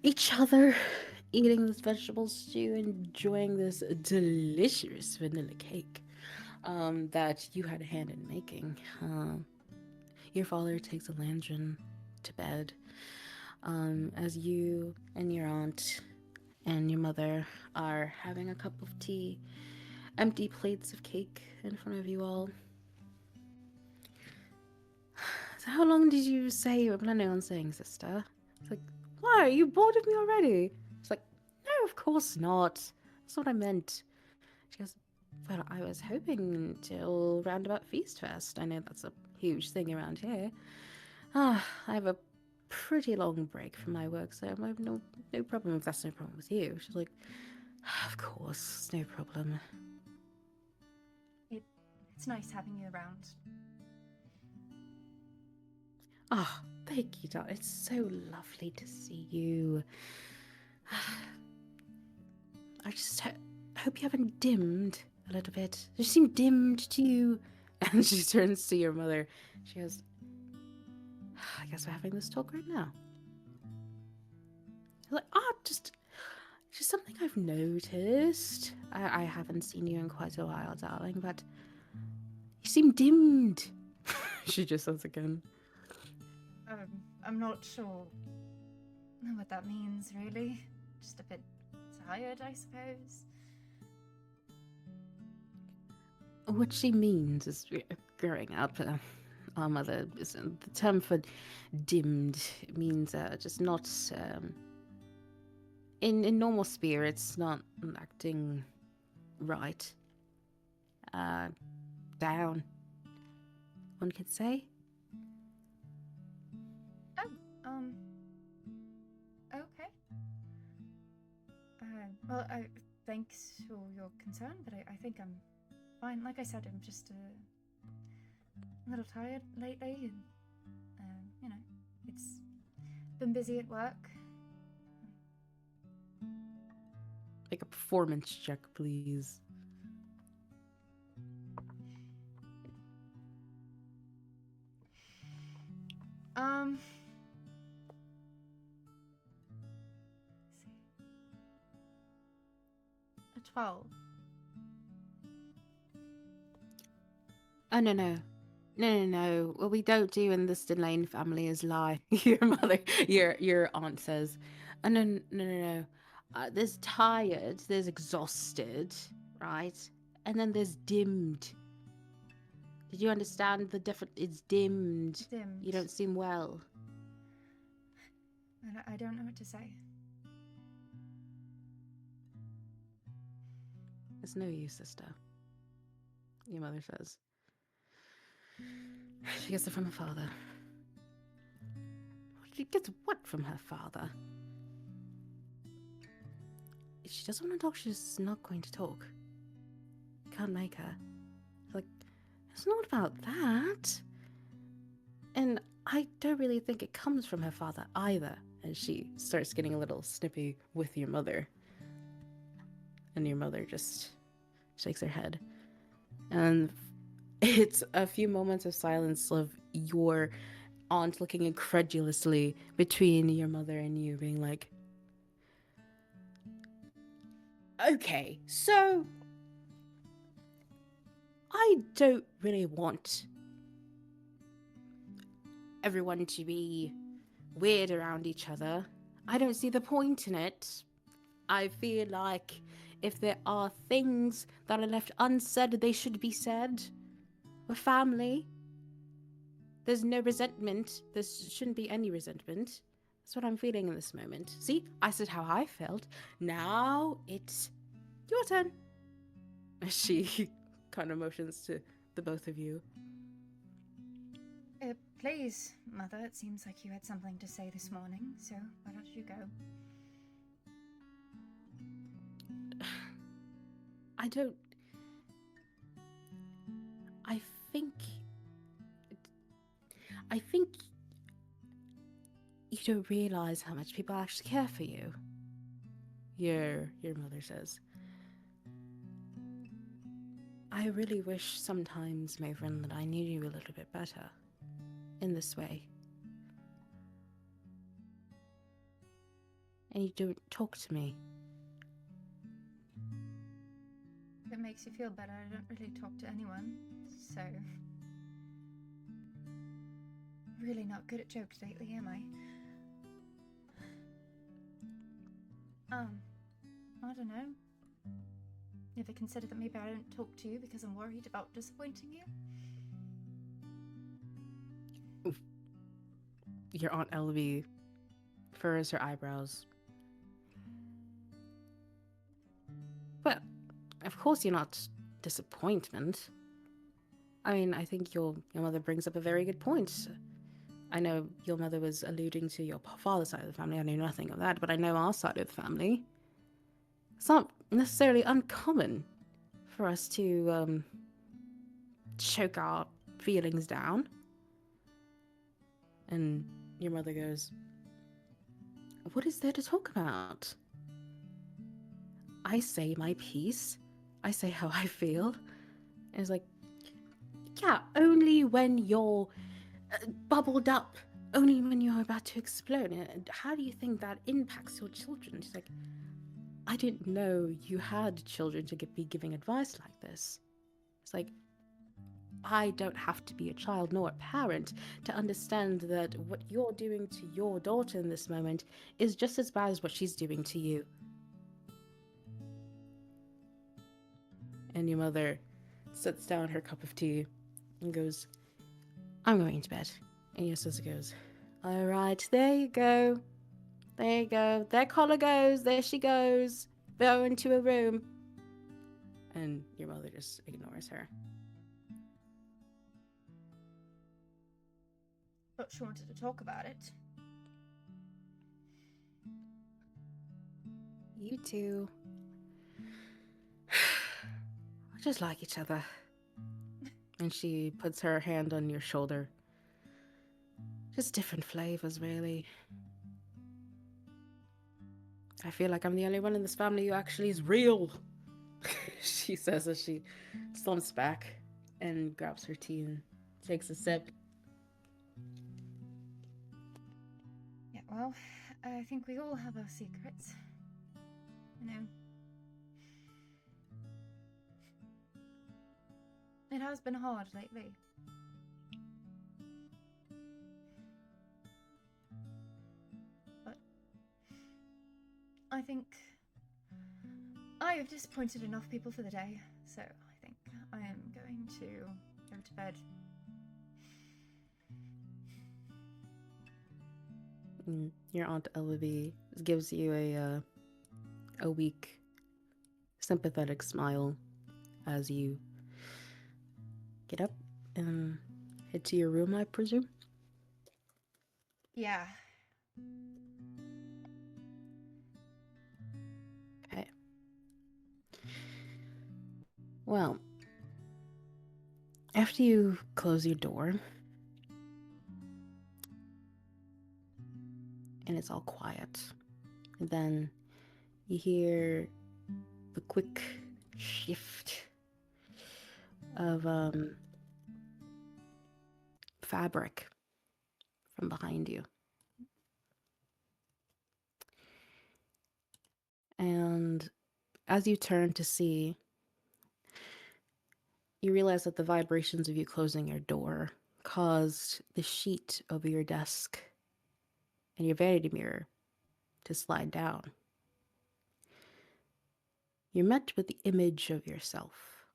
each other, eating this vegetable stew, enjoying this delicious vanilla cake that you had a hand in making. Your father takes Elandrin to bed as you and your aunt and your mother are having a cup of tea, empty plates of cake in front of you all. So how long did you say you were planning on staying, sister? It's like, why? Are you bored of me already? It's like, no, of course not. That's what I meant. She goes, well, I was hoping until roundabout Feast Fest. I know that's a huge thing around here. I have a pretty long break from my work, so I have no problem if that's no problem with you. She's like, of course, it's no problem. It's nice having you around. Oh, thank you, darling. It's so lovely to see you. I just hope you haven't dimmed a little bit. You seem dimmed to you. And she turns to your mother. She goes, I guess we're having this talk right now. Like, just something I've noticed. I haven't seen you in quite a while, darling, but you seem dimmed. She just says again. I'm not sure what that means, really. Just a bit tired, I suppose. What she means is, growing up, our mother, the term for dimmed means just not, in normal spirits, not acting right. Down, one could say. Okay. Well, thanks for your concern, but I think I'm fine. Like I said, I'm just a little tired lately, and, you know, it's been busy at work. Make a performance check, please. A 12. Oh, no. What we don't do in the Stinlane family is lie. Your mother, your aunt says, oh, no. There's tired, there's exhausted, right? and then there's dimmed. Did you understand the difference? It's dimmed. Dimmed. You don't seem well. I don't know what to say. It's no use, sister. Your mother says. She gets it from her father. She gets what from her father? If she doesn't want to talk, she's not going to talk. Can't make her. Like, it's not about that. And I don't really think it comes from her father either. And she starts getting a little snippy with your mother. And your mother just shakes her head. And it's a few moments of silence of your aunt looking incredulously between your mother and you, being like, okay, so I don't really want everyone to be weird around each other. I don't see the point in it. I feel like if there are things that are left unsaid, they should be said. We're family. There's no resentment. There shouldn't be any resentment. That's what I'm feeling in this moment. See, I said how I felt. Now it's your turn. She kind of motions to the both of you. Please, Mother, it seems like you had something to say this morning, so why don't you go? I don't... I think you don't realize how much people actually care for you. Your mother says. I really wish sometimes, my friend, that I knew you a little bit better. In this way. And you don't talk to me. If it makes you feel better, I don't really talk to anyone, so... Really not good at jokes lately, am I? I don't know. You ever consider that maybe I don't talk to you because I'm worried about disappointing you? Your Aunt Elvie furrows her eyebrows. Well, of course you're not disappointment. I mean, I think your mother brings up a very good point. I know your mother was alluding to your father's side of the family. I know nothing of that, but I know our side of the family. It's not necessarily uncommon for us to choke our feelings down. And your mother goes, what is there to talk about? I say my piece. I say how I feel. And it's like, yeah, only when you're bubbled up. Only when you're about to explode. And how do you think that impacts your children? She's like, I didn't know you had children to be giving advice like this. It's like, I don't have to be a child nor a parent to understand that what you're doing to your daughter in this moment is just as bad as what she's doing to you. And your mother sets down her cup of tea and goes, I'm going to bed. And your sister goes, all right, there you go. There you go. There Collar goes. There she goes. Go into a room. And your mother just ignores her. But she wanted to talk about it. You two just like each other. And she puts her hand on your shoulder. Just different flavors, really. I feel like I'm the only one in this family who actually is real. She says as she slumps back and grabs her tea and takes a sip. Yeah, well, I think we all have our secrets. You know. It has been hard lately. But I think I have disappointed enough people for the day, so I I am going to go to bed. Your Aunt Ellaby gives you a weak, sympathetic smile as you get up and head to your room, I presume. Yeah. Okay. Well, after you close your door and it's all quiet, and then you hear the quick shift of fabric from behind you. And as you turn to see, you realize that the vibrations of you closing your door caused the sheet over your desk and your vanity mirror to slide down. You're met with the image of yourself,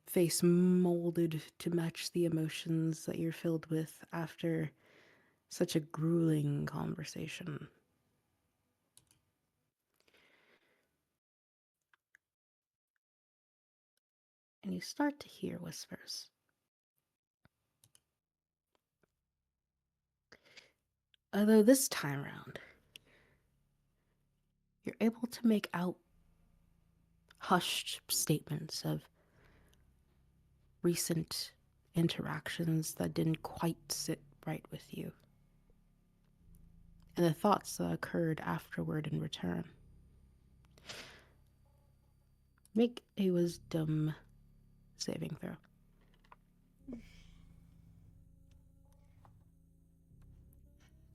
face molded to match the emotions that you're filled with after such a grueling conversation. And you start to hear whispers. Although this time around, you're able to make out hushed statements of recent interactions that didn't quite sit right with you, and the thoughts that occurred afterward in return. Make a wisdom saving throw.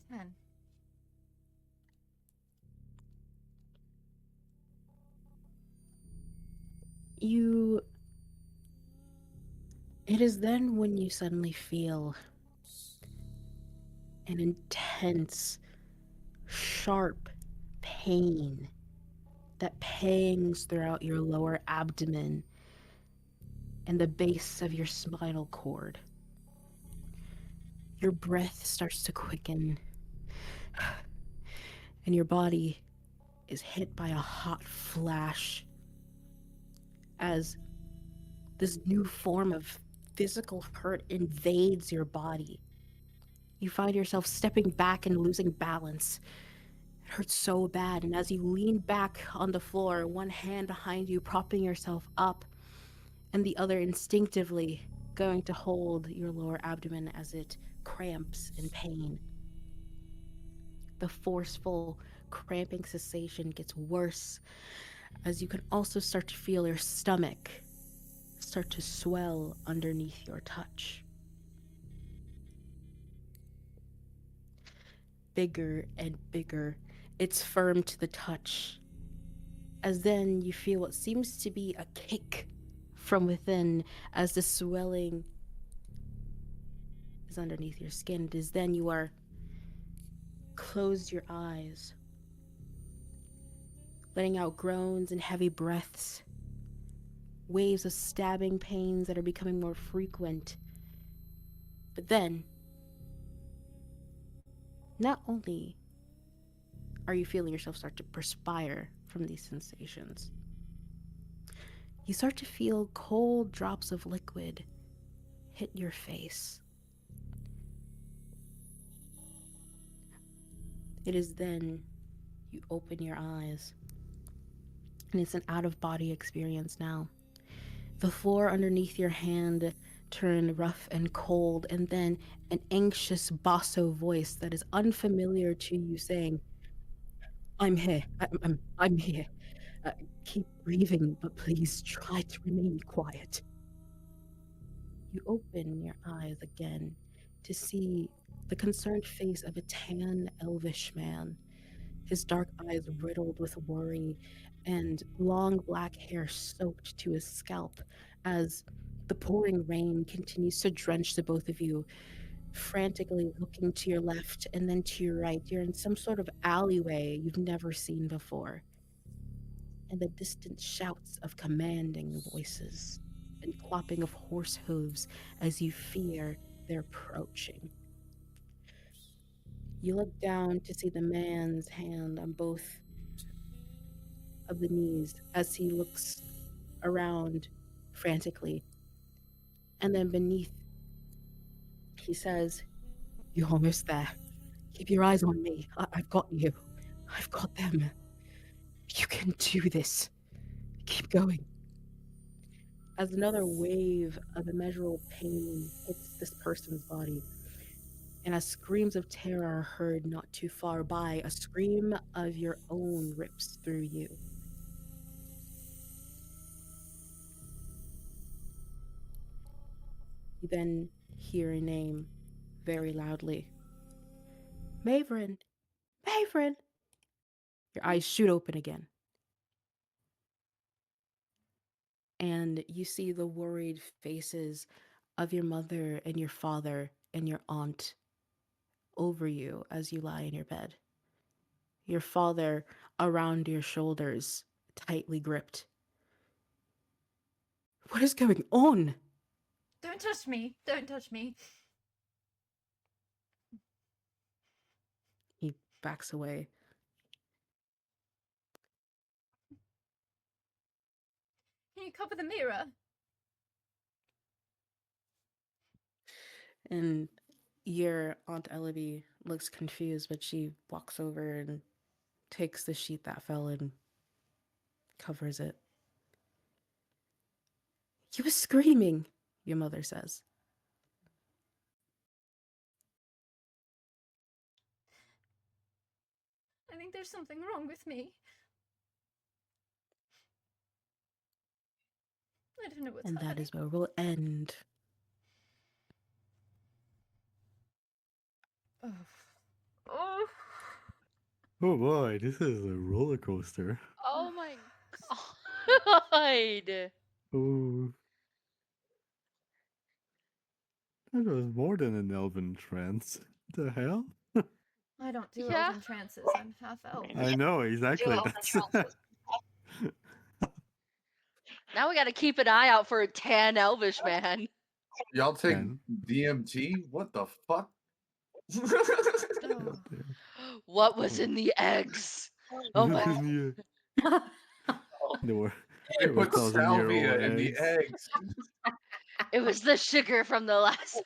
10. It is then when you suddenly feel an intense, sharp pain that pangs throughout your lower abdomen and the base of your spinal cord. Your breath starts to quicken, and your body is hit by a hot flash as this new form of physical hurt invades your body. You find yourself stepping back and losing balance. It hurts so bad, and as you lean back on the floor, one hand behind you propping yourself up, and the other instinctively going to hold your lower abdomen as it cramps in pain. The forceful cramping sensation gets worse as you can also start to feel your stomach start to swell underneath your touch. Bigger and bigger, it's firm to the touch, as then you feel what seems to be a kick from within as the swelling is underneath your skin. It is then you are closed your eyes, letting out groans and heavy breaths, waves of stabbing pains that are becoming more frequent. But then, not only are you feeling yourself start to perspire from these sensations, you start to feel cold drops of liquid hit your face. It is then you open your eyes, and it's an out-of-body experience now. The floor underneath your hand turned rough and cold, and then an anxious basso voice that is unfamiliar to you saying, "I'm here. I'm here. Keep breathing, but please try to remain quiet." You open your eyes again to see the concerned face of a tan, elvish man, his dark eyes riddled with worry and long black hair soaked to his scalp as the pouring rain continues to drench the both of you, frantically looking to your left and then to your right. You're in some sort of alleyway you've never seen before, and the distant shouts of commanding voices and clopping of horse hooves as you fear they're approaching. You look down to see the man's hand on both of the knees as he looks around frantically. And then beneath, he says, "You're almost there. Keep your eyes on me. I've got you. I've got them. You can do this. Keep going." As another wave of immeasurable pain hits this person's body, and as screams of terror are heard not too far by, a scream of your own rips through you. You then hear a name very loudly. "Maverin! Maverin!" Your eyes shoot open again, and you see the worried faces of your mother and your father and your aunt over you as you lie in your bed. Your father around your shoulders, tightly gripped. "What is going on?" Don't touch me. Don't touch me. He backs away. Can you cover the mirror? And your Aunt Ellaby looks confused, but she walks over and takes the sheet that fell and covers it. "You were screaming," your mother says. I think there's something wrong with me. I don't know what's And that happening. is where we'll end. Oh. Oh. Oh boy, this is a roller coaster. Oh my god. Oh, that was more than an elven trance. The hell? I don't do Yeah. elven trances. I'm half elf. I know exactly. elven That's trances. Now we gotta keep an eye out for a tan elvish man. Y'all take Man. DMT? What the fuck? Oh. goddamn. What was in the eggs? Oh my Yeah, they were They Or put 1,000-year-old salvia in the eggs. it was the sugar from the last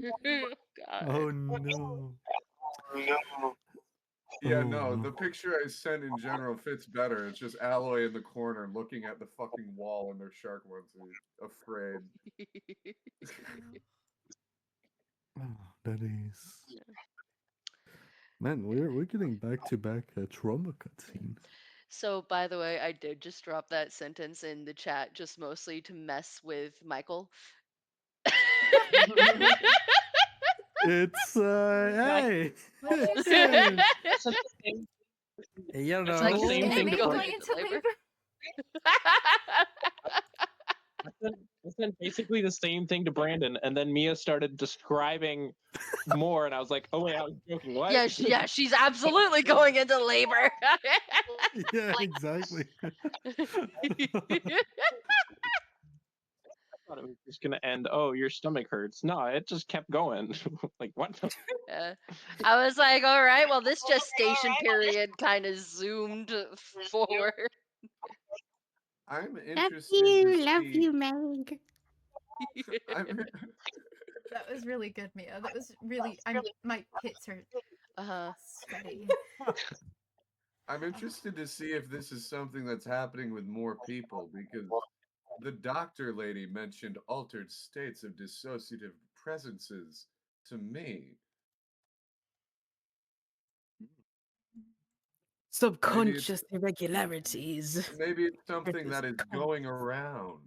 God. Oh no. Yeah, Oh, no, no. the picture I sent in general fits better. It's just Alloy in the corner looking at the fucking wall in their shark onesie, afraid. Oh, that is. Man, we're getting back to back trauma cutscenes. So by the way, I did just drop that sentence in the chat just mostly to mess with Michael. It's hey. What'd you Hey. say? It's like the same, You it's like the know. same thing Amy to going Brian. into labor? I said basically the same thing to Brandon, and then Mia started describing more, and I was like, "Oh wait, I was joking." What? yeah, she's absolutely going into labor. Yeah, exactly. I thought it was just gonna end. Oh, your stomach hurts. No, it just kept going. Like what? Yeah. I was like, all right, well, this gestation period kind of zoomed forward. I'm Love interested to you, love see. you, Meg. I'm, That was really good, Mia. That was really. My pits are sweaty. I'm interested to see if this is something that's happening with more people because the doctor lady mentioned altered states of dissociative presences to me. Subconscious irregularities. Maybe it's something Versus that is going around.